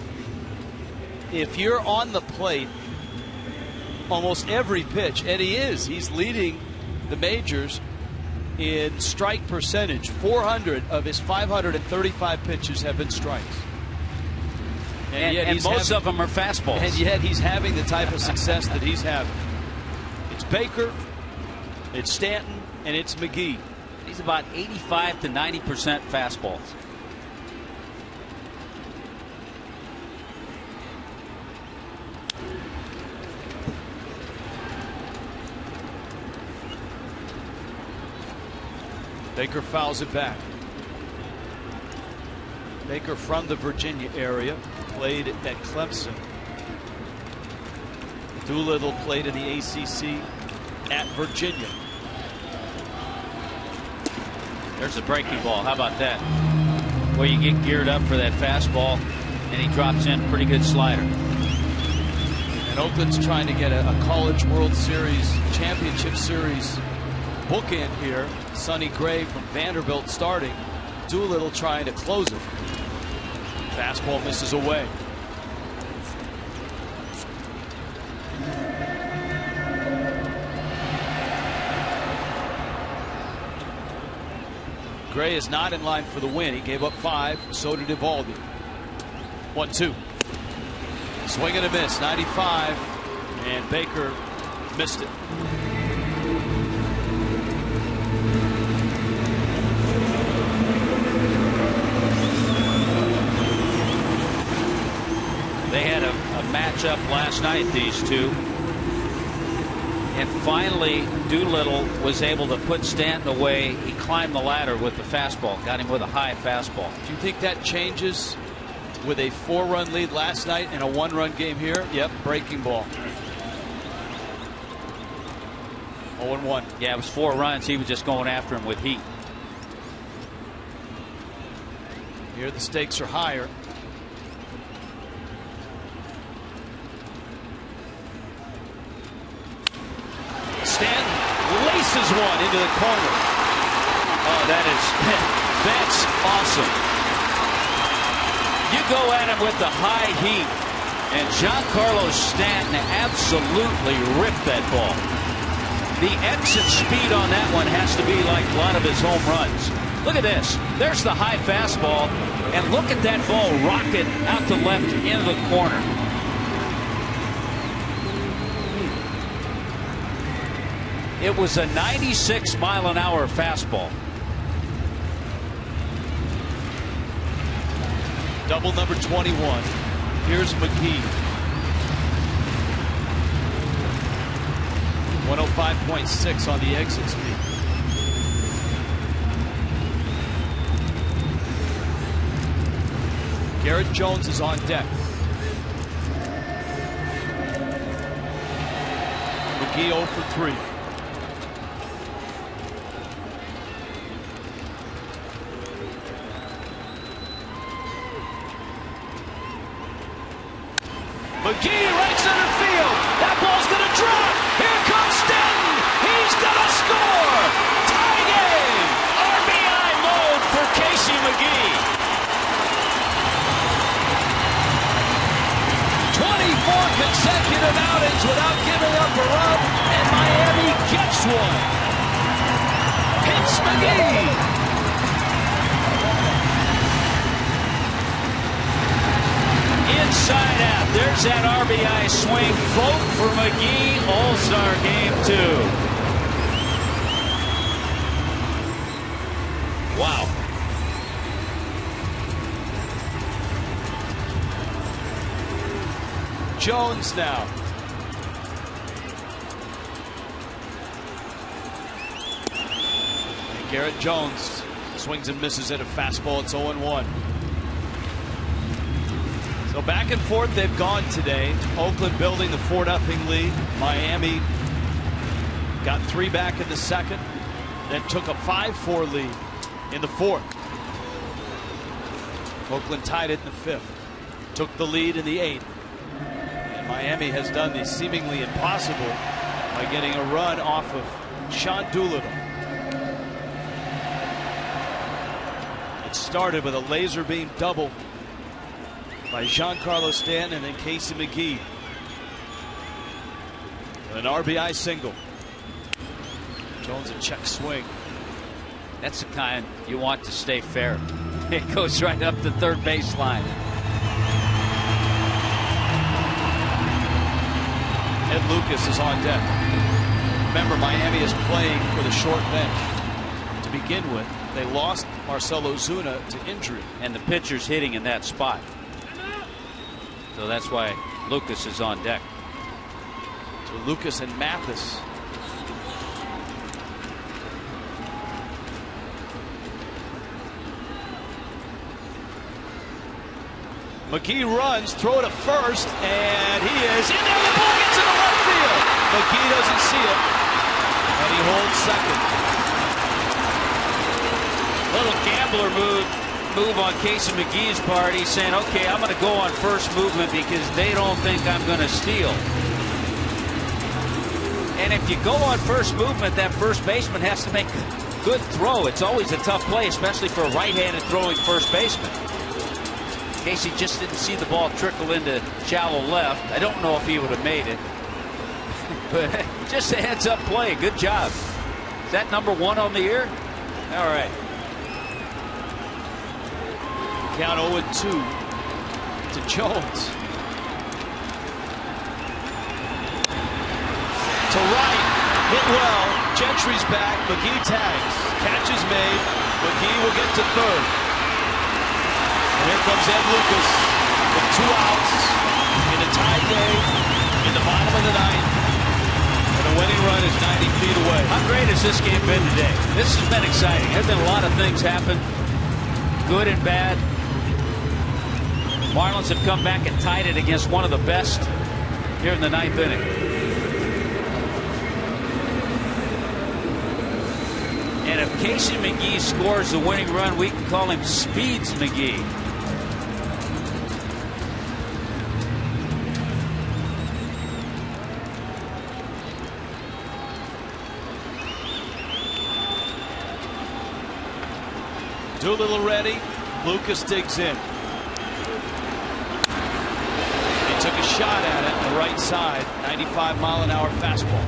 if you're on the plate almost every pitch? And he is. He's leading the majors in strike percentage. 400 of his 535 pitches have been strikes. And most of them are fastballs. And yet he's having the type of success that he's having. It's Baker, it's Stanton, and it's McGee. He's about 85 to 90% fastballs. Baker fouls it back. Baker from the Virginia area, played at Clemson. Doolittle played in the ACC at Virginia. There's a breaking ball. How about that? Well, you get geared up for that fastball, and he drops in a pretty good slider. And Oakland's trying to get a College World Series, Championship Series bookend here. Sonny Gray from Vanderbilt starting. Doolittle trying to close it. Fastball misses away. Gray is not in line for the win. He gave up 5. So did Eovaldi. 1-2. Swing and a miss. 95. And Baker missed it. They had a matchup last night, these two. And finally, Doolittle was able to put Stanton away. He climbed the ladder with the fastball, got him with a high fastball. Do you think that changes with a 4-run lead last night and a 1-run game here? Yep, breaking ball. 0-1. Yeah, it was 4 runs. He was just going after him with heat. Here the stakes are higher. Stanton laces one into the corner. Oh, that's awesome. You go at him with the high heat, and Giancarlo Stanton absolutely ripped that ball. The exit speed on that one has to be like a lot of his home runs. Look at this. There's the high fastball, and look at that ball rocket out to left into the corner. It was a 96-mile-an-hour fastball. Double number 21. Here's McGee. 105.6 on the exit speed. Garrett Jones is on deck. McGee 0 for 3. McGee right center field. That ball's going to drop. Here comes Stanton. He's going to score. Tie game. RBI mode for Casey McGee. 24 consecutive outings without giving up a run, and Miami gets one. Hits McGee. Inside out. There's that RBI swing. Vote for McGee, All-Star Game 2. Wow. Jones now. And Garrett Jones swings and misses at a fastball. It's 0-1. So back and forth they've gone today. Oakland building the 4-0 lead. Miami got 3 back in the second, then took a 5-4 lead in the fourth. Oakland tied it in the fifth, took the lead in the eighth. And Miami has done the seemingly impossible by getting a run off of Sean Doolittle. It started with a laser beam double by Giancarlo Stanton and then Casey McGee. An RBI single. Jones a check swing. That's the kind you want to stay fair. It goes right up the third baseline. Ed Lucas is on deck. Remember, Miami is playing with a short bench. To begin with, they lost Marcell Ozuna to injury. And the pitcher's hitting in that spot. So that's why Lucas is on deck. So Lucas and Mathis. McGee runs, throw to first, and he is in there. The ball gets into left field. McGee doesn't see it, and he holds second. Little gambler move on Casey McGee's part. He's saying, okay, I'm going to go on first movement because they don't think I'm going to steal. And if you go on first movement, that first baseman has to make a good throw. It's always a tough play, especially for a right-handed throwing first baseman. Casey just didn't see the ball trickle into shallow left. I don't know if he would have made it. But just a heads-up play. Good job. Is that number 1 on the year? All right. Count 0-2 to Jones. To right, hit well. Gentry's back. McGee tags. Catch is made. McGee will get to third. And here comes Ed Lucas with 2 outs in a tie game in the bottom of the ninth. And the winning run is 90 feet away. How great has this game been today? This has been exciting. There have been a lot of things happen, good and bad. Marlins have come back and tied it against one of the best here in the ninth inning. And if Casey McGee scores the winning run, we can call him Speeds McGee. Doolittle ready. Lucas digs in. He took a shot at it on the right side. 95-mile-an-hour fastball.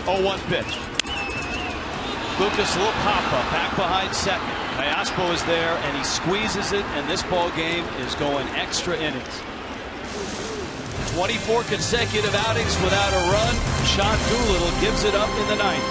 Oh, 1 pitch. Lucas, a little pop-up, back behind second. Callaspo is there, and he squeezes it, and this ball game is going extra innings. 24 consecutive outings without a run. Sean Doolittle gives it up in the ninth.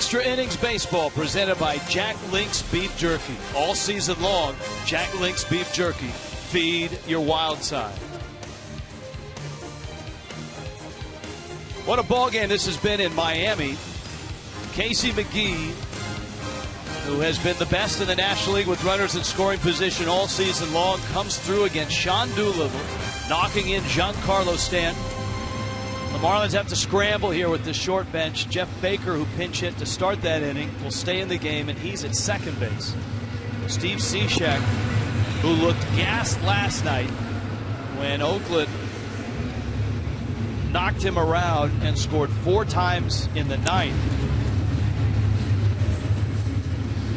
Extra Innings Baseball presented by Jack Link's Beef Jerky. All season long, Jack Link's Beef Jerky. Feed your wild side. What a ball game this has been in Miami. Casey McGee, who has been the best in the National League with runners in scoring position all season long, comes through against Sean Doolittle, knocking in Giancarlo Stanton. The Marlins have to scramble here with the short bench. Jeff Baker, who pinch hit to start that inning, will stay in the game, and he's at second base. Steve Cishek, who looked gassed last night when Oakland knocked him around and scored 4 times in the ninth,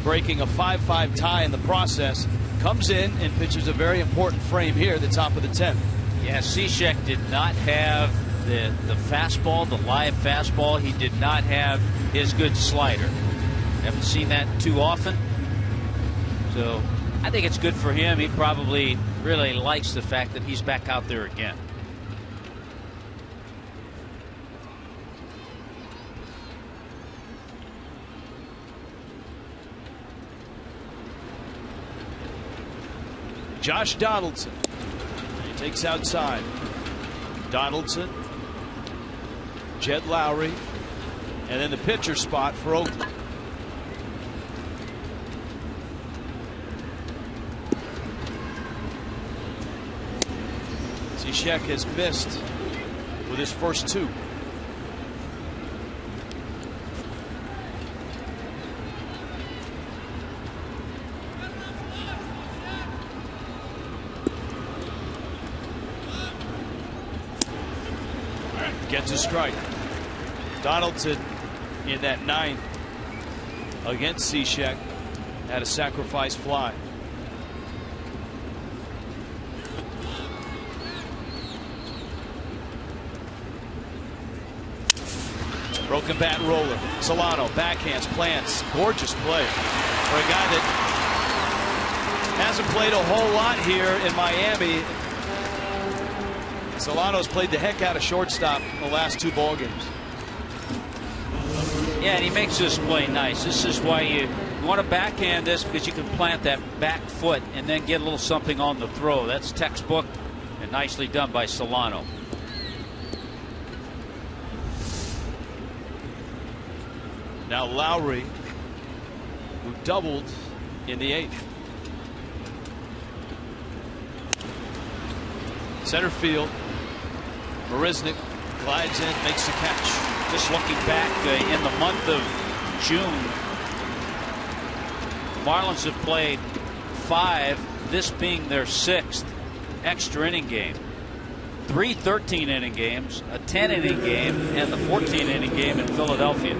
breaking a 5-5 tie in the process, comes in and pitches a very important frame here at the top of the 10th. Yeah, Cishek did not have the fastball, the live fastball. He did not have his good slider. Haven't seen that too often. So I think it's good for him. He probably really likes the fact that he's back out there again. Josh Donaldson. He takes outside. Donaldson, Jed Lowry, and then the pitcher spot for Oakland. Cishek has missed with his first 2. Gets a strike. Donaldson in that 9th against Cishek had a sacrifice fly. Broken bat roller. Solano backhands, plants. Gorgeous play for a guy that hasn't played a whole lot here in Miami. Solano's played the heck out of shortstop in the last 2 ball games. Yeah, and he makes this play nice. This is why you want to backhand this, because you can plant that back foot and then get a little something on the throw. That's textbook and nicely done by Solano. Now Lowry, who doubled in the 8th. Center field. Marisnik glides in, makes the catch. Just looking back in the month of June, Marlins have played 5, this being their 6th extra inning game. 3 13-inning games, a 10-inning game, and the 14-inning game in Philadelphia.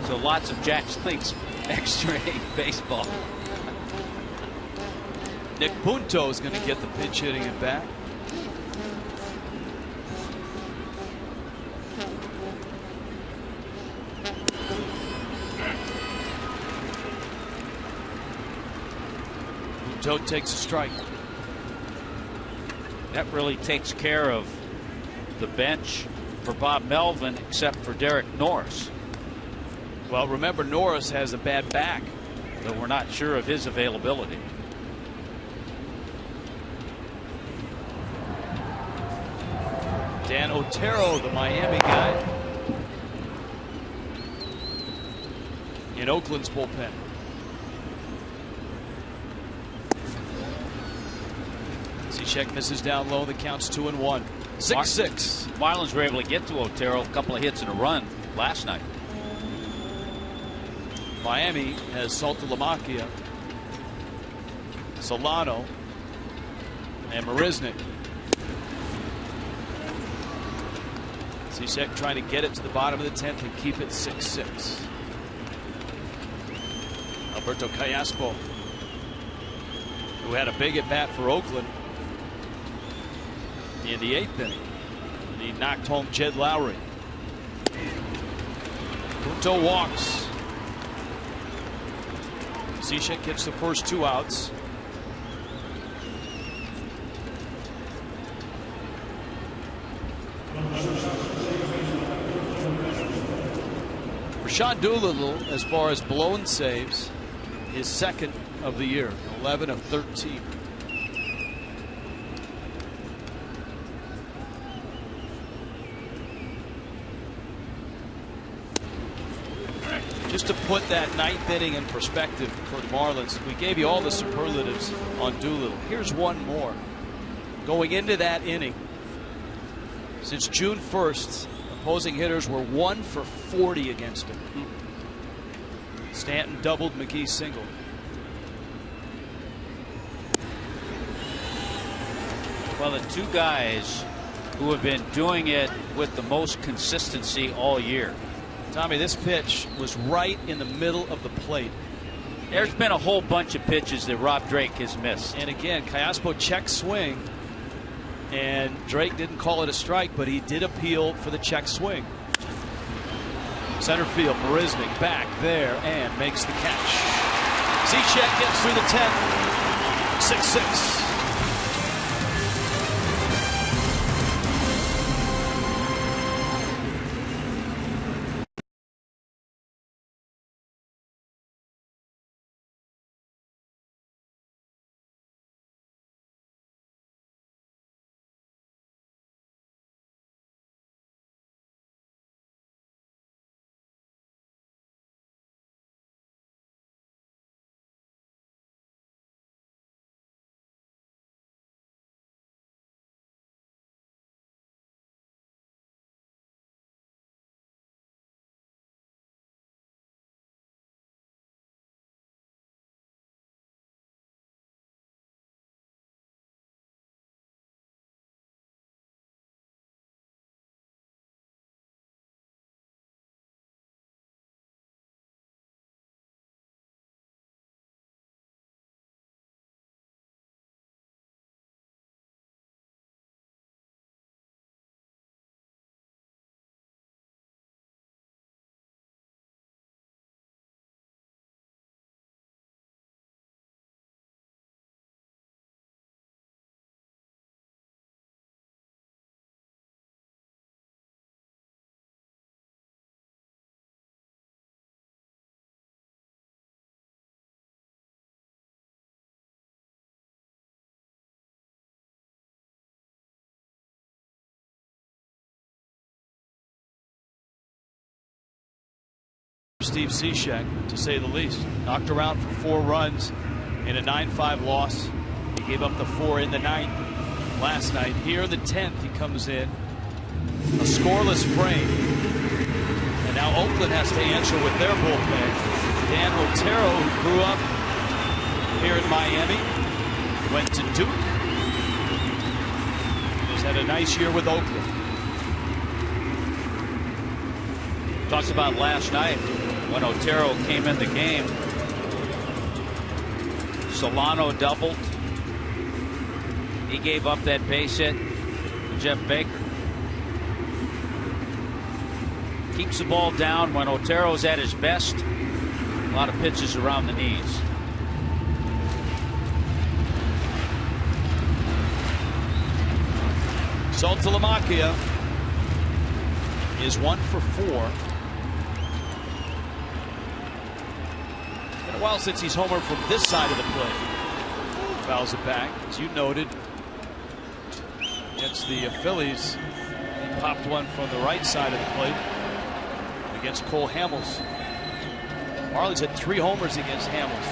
So lots of Jack Link's extra inning baseball. Nick Punto is going to get the pinch hitting at bat. Punto takes a strike. That really takes care of the bench for Bob Melvin, except for Derek Norris. Well, remember, Norris has a bad back, so we're not sure of his availability. Dan Otero, the Miami guy, in Oakland's bullpen. Cishek misses down low. The count's 2-1. 6-6. Marlins were able to get to Otero, a couple of hits and a run last night. Miami has Saltalamacchia, Solano, and Marisnik. Cishek trying to get it to the bottom of the 10th and keep it 6-6. Alberto Callaspo, who had a big at bat for Oakland in the 8th inning. And he knocked home Jed Lowry. Punto walks. Cishek gets the first 2 outs. Sean Doolittle, as far as blown saves, is second of the year, 11 of 13. Just to put that ninth inning in perspective for the Marlins, we gave you all the superlatives on Doolittle. Here's one more. Going into that inning, since June 1st, opposing hitters were 1 for 40 against him. Stanton doubled, McGee singled. Well, the two guys who have been doing it with the most consistency all year. Tommy, this pitch was right in the middle of the plate. There's been a whole bunch of pitches that Rob Drake has missed. And again, Callaspo check swing, and Drake didn't call it a strike, but he did appeal for the check swing. Center field, Marisnik back there and makes the catch. Cishek gets through the 10th. 6-6. Steve Cishek, to say the least. Knocked around for 4 runs in a 9-5 loss. He gave up the 4 in the 9th last night. Here in the 10th, he comes in. A scoreless frame. And now Oakland has to answer with their bullpen. Dan Otero, who grew up here in Miami, went to Duke. He's had a nice year with Oakland. Talked about last night when Otero came in the game. Solano doubled. He gave up that base hit to Jeff Baker. Keeps the ball down when Otero's at his best. A lot of pitches around the knees. Saltalamacchia is 1 for 4. Been a while since he's homered from this side of the plate. Fouls it back, as you noted. Against the Phillies, he popped one from the right side of the plate against Cole Hamels. Marlins had 3 homers against Hamels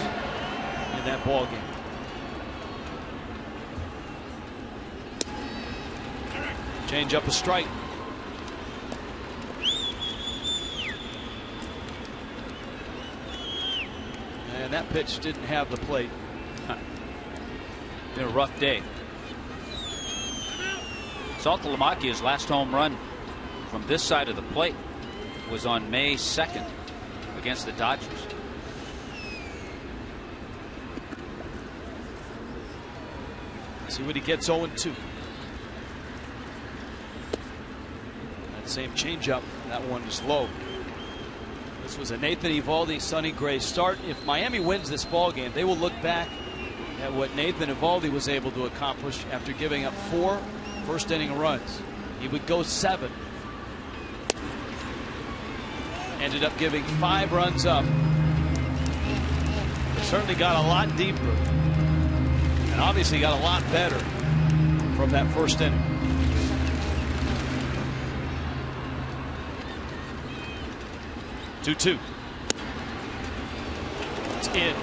in that ball game. Change up a strike. And that pitch didn't have the plate. Been a rough day. Saltalamacchia's last home run from this side of the plate was on May 2nd against the Dodgers. See what he gets. 0-2. That same changeup. That one is low. This was a Nathan Eovaldi, Sonny Gray start. If Miami wins this ball game, they will look back at what Nathan Eovaldi was able to accomplish after giving up 4 first inning runs. He would go 7. Ended up giving 5 runs up. Certainly got a lot deeper. And obviously got a lot better from that first inning. Two. It's in.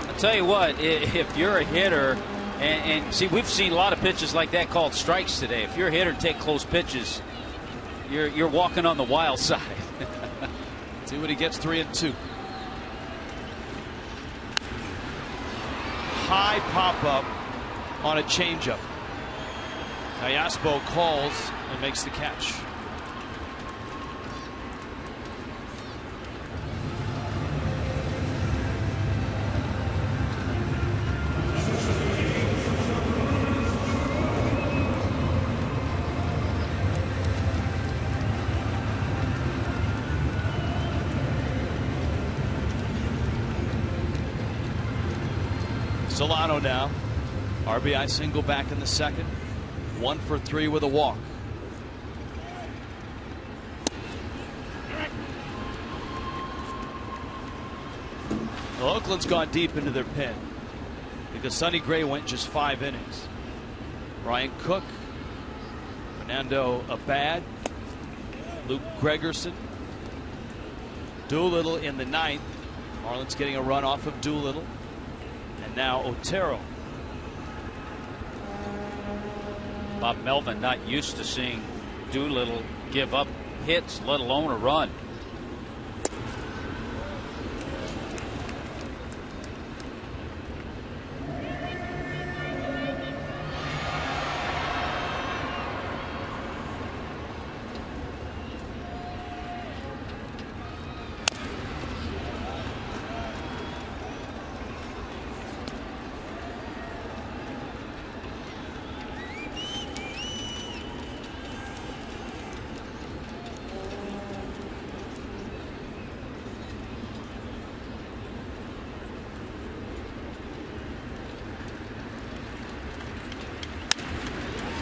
I'll tell you what, if you're a hitter, and see, we've seen a lot of pitches like that called strikes today. If you're a hitter and take close pitches, you're walking on the wild side. See what he gets. 3-2. High pop up on a changeup. Ayaspo calls and makes the catch. Solano now. RBI single back in the second. 1 for 3 with a walk. Well, Oakland's gone deep into their pen because Sonny Gray went just 5 innings. Brian Cook, Fernando Abad, Luke Gregerson, Doolittle in the 9th. Marlins getting a run off of Doolittle. Now Otero. Bob Melvin not used to seeing Doolittle give up hits, let alone a run.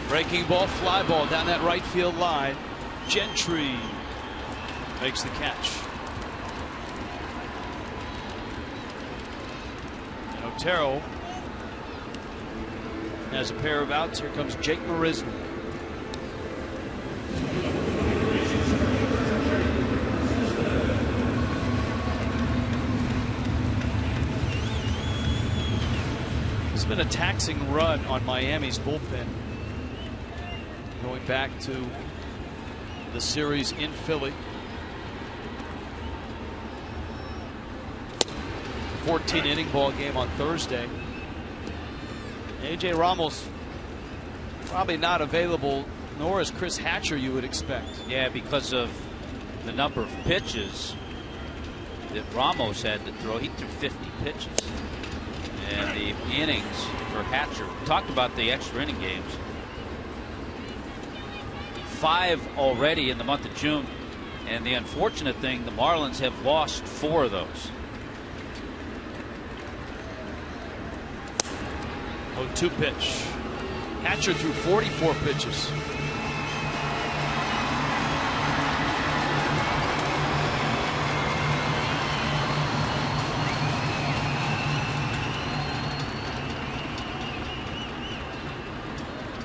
Breaking ball, fly ball down that right field line. Gentry makes the catch. And Otero has a pair of outs. Here comes Jake Marisnik. It's been a taxing run on Miami's bullpen. Going back to the series in Philly. 14-inning ball game on Thursday. AJ Ramos probably not available, nor is Chris Hatcher, you would expect. Yeah, because of the number of pitches that Ramos had to throw. He threw 50 pitches. And the innings for Hatcher. We talked about the extra inning games. 5 already in the month of June, and the unfortunate thing, the Marlins have lost 4 of those. 0-2 pitch. Hatcher threw 44 pitches.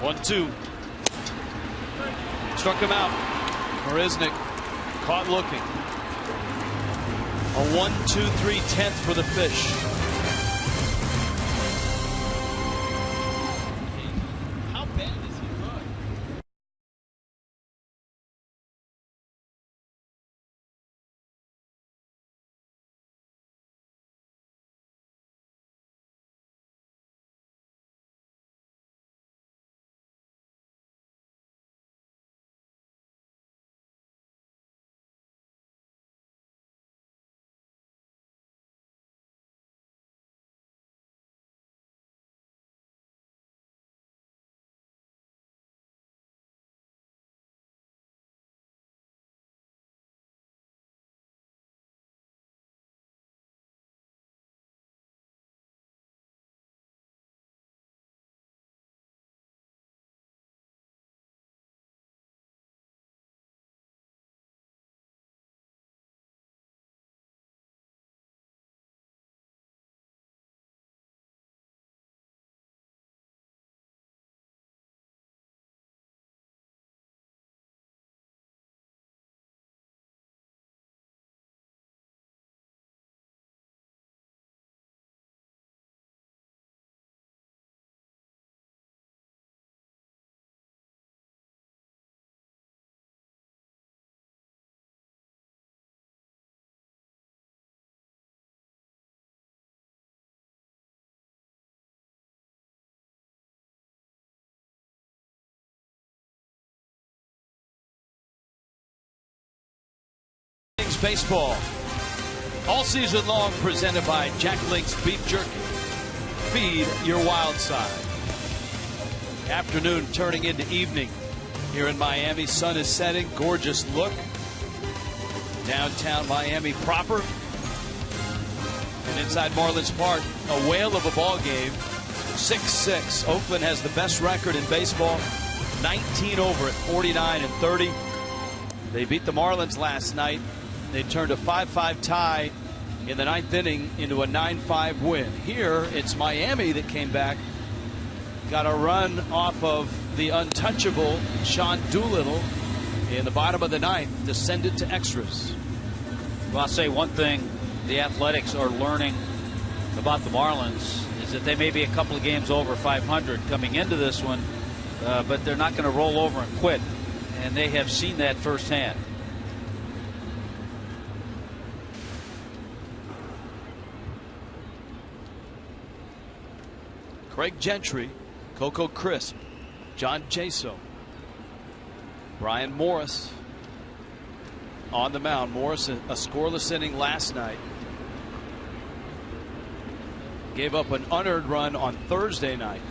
One-two. Struck him out. Marisnik caught looking. A 1-2-3 10th for the Fish. Baseball all season long, presented by Jack Link's Beef Jerky. Feed your wild side. Afternoon turning into evening here in Miami. Sun is setting. Gorgeous look. Downtown Miami proper. And inside Marlins Park, a whale of a ball game. 6-6. Oakland has the best record in baseball. 19 over at 49-30. They beat the Marlins last night. They turned a 5-5 tie in the 9th inning into a 9-5 win. Here, it's Miami that came back. Got a run off of the untouchable Sean Doolittle in the bottom of the 9th. Descended to extras. Well, I'll say one thing the Athletics are learning about the Marlins is that they may be a couple of games over 500 coming into this one, but they're not going to roll over and quit. And they have seen that firsthand. Craig Gentry, Coco Crisp, John Jaso, Brian Morris on the mound. Morris, a scoreless inning last night. Gave up an unearned run on Thursday night.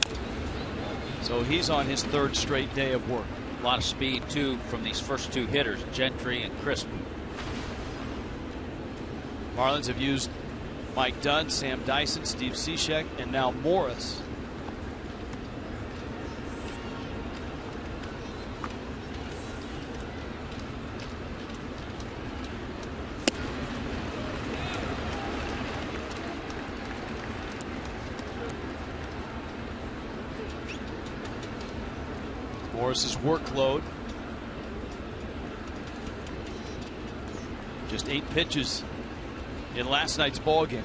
So he's on his 3rd straight day of work. A lot of speed, too, from these first 2 hitters, Gentry and Crisp. Marlins have used Mike Dunn, Sam Dyson, Steve Cishek, and now Morris. Morris's workload. Just 8 pitches in last night's ball game.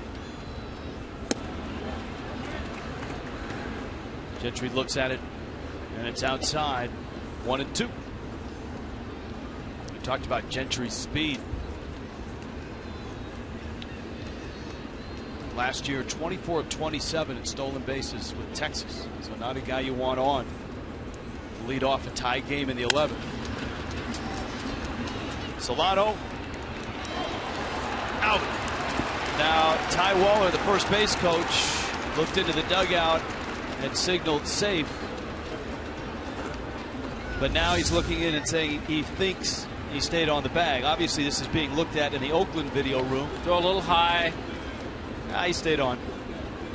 Gentry looks at it, and it's outside. 1-2. We talked about Gentry's speed. Last year, 24 of 27 at stolen bases with Texas. So not a guy you want on. Lead off a tie game in the 11th. Solano out. Now Ty Waller, the first base coach, looked into the dugout and signaled safe. But now he's looking in and saying he thinks he stayed on the bag. Obviously, this is being looked at in the Oakland video room. Throw a little high. He stayed on.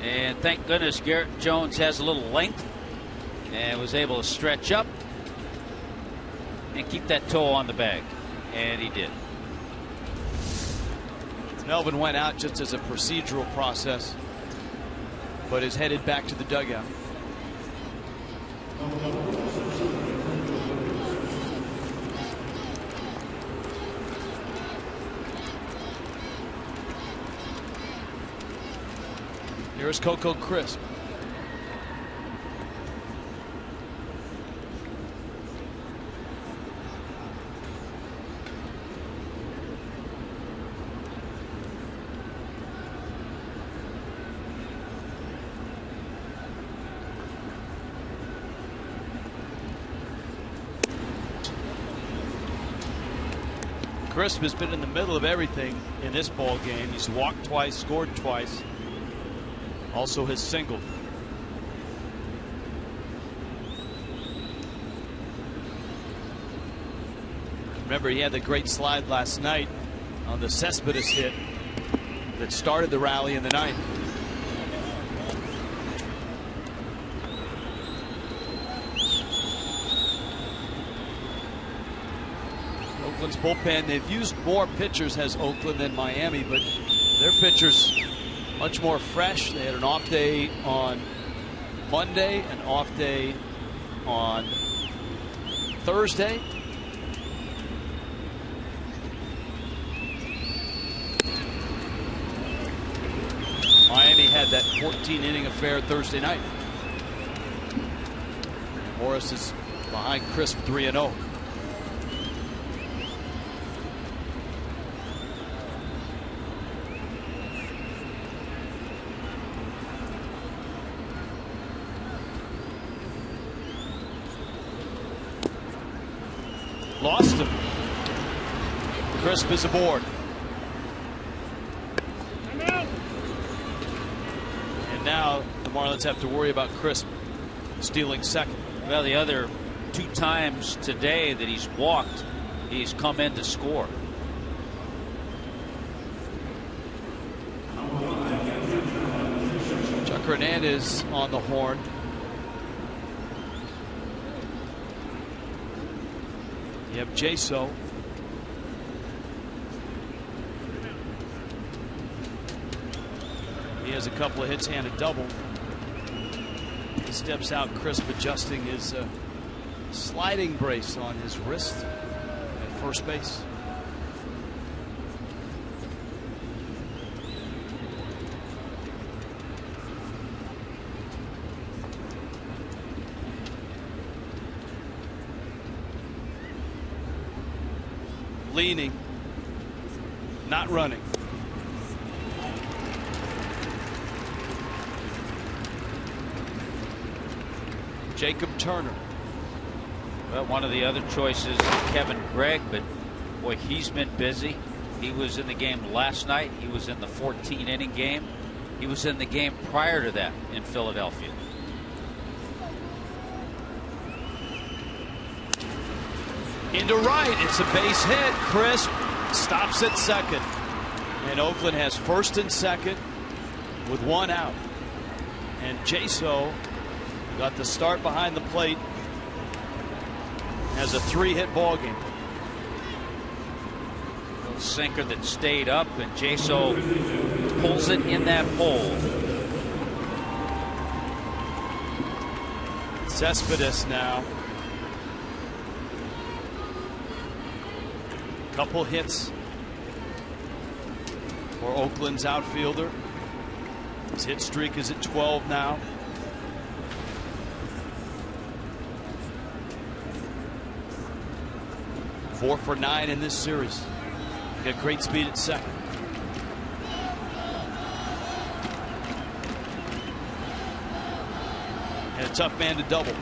And thank goodness Garrett Jones has a little length and was able to stretch up and keep that toe on the bag, and he did. Melvin went out just as a procedural process, but is headed back to the dugout. Here's Coco Crisp. Crisp has been in the middle of everything in this ball game. He's walked twice, scored twice. Also has singled. Remember, he had the great slide last night on the Cespedes hit that started the rally in the 9th. Oakland's bullpen, they've used more pitchers, has Oakland, than Miami, but their pitchers much more fresh. They had an off day on Monday, an off day on Thursday. Miami had that 14-inning affair Thursday night. Morris is behind Crisp 3-0. Lost him. Crisp is aboard. Marlins have to worry about Crisp stealing second. Well, the other 2 times today that he's walked, he's come in to score. Chuck Hernandez on the horn. You have Jaso. He has a couple of hits and a double. He steps out, Crisp adjusting his sliding brace on his wrist at first base. Leaning, not running. Jacob Turner. Well, one of the other choices, Kevin Gregg, but boy, he's been busy. He was in the game last night. He was in the 14-inning game. He was in the game prior to that in Philadelphia. Into right. It's a base hit. Crisp stops at second. And Oakland has first and second with 1 out. And Jaso got the start behind the plate. Has a 3-hit ball game. Little sinker that stayed up, and Jaso pulls it in that hole. Cespedes now. Couple hits for Oakland's outfielder. His hit streak is at 12 now. Four for 9 in this series. Got great speed at second. And a tough man to double.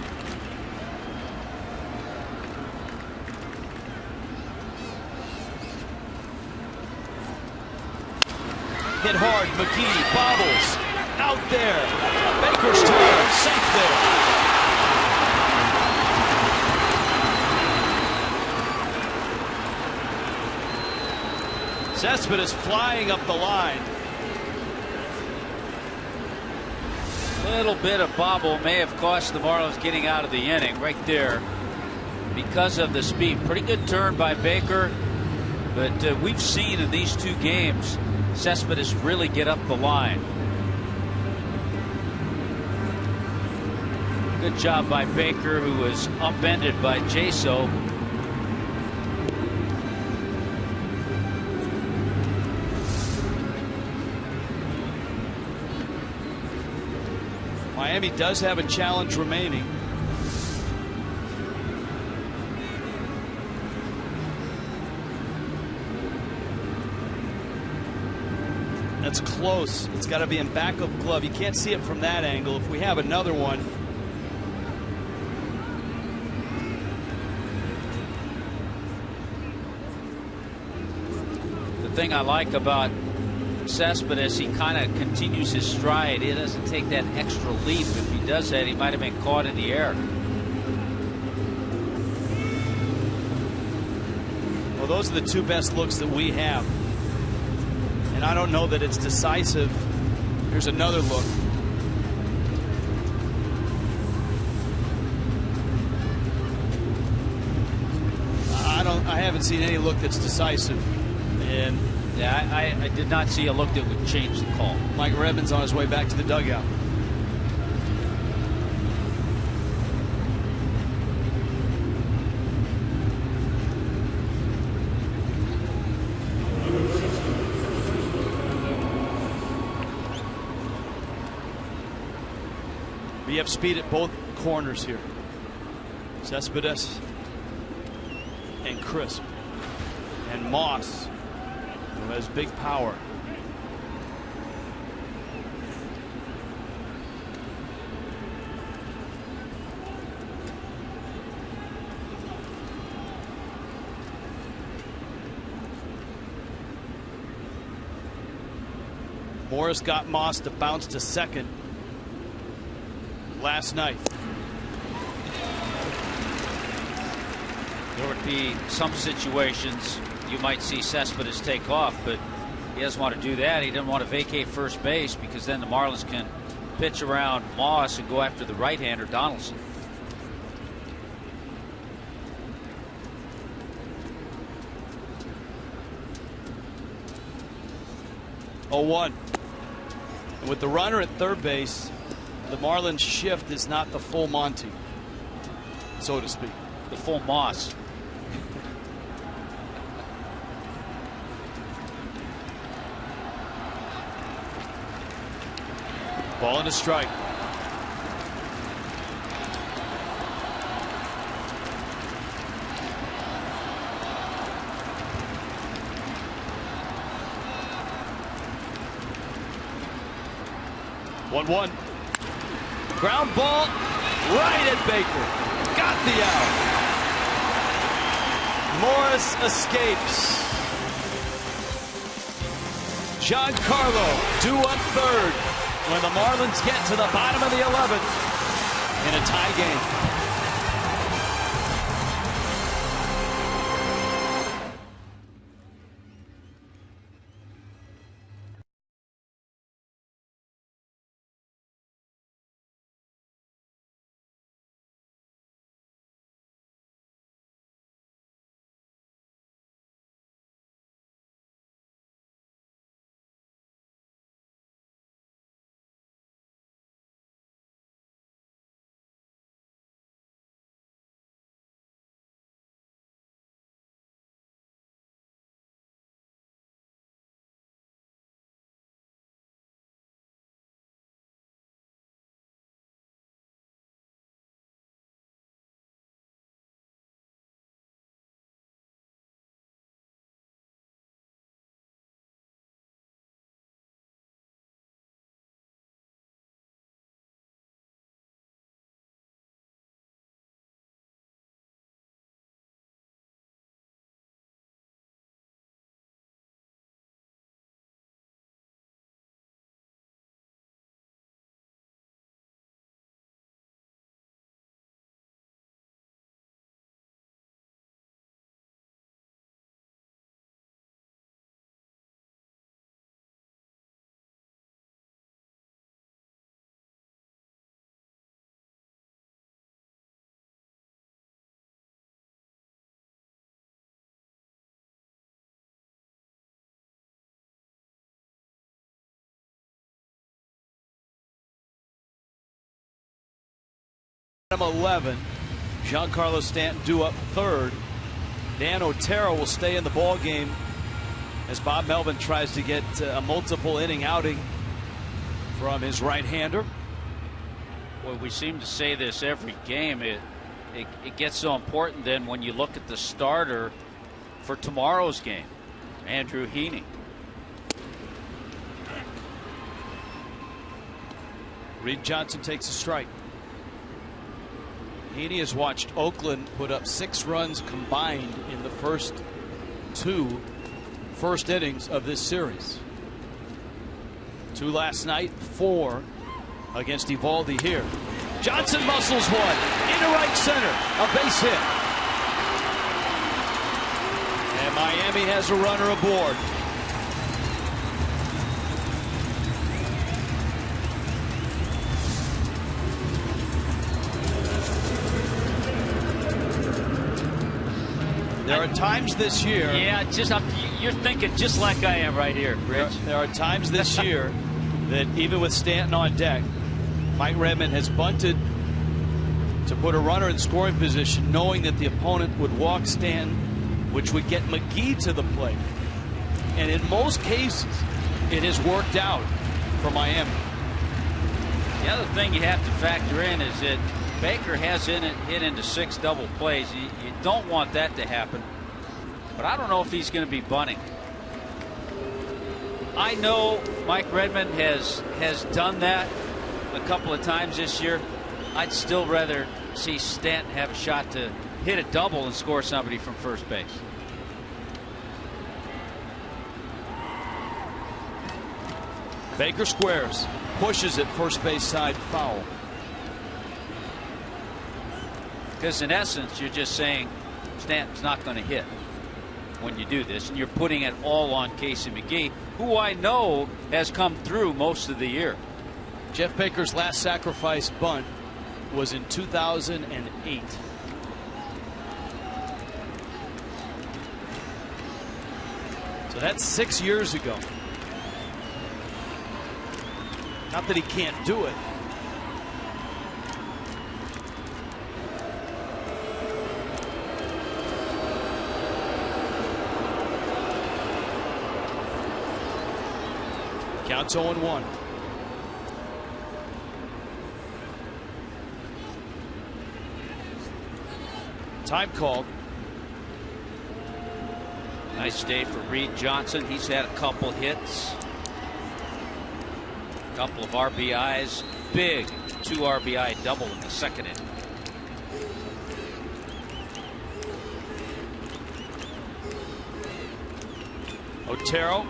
Hit hard. McGee bobbles out there. Baker's turn. Safe there. Cespedes flying up the line. A little bit of bobble may have cost the Marlins getting out of the inning right there because of the speed. Pretty good turn by Baker, but we've seen in these 2 games Cespedes really get up the line. Good job by Baker, who was upended by Jaso. Miami does have a challenge remaining. That's close. It's got to be in back of glove. You can't see it from that angle. If we have another one. The thing I like about Cespedes, he kind of continues his stride. He doesn't take that extra leap. If he does that, he might have been caught in the air. Well, those are the 2 best looks that we have. And I don't know that it's decisive. Here's another look. I haven't seen any look that's decisive. And yeah, I did not see a look that would change the call. Mike Redmond's on his way back to the dugout. We have speed at both corners here. Cespedes and Crisp and Moss, who has big power. Morris got Moss to bounce to second. last night. There would be some situations you might see Cespedes take off, but he doesn't want to do that. He doesn't want to vacate first base because then the Marlins can pitch around Moss and go after the right-hander Donaldson. Oh, 1. And with the runner at third base, the Marlins shift is not the full Monty, so to speak. The full Moss. Ball and a strike. One. Ground ball right at Baker. Got the out. Morris escapes. Giancarlo due up third when the Marlins get to the bottom of the 11th in a tie game. Bottom 11. Giancarlo Stanton due up third. Dan Otero will stay in the ball game as Bob Melvin tries to get a multiple inning outing from his right-hander. Well, we seem to say this every game. It gets so important then when you look at the starter for tomorrow's game, Andrew Heaney. Reed Johnson takes a strike. Heaney has watched Oakland put up 6 runs combined in the first 2 innings of this series. 2 last night, 4 against Eovaldi here. Johnson muscles one into right center, a base hit. And Miami has a runner aboard. There are times this year. Yeah, you're thinking just like I am right here, Rich. There are times this year that even with Stanton on deck, Mike Redmond has bunted to put a runner in scoring position, knowing that the opponent would walk Stanton, which would get McGee to the plate. And in most cases, it has worked out for Miami. The other thing you have to factor in is that Baker has hit into 6 double plays. You don't want that to happen. But I don't know if he's going to be bunting. I know Mike Redmond has done that a couple of times this year. I'd still rather see Stanton have a shot to hit a double and score somebody from first base. Baker squares, pushes it first base side, foul. Because in essence, you're just saying Stanton's not going to hit when you do this, and you're putting it all on Casey McGee, who I know has come through most of the year. Jeff Baker's last sacrifice bunt was in 2008. So that's 6 years ago. Not that he can't do it. Counts 0-1. Time called. Nice day for Reed Johnson. He's had a couple hits, a couple of RBIs, big 2 RBI double in the second inning. Otero.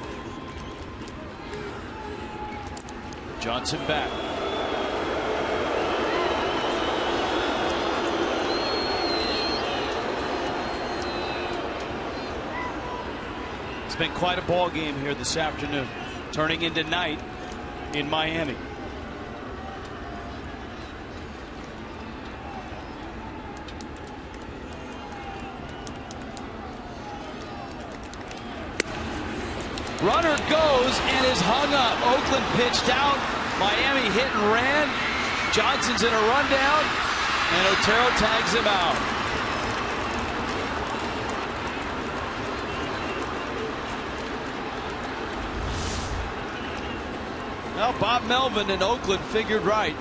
Johnson back. It's been quite a ball game here this afternoon, turning into night in Miami. Runner goes and is hung up. Oakland pitched out. Miami hit and ran. Johnson's in a rundown, and Otero tags him out. Well, Bob Melvin in Oakland figured right.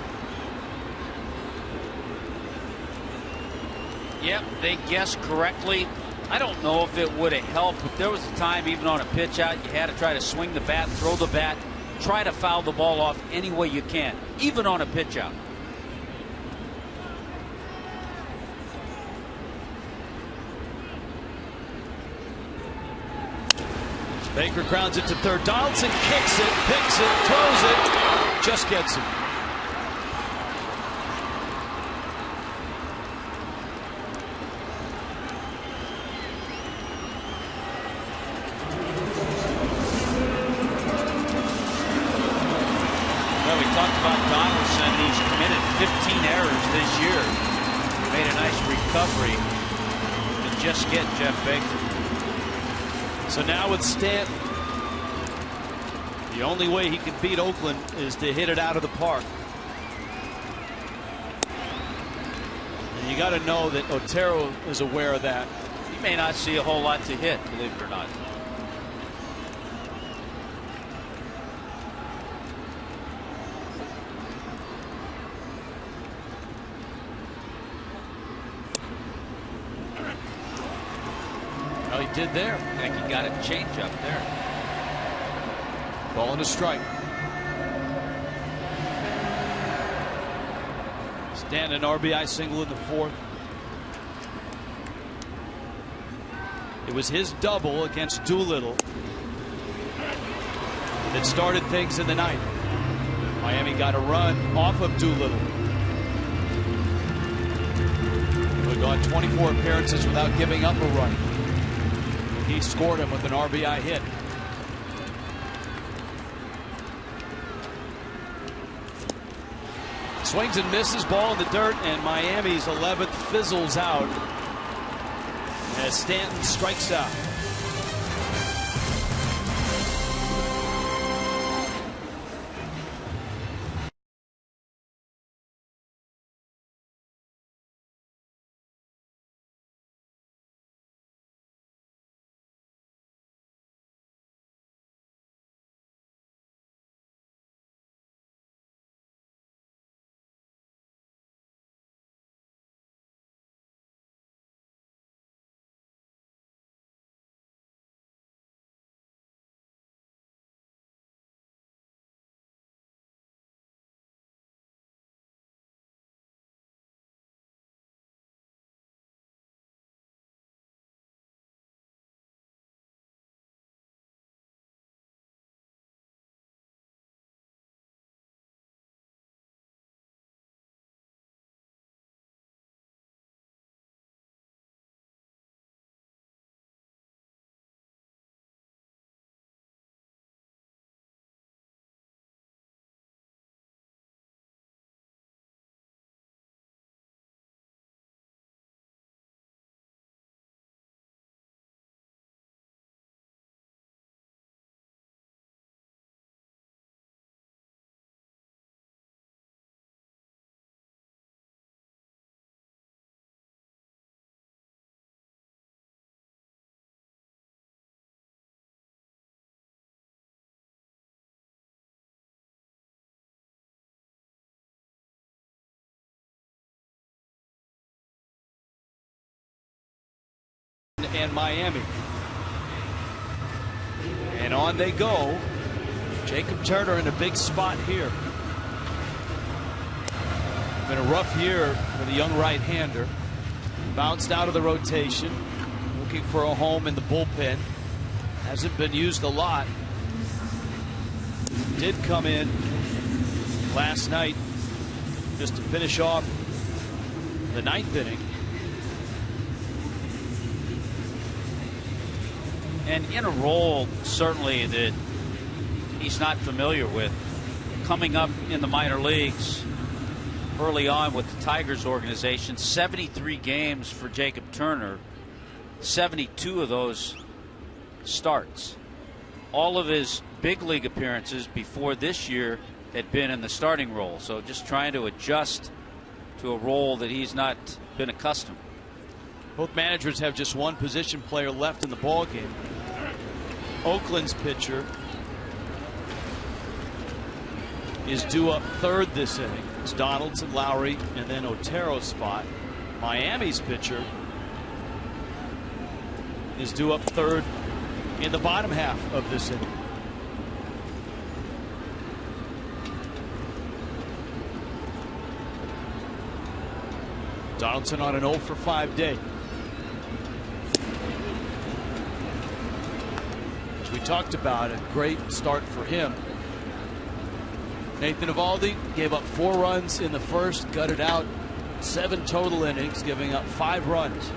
Yep, they guessed correctly. I don't know if it would have helped, but there was a time, even on a pitch out, you had to try to swing the bat, throw the bat, try to foul the ball off any way you can, even on a pitch out. Baker grounds it to third. Donaldson kicks it, picks it, throws it, just gets it. Well, we talked about Donaldson. He's committed 15 errors this year. He made a nice recovery to just get Jeff Baker. So now with Stanton, the only way he can beat Oakland is to hit it out of the park. And you got to know that Otero is aware of that. He may not see a whole lot to hit, believe it or not. Well, he did there. I think he got a change up there. Ball and a strike. Stanton, an RBI single in the fourth. It was his double against Doolittle that started things in the ninth. Miami got a run off of Doolittle. He had gone 24 appearances without giving up a run. He scored him with an RBI hit. Swings and misses, ball in the dirt, and Miami's 11th fizzles out as Stanton strikes out. and Miami. And on they go. Jacob Turner in a big spot here. Been a rough year for the young right-hander. Bounced out of the rotation, looking for a home in the bullpen. Hasn't been used a lot. Did come in last night just to finish off the 9th inning. And in a role certainly that he's not familiar with. Coming up in the minor leagues early on with the Tigers organization, 73 games for Jacob Turner, 72 of those starts. All of his big league appearances before this year had been in the starting role. So just trying to adjust to a role that he's not been accustomed. Both managers have just one position player left in the ball game. Oakland's pitcher is due up 3rd this inning. It's Donaldson, Lowry, and then Otero's spot. Miami's pitcher is due up 3rd in the bottom half of this inning. Donaldson on an 0 for 5 day. As we talked about, a great start for him. Nathan Eovaldi gave up 4 runs in the first, gutted out 7 total innings, giving up 5 runs.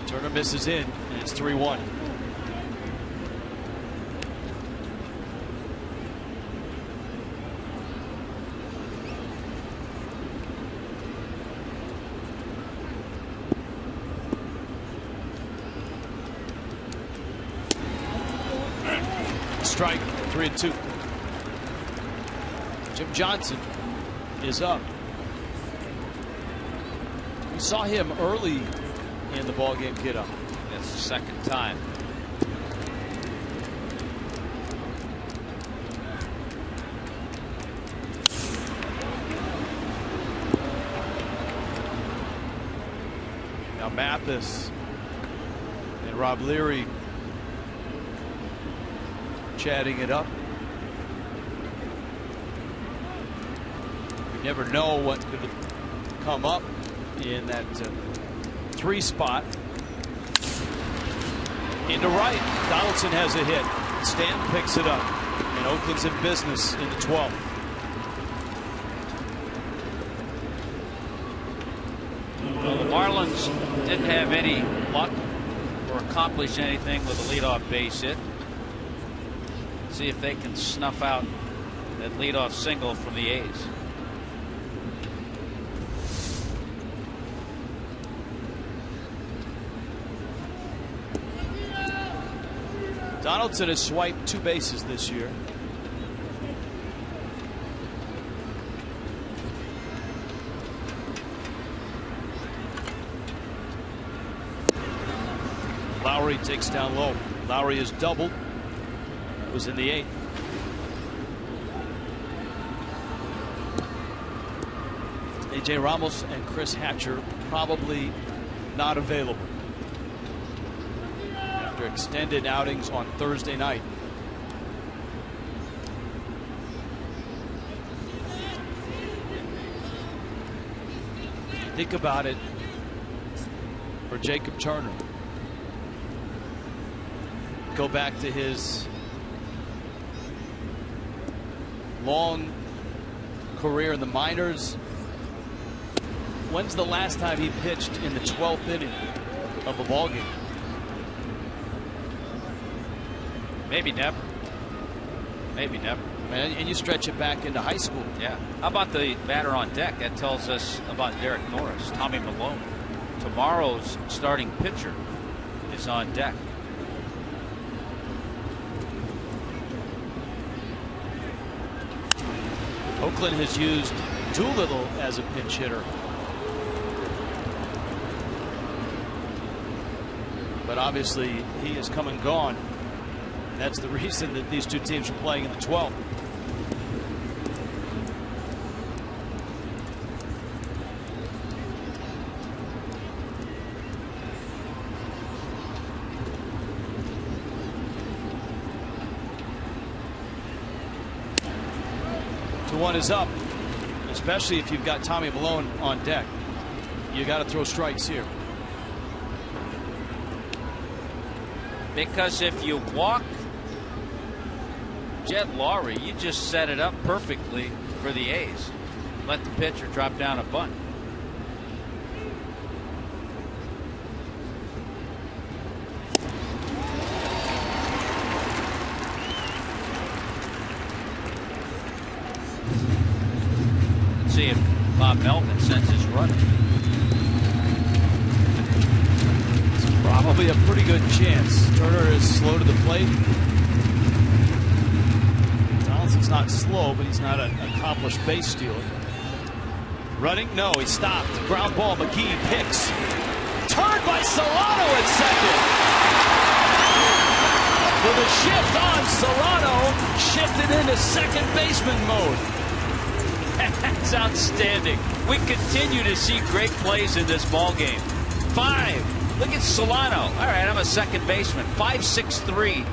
Turner misses in, and it's 3-1. Strike, 3-2. Jim Johnson is up. We saw him early in the ball game get up. That's the second time. Now Mathis and Rob Leary chatting it up. You never know what could come up in that 3 spot. Into right. Donaldson has a hit. Stanton picks it up. And Oakland's in business in the 12th. Well, the Marlins didn't have any luck or accomplish anything with a leadoff base hit. See if they can snuff out that leadoff single from the A's. Donaldson has swiped 2 bases this year. Lowry takes down low. Lowry is doubled. Was in the 8th. A.J. Ramos and Chris Hatcher probably not available after extended outings on Thursday night. Think about it for Jacob Turner. Go back to his long career in the minors. When's the last time he pitched in the 12th inning of a ball game? Maybe never. Maybe never. And you stretch it back into high school. Yeah. How about the batter on deck? That tells us about Derek Norris, Tommy Malone. Tomorrow's starting pitcher is on deck. Oakland has used Doolittle as a pinch hitter. But obviously he has come and gone. That's the reason that these two teams are playing in the 12th. 2-1 is up, especially if you've got Tommy Malone on deck. You got to throw strikes here. Because if you walk Jed Lowry, you just set it up perfectly for the A's. Let the pitcher drop down a bunt. Let's see if Bob Melvin sends his runner. Probably a pretty good chance. Turner is slow to the plate. Donaldson's not slow, but he's not an accomplished base stealer. Running? No, he stopped. Ground ball. McGee picks. Turned by Solano at second. With a shift on, Solano shifted into second baseman mode. That's outstanding. We continue to see great plays in this ball game. 5. Look at Solano. All right, I'm a second baseman. 5-6-3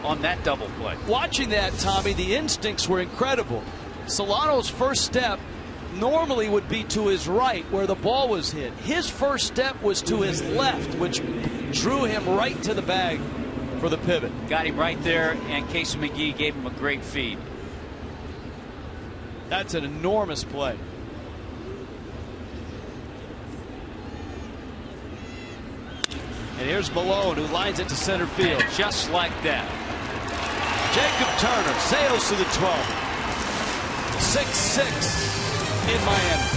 on that double play. Watching that, Tommy, the instincts were incredible. Solano's first step normally would be to his right where the ball was hit. His first step was to his left, which drew him right to the bag for the pivot. Got him right there, and Casey McGee gave him a great feed. That's an enormous play. And here's Malone, who lines it to center field. And just like that. Jacob Turner sails to the 12th. 6-6 in Miami.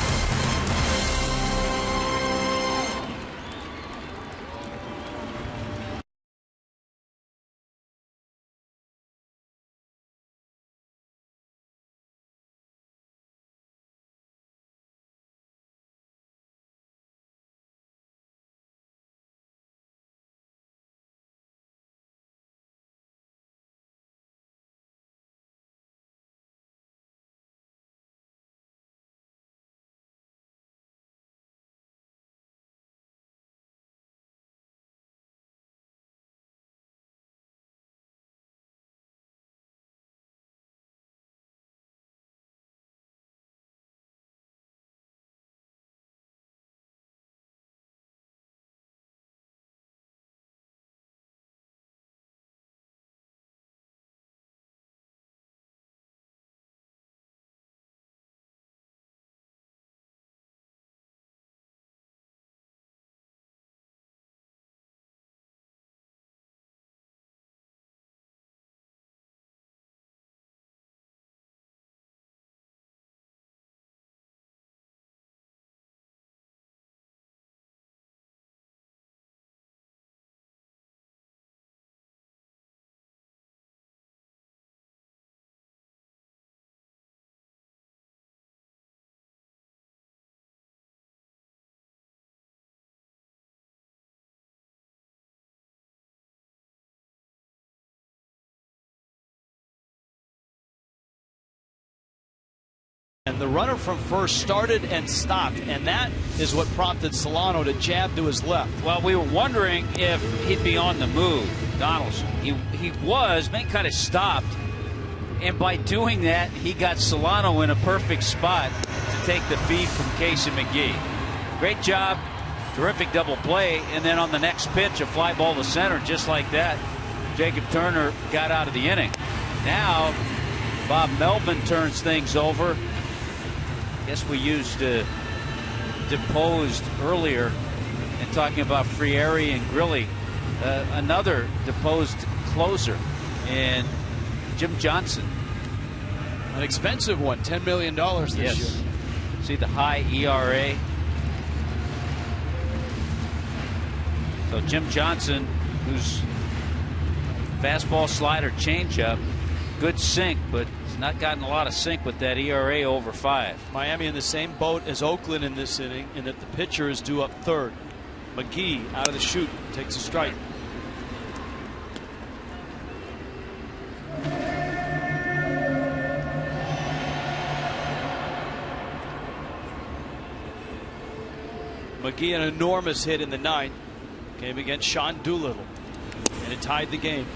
And the runner from first started and stopped, and that is what prompted Solano to jab to his left. Well, we were wondering if he'd be on the move, Donaldson. He was, man, kind of stopped. And by doing that, he got Solano in a perfect spot to take the feed from Casey McGee. Great job, terrific double play, and then on the next pitch, a fly ball to center, just like that. Jacob Turner got out of the inning. Now, Bob Melvin turns things over. Guess we used deposed earlier and talking about Frieri and Grilli. Another deposed closer, and Jim Johnson. An expensive one, $10 million this year. See the high ERA. So Jim Johnson, who's fastball, slider, changeup, good sink, but he's not gotten a lot of sink with that ERA over 5. Miami in the same boat as Oakland in this inning, in that the pitcher is due up third. McGee out of the chute takes a strike. McGee, an enormous hit in the 9th, came against Sean Doolittle, and it tied the game.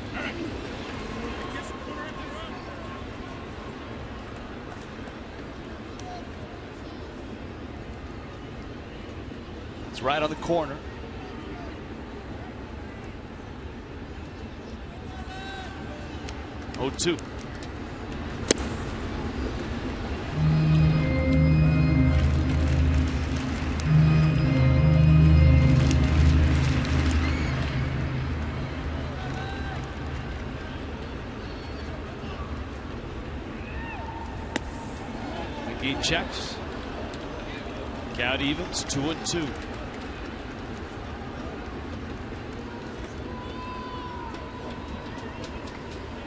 It's right on the corner. Oh, 2. McGee checks. Count evens, 2-2.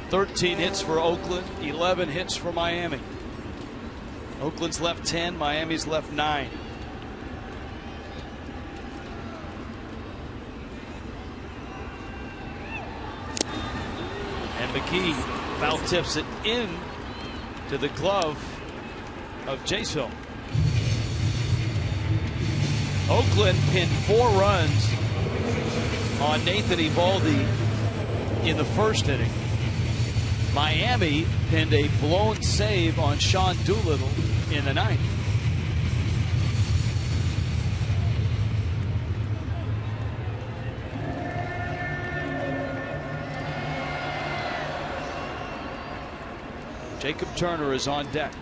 "13 hits for Oakland, 11 hits for Miami. Oakland's left 10, Miami's left 9. And McGee foul tips it in to the glove of Jaso. Oakland pinned 4 runs on Nathan Eovaldi in the first inning. Miami pinned a blown save on Sean Doolittle in the 9th. Jacob Turner is on deck.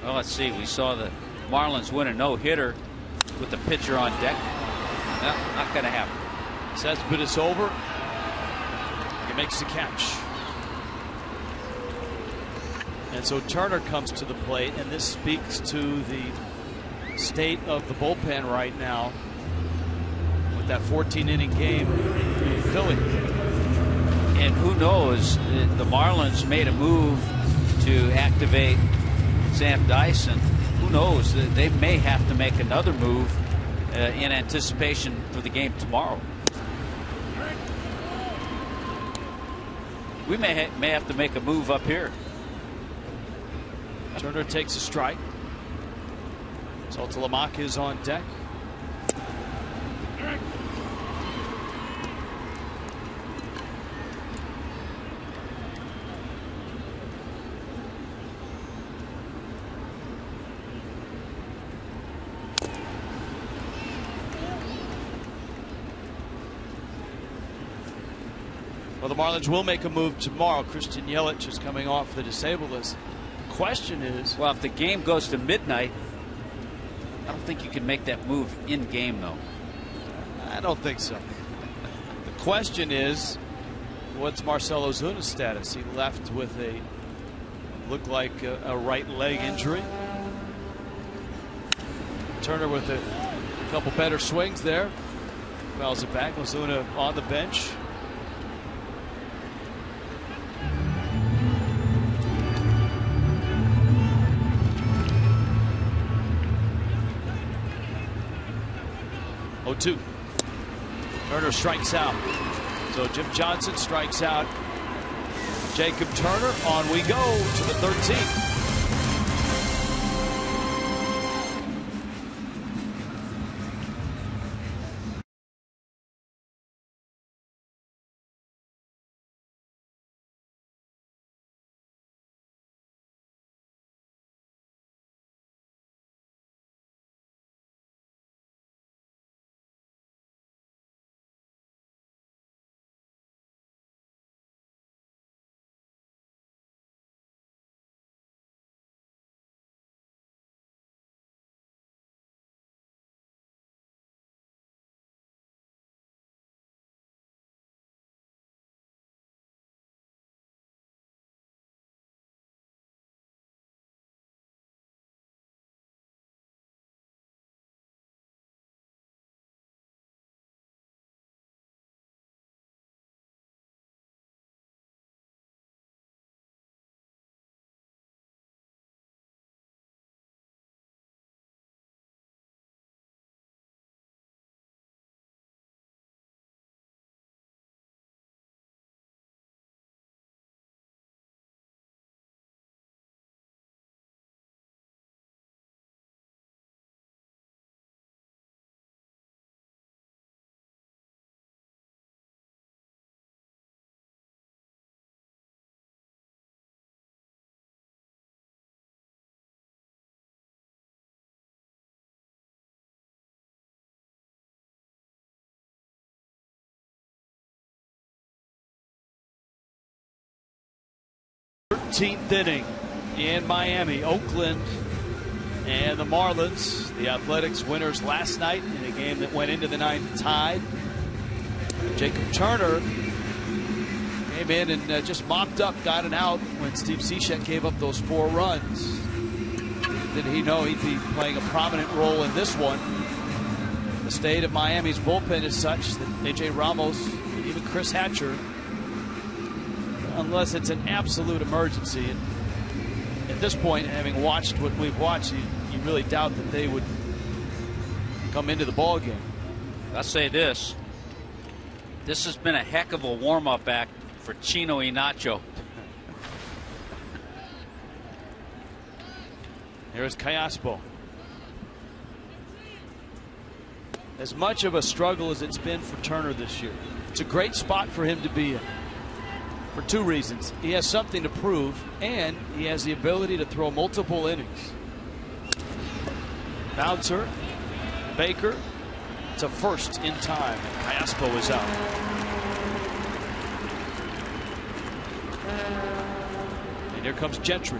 Well, let's see. We saw the Marlins win a no-hitter with the pitcher on deck. No, not going to happen. Cespedes over. He makes the catch. And so Turner comes to the plate, and this speaks to the state of the bullpen right now with that 14-inning game in Philly. And who knows, the Marlins made a move to activate Sam Dyson. Who knows, they may have to make another move in anticipation for the game tomorrow. We may have to make a move up here. Turner takes a strike. Saltalamacchia is on deck. Well, the Marlins will make a move tomorrow. Christian Yelich is coming off the disabled list. The question is, well, if the game goes to midnight, I don't think you can make that move in game, though. I don't think so. The question is, what's Marcell Ozuna's status? He left with looked like a right leg injury. Turner with a couple better swings there. Fouls it back. Ozuna on the bench. Oh, 2. Turner strikes out. So Jim Johnson strikes out Jacob Turner. On we go to the 13th. 13th inning in Miami. Oakland and the Marlins, the Athletics winners last night in a game that went into the ninth tied. Jacob Turner came in and just mopped up, got an out when Steve Cishek gave up those 4 runs. Did he know he'd be playing a prominent role in this one? The state of Miami's bullpen is such that A.J. Ramos, even Chris Hatcher, unless it's an absolute emergency, and at this point, having watched what we've watched, you really doubt that they would come into the ball game. I'll say this. This has been a heck of a warm-up act for Chino Inacho. Here's Callaspo. As much of a struggle as it's been for Turner this year, it's a great spot for him to be in for 2 reasons. He has something to prove, and he has the ability to throw multiple innings. Bouncer, Baker. It's a first in time. Callaspo is out. And here comes Gentry.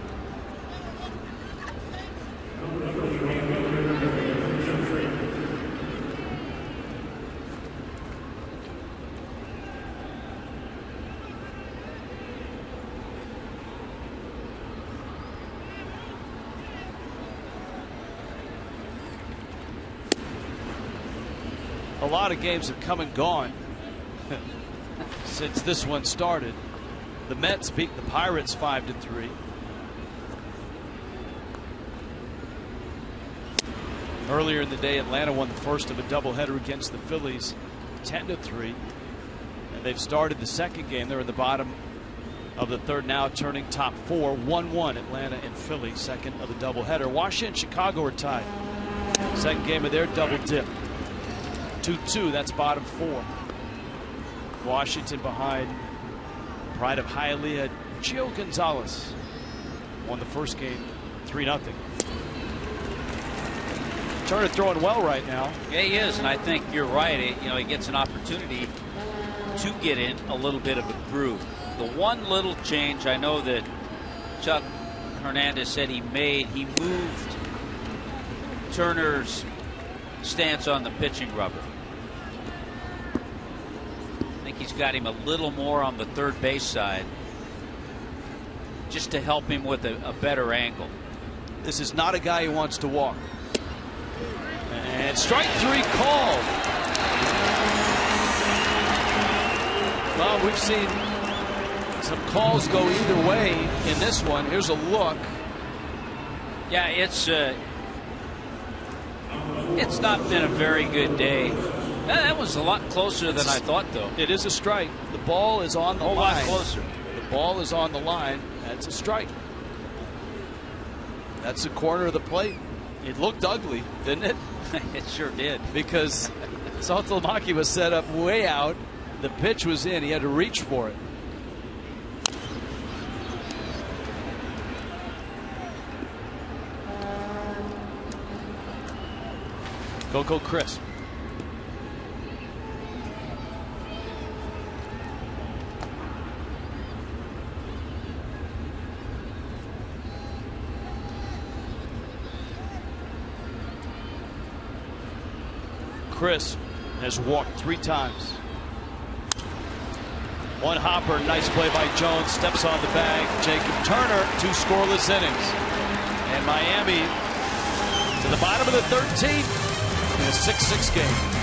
A lot of games have come and gone since this one started. The Mets beat the Pirates 5-3. Earlier in the day, Atlanta won the first of a doubleheader against the Phillies 10-3. And they've started the second game. They're in the bottom of the 3rd now, turning top 4. 1-1 Atlanta and Philly, second of the doubleheader. Washington and Chicago are tied. Second game of their double dip. 2-2, that's bottom 4. Washington behind pride of Hialeah, Gio Gonzalez. Won the first game 3-0. Turner throwing well right now. Yeah, he is, and I think you're right. He gets an opportunity to get in a little bit of a groove. The one little change I know that Chuck Hernandez said he made, he moved Turner's stance on the pitching rubber. I think he's got him a little more on the third base side just to help him with a better angle. This is not a guy who wants to walk. And strike 3 called. Well, we've seen some calls go either way in this one. Here's a look. Yeah, it's not been a very good day. That was a lot closer than I thought, though. It is a strike. The ball is on the line. A lot closer. The ball is on the line. That's a strike. That's the corner of the plate. It looked ugly, didn't it? It sure did. Because Saltalamacchia was set up way out. The pitch was in. He had to reach for it. Coco Crisp. Crisp has walked 3 times. One hopper, nice play by Jones, steps on the bag. Jacob Turner, 2 scoreless innings. And Miami to the bottom of the 13th in a 6-6 game.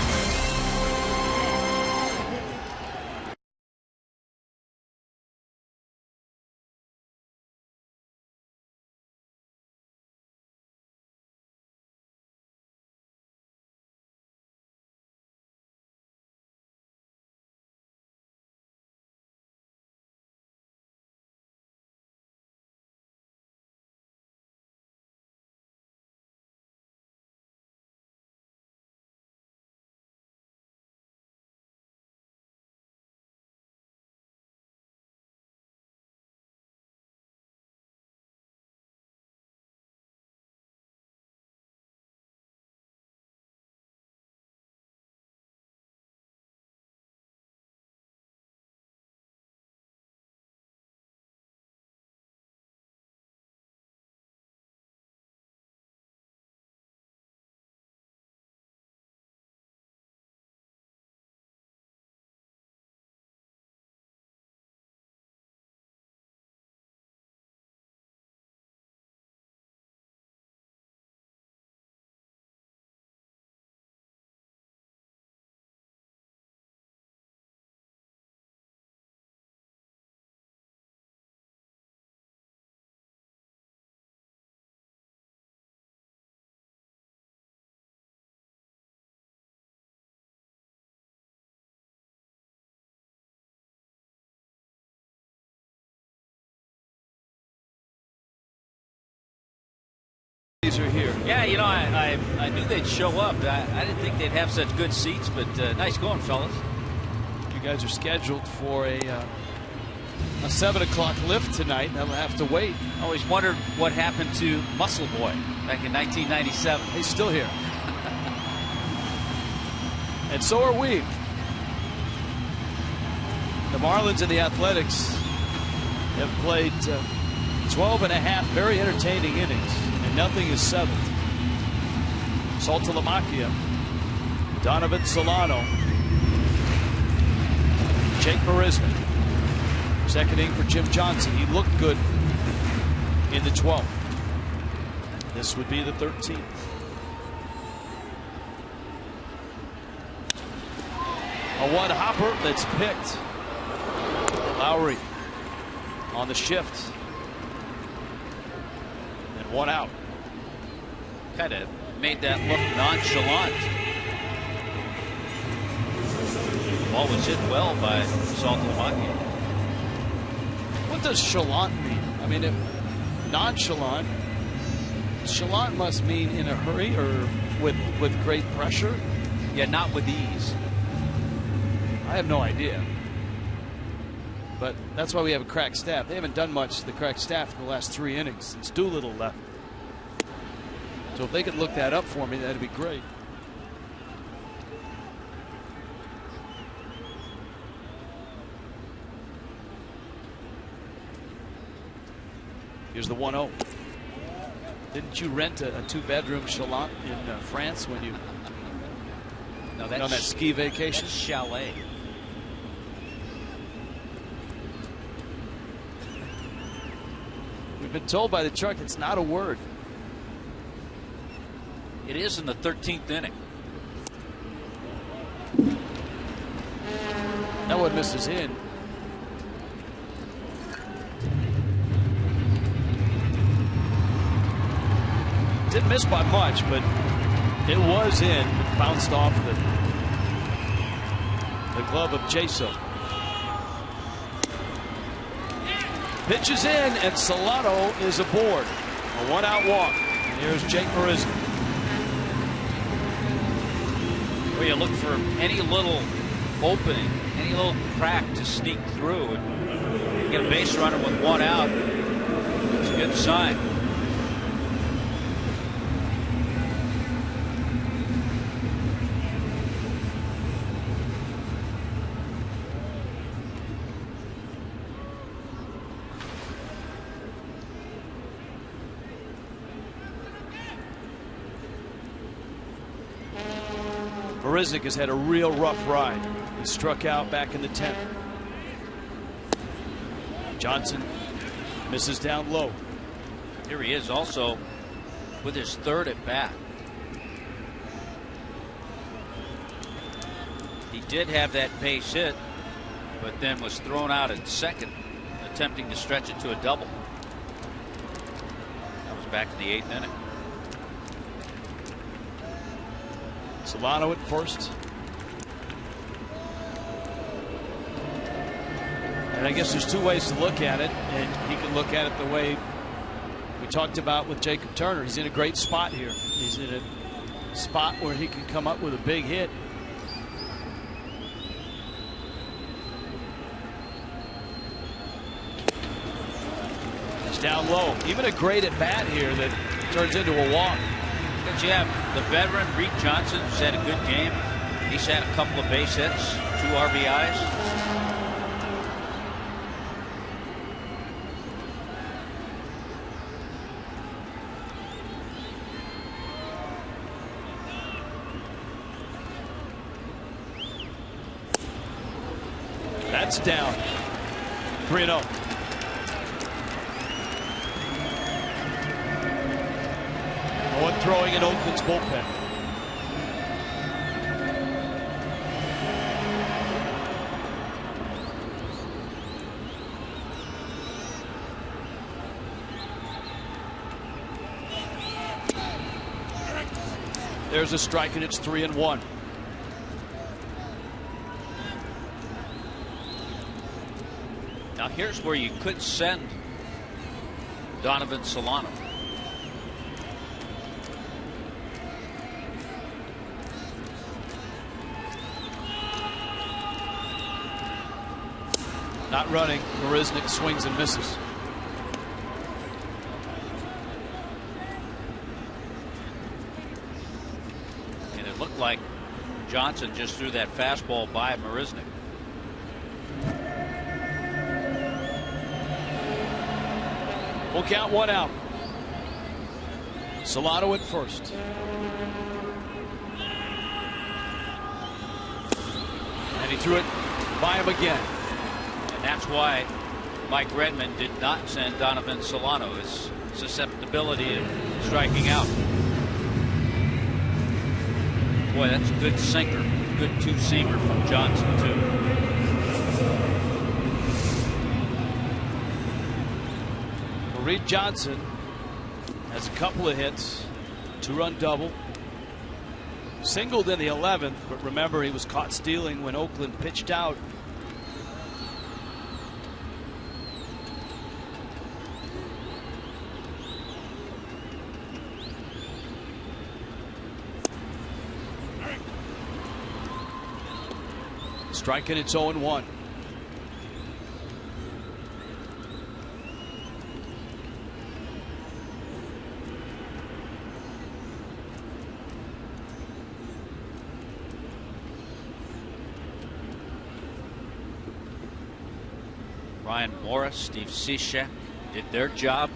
These are here. Yeah, you know, I knew they'd show up. I didn't think they'd have such good seats, but nice going, fellas. You guys are scheduled for a 7 o'clock lift tonight. That'll have to wait. I always wondered what happened to Muscle Boy back in 1997. He's still here. And so are we. The Marlins and the Athletics have played 12 and a half very entertaining innings, and nothing is settled. Saltalamacchia, Donovan Solano, Jake Marisnick, second inning for Jim Johnson. He looked good in the 12th. This would be the 13th. A one hopper that's picked. Lowry on the shift. And one out. Kind of made that look nonchalant. The ball was hit well by Saltalamacchia. What does chalant mean? I mean, nonchalant. Chalant must mean in a hurry or with great pressure. Yeah, not with ease. I have no idea. But that's why we have a cracked staff. They haven't done much to the cracked staff in the last 3 innings since Doolittle left. So if they could look that up for me, that'd be great. Here's the 1-0. Didn't you rent a 2-bedroom chalet in France when you No, went on that ski vacation? That's chalet. We've been told by the truck it's not a word. It is in the 13th inning. That one misses in. Didn't miss by much, but it was in. It bounced off the glove of Jaso. Pitches in, and Solano is aboard. A 1-out walk. And here's Jake Marisnick. Where you look for any little opening, any little crack to sneak through, and get a base runner with 1 out. It's a good sign. Marisnick has had a real rough ride. He struck out back in the 10th. Johnson misses down low. Here he is also with his 3rd at bat. He did have that base hit, but then was thrown out at second, attempting to stretch it to a double. That was back in the 8th inning. Solano at first. And I guess there's 2 ways to look at it, and he can look at it the way we talked about with Jacob Turner. He's in a great spot here. He's in a spot where he can come up with a big hit. He's down low. Even a great at bat here that turns into a walk. Because you have the veteran Reed Johnson, who's had a good game. He's had a couple of base hits, 2 RBIs. That's down. 3-0. No one throwing in Oakland's bullpen. There's a strike, and it's 3-1. Now here's where you could send Donovan Solano. Not running. Marisnick swings and misses. And it looked like Johnson just threw that fastball by Marisnick. We'll count one out. Solano at first. And he threw it by him again. And that's why Mike Redmond did not send Donovan Solano. His susceptibility of striking out. Boy, that's a good sinker. Good two-seamer from Johnson, too. Well, Reed Johnson has a couple of hits. 2-run double. Singled in the 11th, but remember he was caught stealing when Oakland pitched out. Striking, it's 0-1. Ryan Morris, Steve Cishek did their job.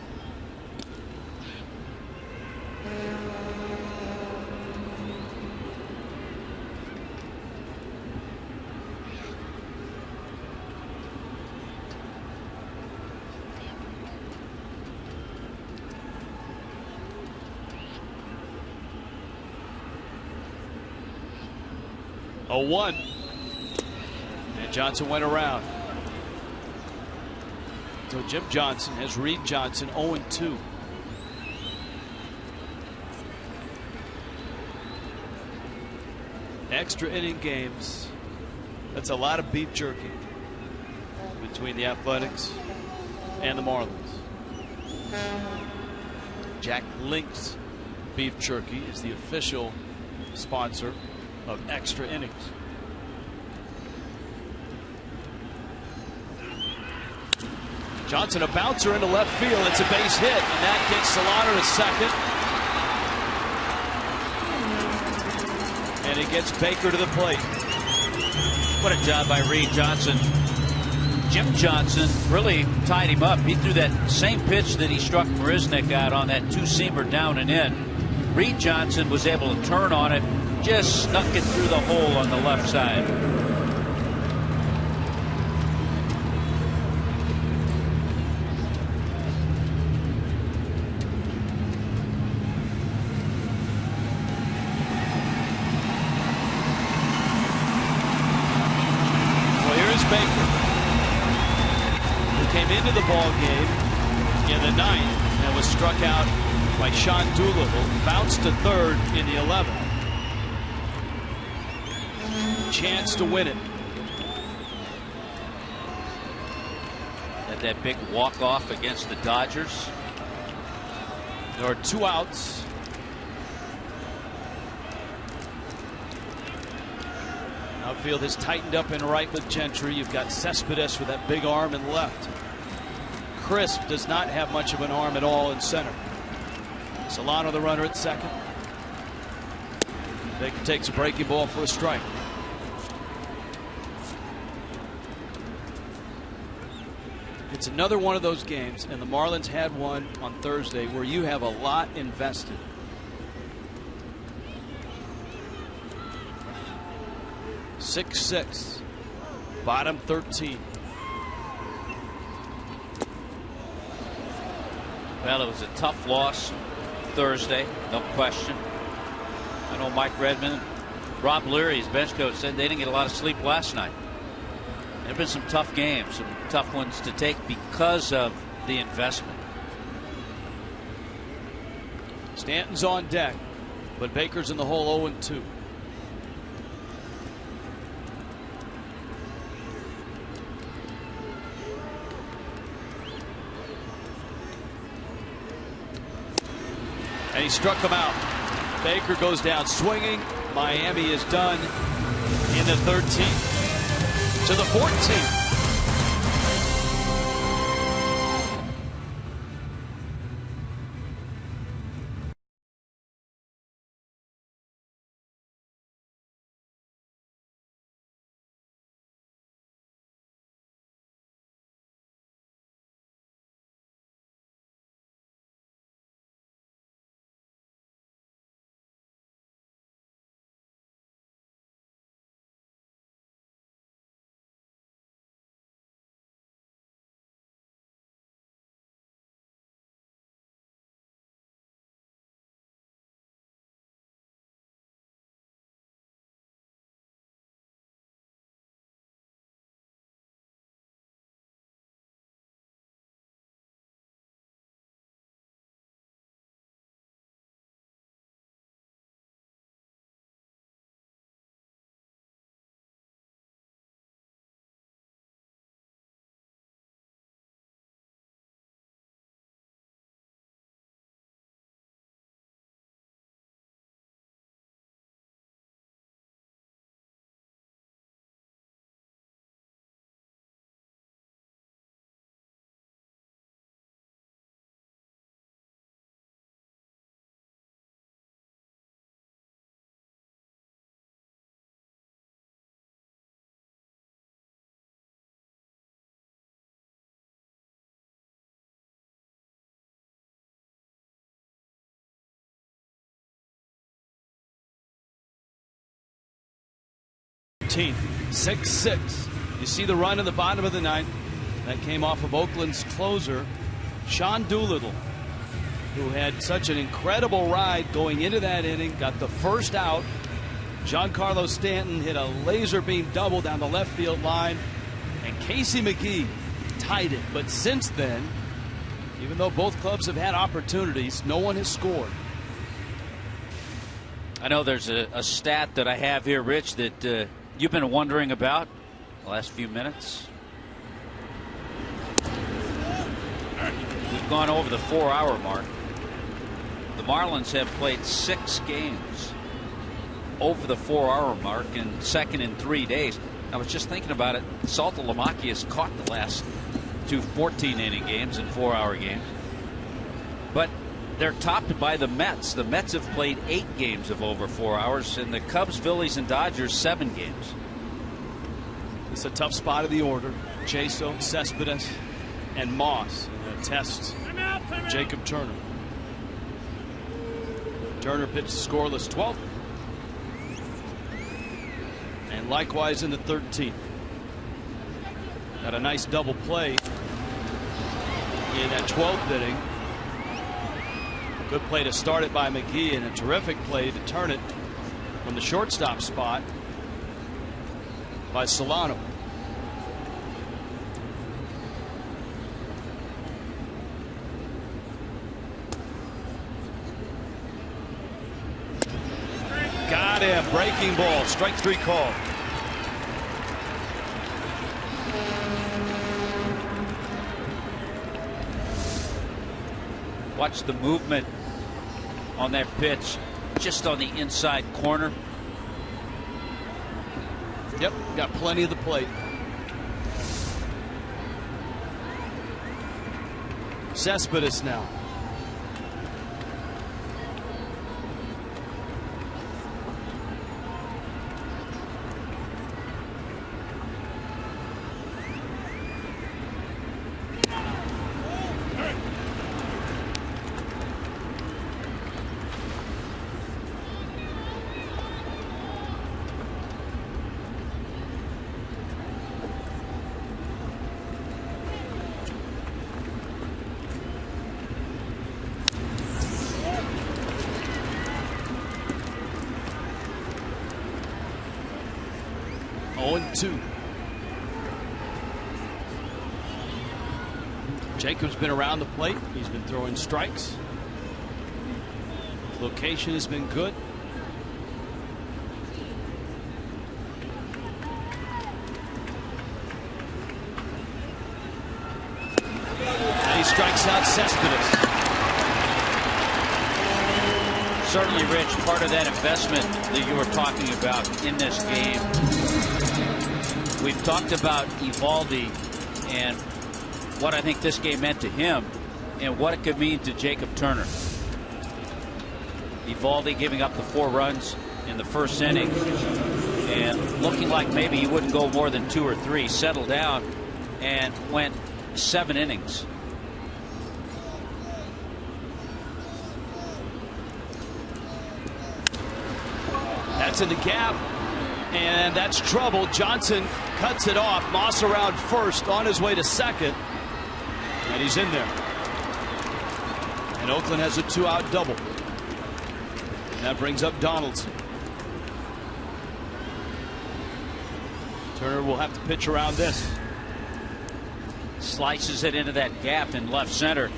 A 1. And Johnson went around. So Jim Johnson has Reed Johnson 0-2. Extra inning games. That's a lot of beef jerky between the Athletics and the Marlins. Jack Link's Beef Jerky is the official sponsor of extra innings. Johnson, a bouncer into left field. It's a base hit, and that gets Solano to second. And it gets Baker to the plate. What a job by Reed Johnson. Jim Johnson really tied him up. He threw that same pitch that he struck Marisnick out on, that two-seamer down and in. Reed Johnson was able to turn on it, just snuck it through the hole on the left side. Into the ball game in the 9th and was struck out by Sean Doolittle. Bounced to third in the 11th. Chance to win it. Had that big walk-off against the Dodgers. There are 2 outs. Outfield has tightened up in right with Gentry. You've got Cespedes with that big arm in left. Crisp does not have much of an arm at all in center. Solano the runner at second. Baker takes a breaking ball for a strike. It's another one of those games, and the Marlins had one on Thursday where you have a lot invested. (6-6), bottom 13. Well, it was a tough loss Thursday, no question. I know Mike Redmond, Rob Leary's bench coach, said they didn't get a lot of sleep last night. There have been some tough games, some tough ones to take because of the investment. Stanton's on deck, but Baker's in the hole 0-2. And he struck him out. Baker goes down swinging. Miami is done in the 13th to the 14th. 13th. 6-6. You see the run in the bottom of the ninth. That came off of Oakland's closer, Sean Doolittle, who had such an incredible ride going into that inning. Got the first out. Giancarlo Stanton hit a laser beam double down the left field line. And Casey McGee tied it. But since then, even though both clubs have had opportunities, no one has scored. I know there's a stat that I have here, Rich, that you've been wondering about the last few minutes. We've gone over the 4-hour mark. The Marlins have played 6 games over the 4-hour mark, and second in 3 days. I was just thinking about it. Salta Lamaki has caught the last 2 14-inning games and 4-hour games. But they're topped by the Mets. The Mets have played 8 games of over 4 hours, and the Cubs, Phillies, and Dodgers 7 games. It's a tough spot of the order. Chaso, Cespedes, and Moss in a test. Jacob Turner. Turner pitched scoreless 12th. And likewise in the 13th. Got a nice double play in that 12th inning. Good play to start it by McGee, and a terrific play to turn it from the shortstop spot by Solano. Got him. Breaking ball. Strike 3 call. Watch the movement on that pitch, just on the inside corner. Yep, got plenty of the plate. Cespedes now. Jacob's been around the plate. He's been throwing strikes. Location has been good. And he strikes out Cespedes. Certainly, Rich, part of that investment that you were talking about in this game. We've talked about Eovaldi and what I think this game meant to him and what it could mean to Jacob Turner. Eovaldi giving up the 4 runs in the first inning and looking like maybe he wouldn't go more than 2 or 3, settled down and went 7 innings. That's in the gap, and that's trouble. Johnson cuts it off. Moss around first, on his way to second, and he's in there. And Oakland has a 2-out double. And that brings up Donaldson. Turner will have to pitch around this. Slices it into that gap in left center.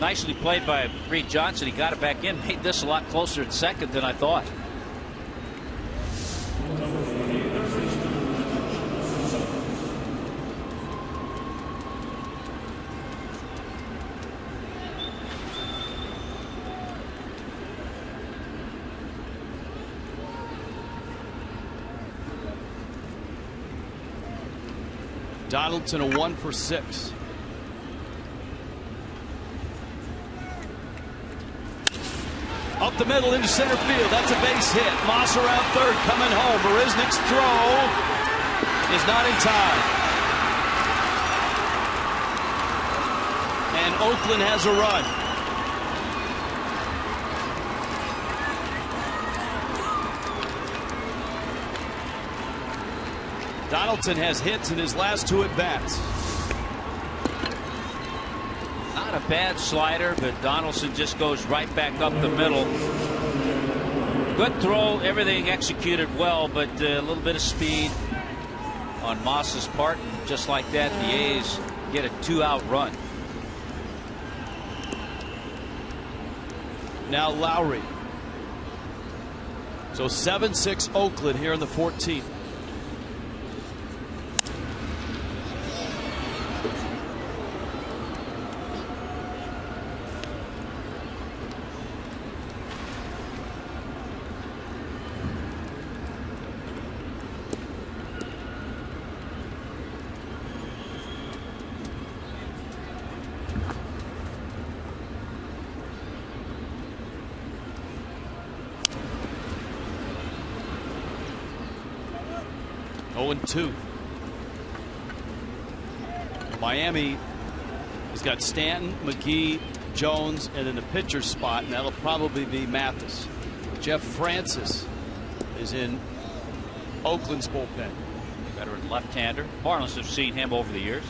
Nicely played by Reed Johnson. He got it back in, made this a lot closer at second than I thought. Donaldson a 1 for 6. Up the middle into center field. That's a base hit. Moss around third, coming home. Marisnik's throw is not in time. And Oakland has a run. Donaldson has hits in his last 2 at-bats. Not a bad slider, but Donaldson just goes right back up the middle. Good throw, everything executed well, but a little bit of speed on Moss's part. And just like that, the A's get a 2-out run. Now Lowry. So 7-6 Oakland here in the 14th. Oh, 2. Miami has got Stanton, McGee, Jones, and in the pitcher spot, and that'll probably be Mathis. Jeff Francis is in Oakland's bullpen. Veteran left-hander. Marlins have seen him over the years.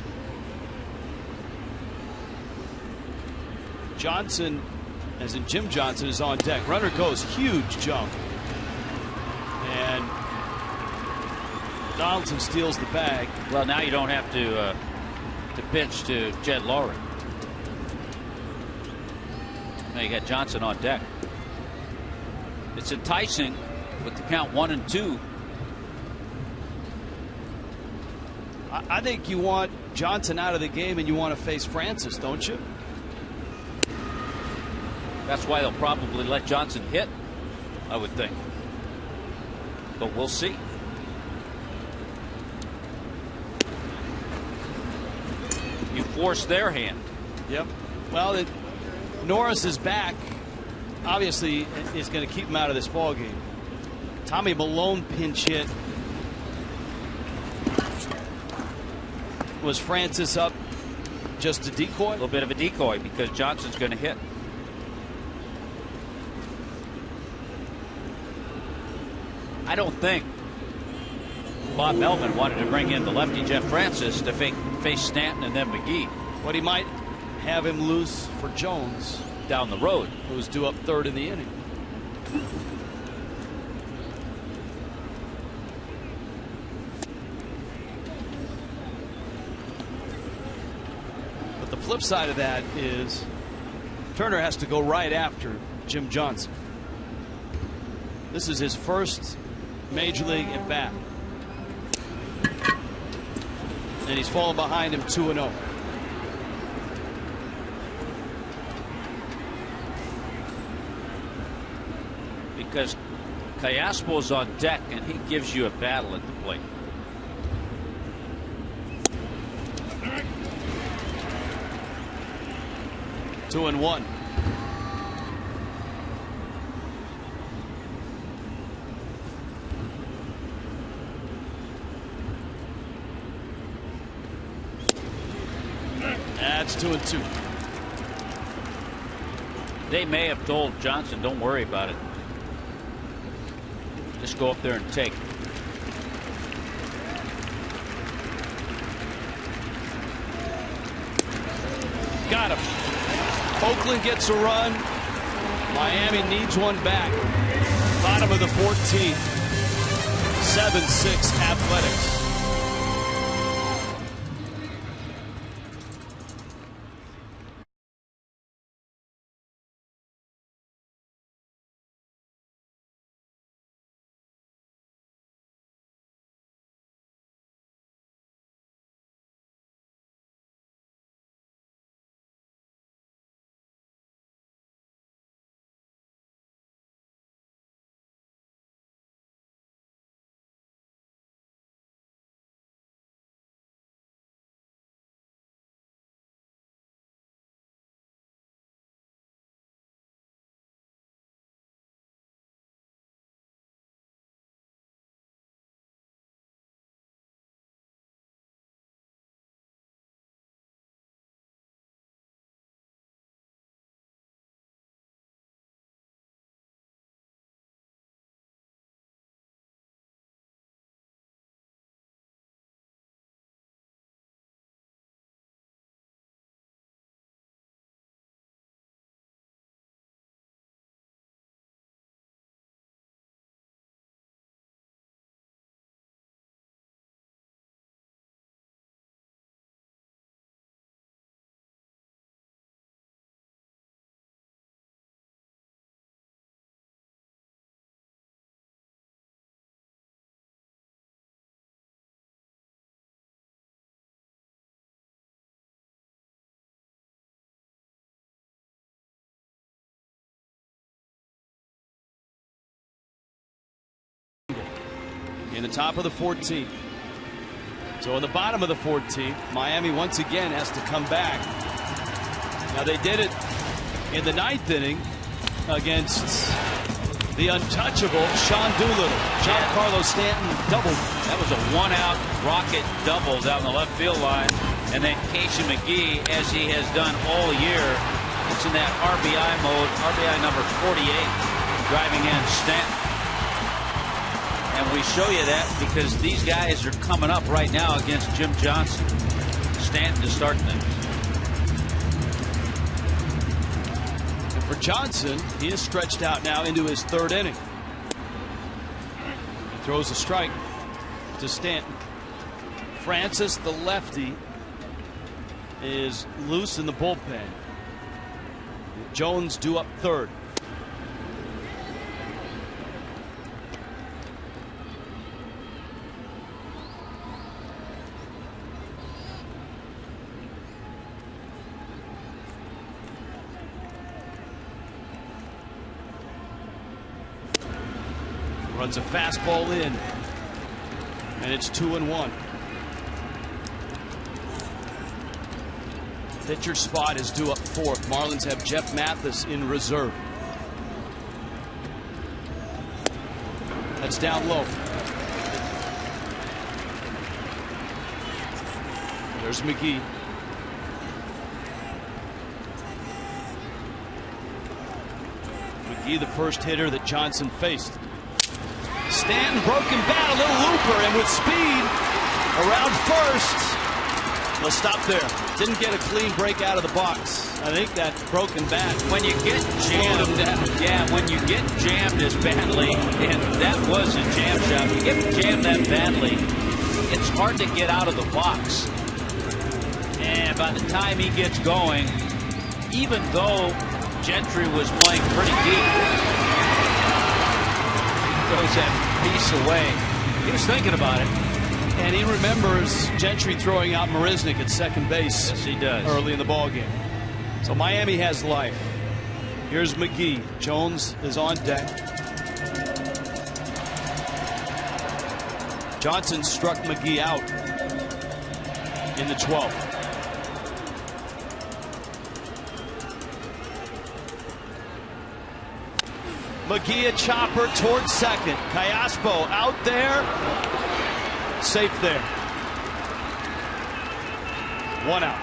Johnson, as in Jim Johnson, is on deck. Runner goes, huge jump. And Donaldson steals the bag. Well, now you don't have to pitch to Jed Lowry. Now you got Johnson on deck. It's enticing with the count 1-2. I think you want Johnson out of the game and you want to face Francis, don't you? That's why they'll probably let Johnson hit, I would think. But we'll see. You force their hand. Yep. Well, Norris is back. Obviously, is going to keep him out of this ball game. Tommy Malone pinch hit. Was Francis up just a decoy? A little bit of a decoy because Johnson's going to hit. I don't think Bob Melvin wanted to bring in the lefty Jeff Francis to face Stanton and then McGee. But he might have him loose for Jones down the road, who's due up 3rd in the inning. But the flip side of that is Turner has to go right after Jim Johnson. This is his first major league at bat. And he's fallen behind him 2-0. Because Callaspo's on deck and he gives you a battle at the plate. Two and one. That's 2-2. They may have told Johnson, don't worry about it. Just go up there and take. Got him. Oakland gets a run. Miami needs one back. Bottom of the 14th. 7-6 Athletics. in the top of the 14th. So in the bottom of the 14th, Miami once again has to come back. Now they did it in the 9th inning against the untouchable Sean Doolittle. Giancarlo Stanton doubled. That was a one-out rocket double down the left field line. And then Casey McGee, as he has done all year, it's in that RBI mode, RBI number 48, driving in Stanton. And we show you that because these guys are coming up right now against Jim Johnson. Stanton to start things. And for Johnson, he is stretched out now into his 3rd inning. He throws a strike to Stanton. Francis, the lefty, is loose in the bullpen. Jones due up 3rd. Runs a fastball in, and it's 2-1. Pitcher spot is due up 4th. Marlins have Jeff Mathis in reserve. That's down low. There's McGee. McGee, the first hitter that Johnson faced. Stanton, broken bat, a little looper, and with speed around first. They'll stop there. Didn't get a clean break out of the box. I think that broken bat. When you get jammed, when you get jammed as badly, and that was a jam shot. You get jammed that badly, it's hard to get out of the box. And by the time he gets going, even though Gentry was playing pretty deep, he throws that piece away. He was thinking about it. And he remembers Gentry throwing out Marisnik at second base. Yes, he does. Early in the ballgame. So Miami has life. Here's McGee. Jones is on deck. Johnson struck McGee out in the 12th. McGee a chopper towards second. Callaspo out there. Safe there. 1 out.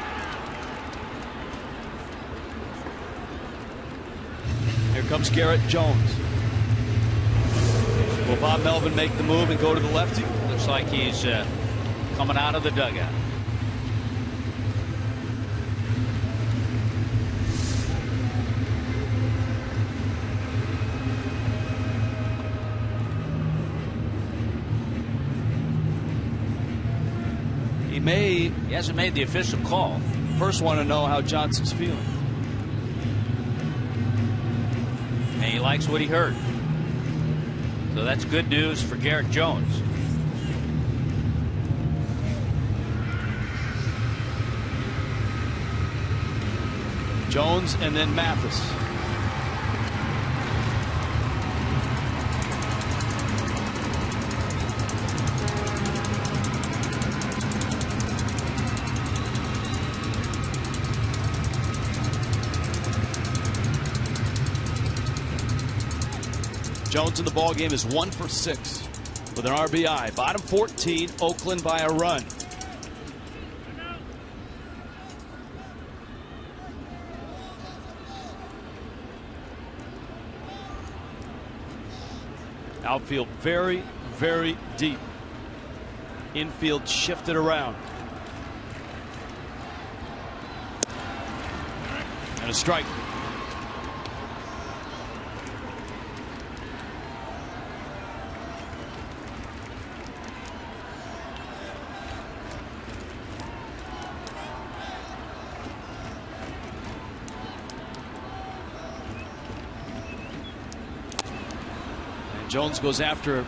Here comes Garrett Jones. Will Bob Melvin make the move and go to the lefty? Looks like he's coming out of the dugout. He hasn't made the official call. First want to know how Johnson's feeling. And he likes what he heard. So that's good news for Garrett Jones. Jones and then Mathis. Jones in the ball game is 1 for 6 with an RBI. Bottom 14, Oakland by a run. Outfield very, very deep. Infield shifted around. And a strike. Jones goes after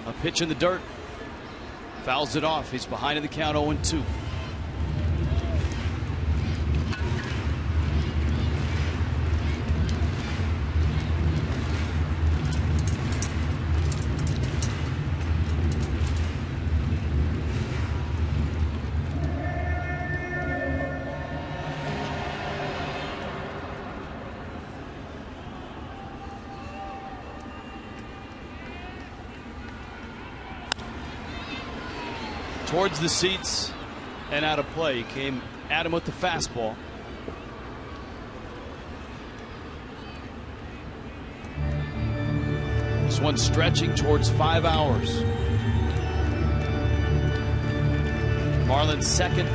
a pitch in the dirt. Fouls it off. He's behind in the count 0-2. towards the seats and out of play. He came at him with the fastball. This one stretching towards 5 hours. Marlins' second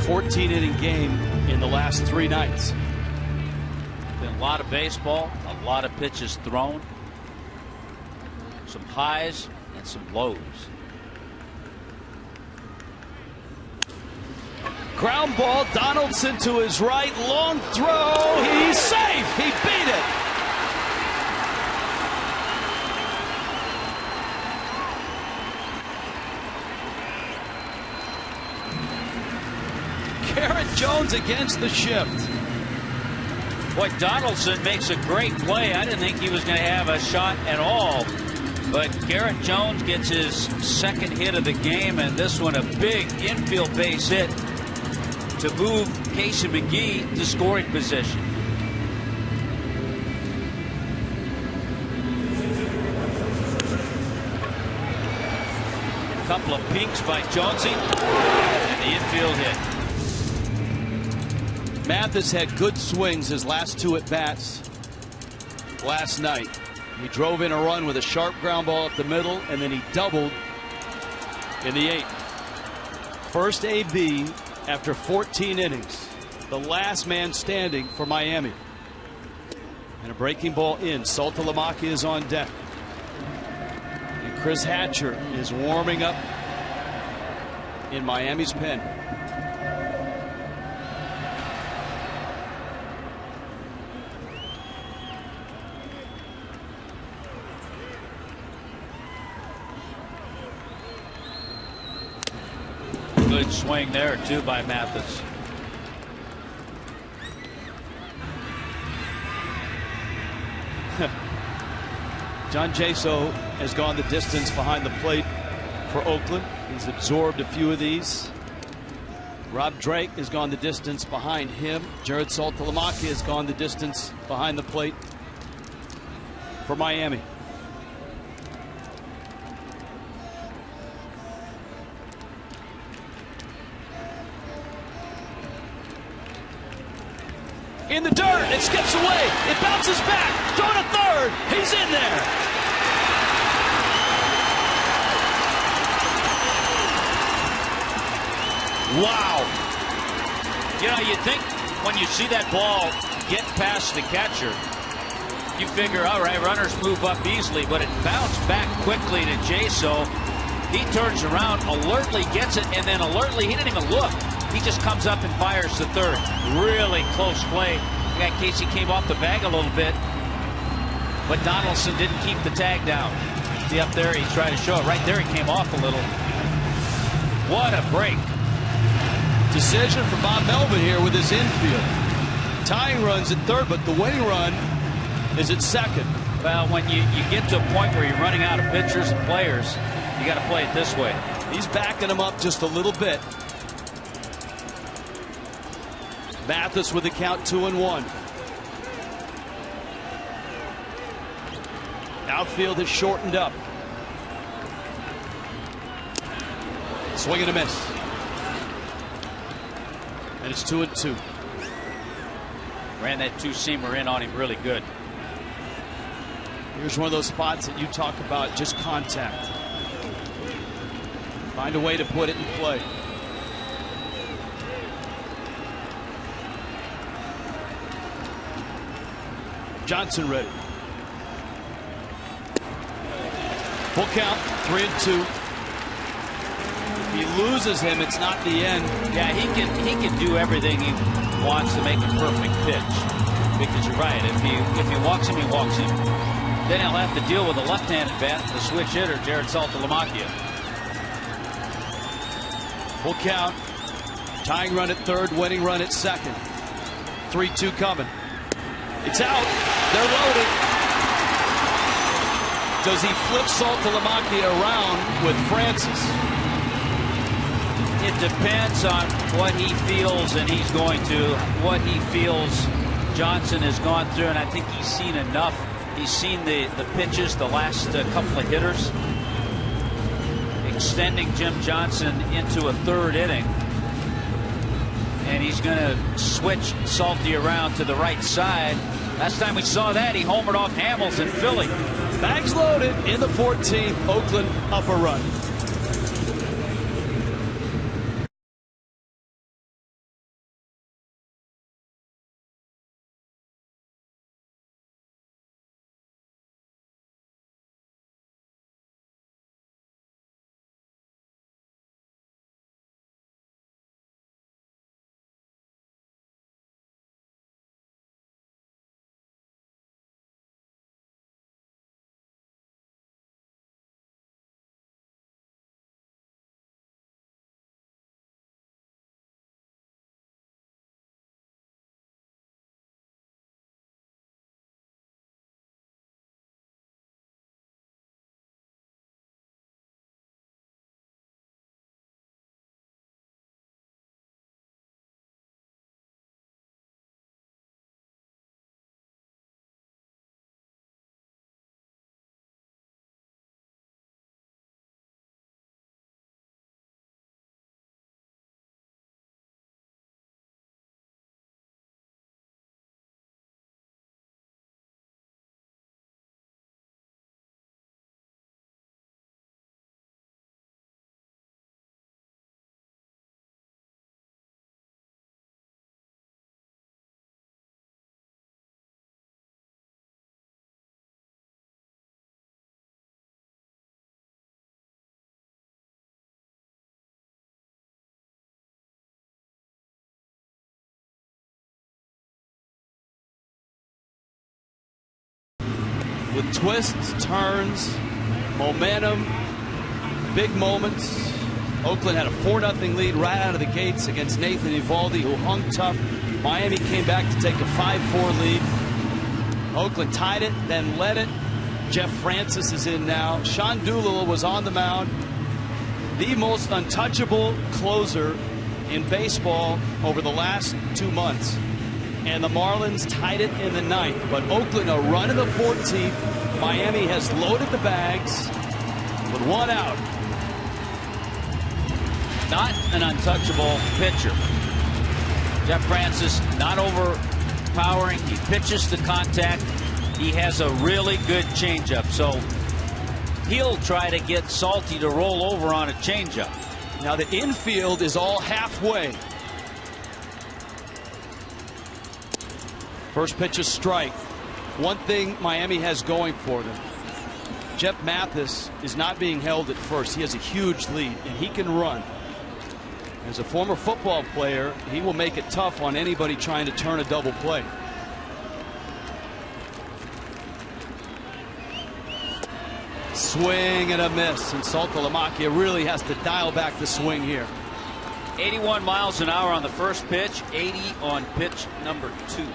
14-inning game in the last 3 nights. Been a lot of baseball, a lot of pitches thrown, some highs and some lows. Ground ball, Donaldson to his right, long throw, he's safe, he beat it. Garrett Jones against the shift. Boy, Donaldson makes a great play. I didn't think he was going to have a shot at all. But Garrett Jones gets his second hit of the game, and this one a big infield base hit to move Casey McGee to scoring position. A couple of pinks by Jonesy, and the infield hit. Mathis had good swings his last 2 at-bats last night. He drove in a run with a sharp ground ball up the middle, and then he doubled in the 8th. First AB after 14 innings. The last man standing for Miami. And a breaking ball in. Saltalamacchia is on deck. And Chris Hatcher is warming up in Miami's pen. Good swing there, too, by Mathis. John Jaso has gone the distance behind the plate for Oakland. He's absorbed a few of these. Rob Drake has gone the distance behind him. Jared Saltalamacchia has gone the distance behind the plate for Miami. In the dirt, it skips away, it bounces back, throw to third, he's in there. Wow. You know, you think when you see that ball get past the catcher, you figure, all right, runners move up easily, but it bounced back quickly to Jaso. He turns around, alertly gets it, and then alertly, he didn't even look. He just comes up and fires to third. Really close play. That Casey came off the bag a little bit, but Donaldson didn't keep the tag down. See up there, he's trying to show it. Right there, he came off a little. What a break. Decision for Bob Melvin here with his infield. Tying runs at third, but the winning run is at second. Well, when you get to a point where you're running out of pitchers and players, you got to play it this way. He's backing him up just a little bit. Mathis with the count 2-1. Outfield has shortened up. Swing and a miss. And it's 2-2. Ran that 2-seamer in on him really good. Here's one of those spots that you talk about, just contact. Find a way to put it in play. Johnson ready. Full count, 3-2. If he loses him, it's not the end. Yeah, he can do everything he wants to make a perfect pitch. Because you're right, if he walks him, he walks him. Then he'll have to deal with a left-handed bat, the switch hitter, Jared Saltalamacchia. Full count. Tying run at third, winning run at second. 3-2 coming. It's out. They're loaded. Does he flip Saltalamacchia around with Francis? It depends on what he feels, and he's going to. What he feels Johnson has gone through, and I think he's seen enough. He's seen the pitches, the last couple of hitters. extending Jim Johnson into a third inning. And he's going to switch Salty around to the right side. Last time we saw that, he homered off Hamels in Philly. Bags loaded in the 14th. Oakland up a run. With twists, turns, momentum, big moments. Oakland had a 4-0 lead right out of the gates against Nathan Eovaldi, who hung tough. Miami came back to take a 5-4 lead. Oakland tied it, then led it. Jeff Francis is in now. Sean Doolittle was on the mound. The most untouchable closer in baseball over the last 2 months. And the Marlins tied it in the 9th. But Oakland a run in the 14th. Miami has loaded the bags with 1 out. Not an untouchable pitcher. Jeff Francis not overpowering. He pitches to contact. He has a really good changeup. So he'll try to get Salty to roll over on a changeup. Now the infield is all halfway. First pitch is strike. One thing Miami has going for them. Jeff Mathis is not being held at first. He has a huge lead and he can run. As a former football player, he will make it tough on anybody trying to turn a double play. Swing and a miss, and Saltalamacchia really has to dial back the swing here. 81 miles an hour on the first pitch, 80 on pitch number 2.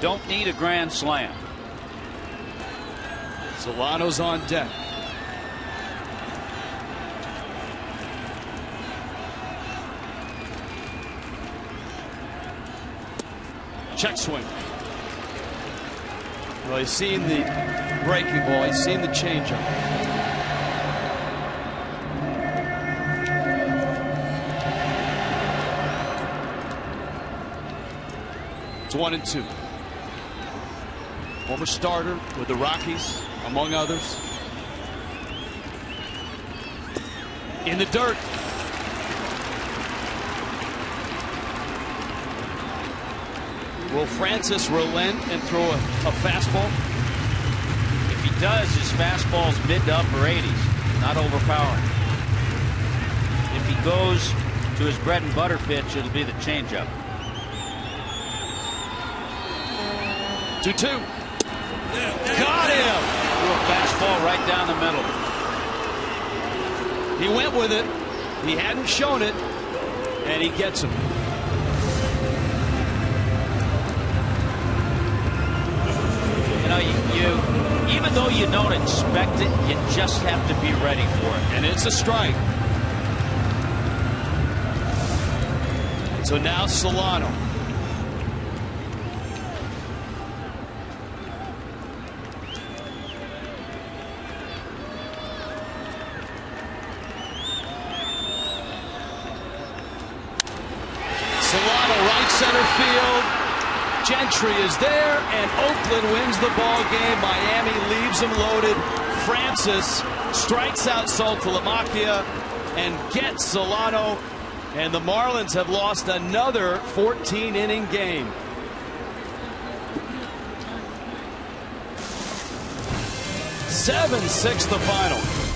Don't need a grand slam. Solano's on deck. Check swing. Well, he's seen the breaking ball. He's seen the changeup. It's 1-2. Former starter with the Rockies, among others. In the dirt. Will Francis relent and throw a fastball? If he does, his fastball's mid to upper 80s, not overpowering. If he goes to his bread and butter pitch, it'll be the changeup. 2-2. Got him! Threw a fastball right down the middle. He went with it. He hadn't shown it, and he gets him. You even though you don't expect it, you just have to be ready for it. And it's a strike. So now Solano. center field. Gentry is there, and Oakland wins the ball game. Miami leaves them loaded. Francis strikes out Saltalamacchia and gets Solano, and the Marlins have lost another 14-inning game. 7-6 the final.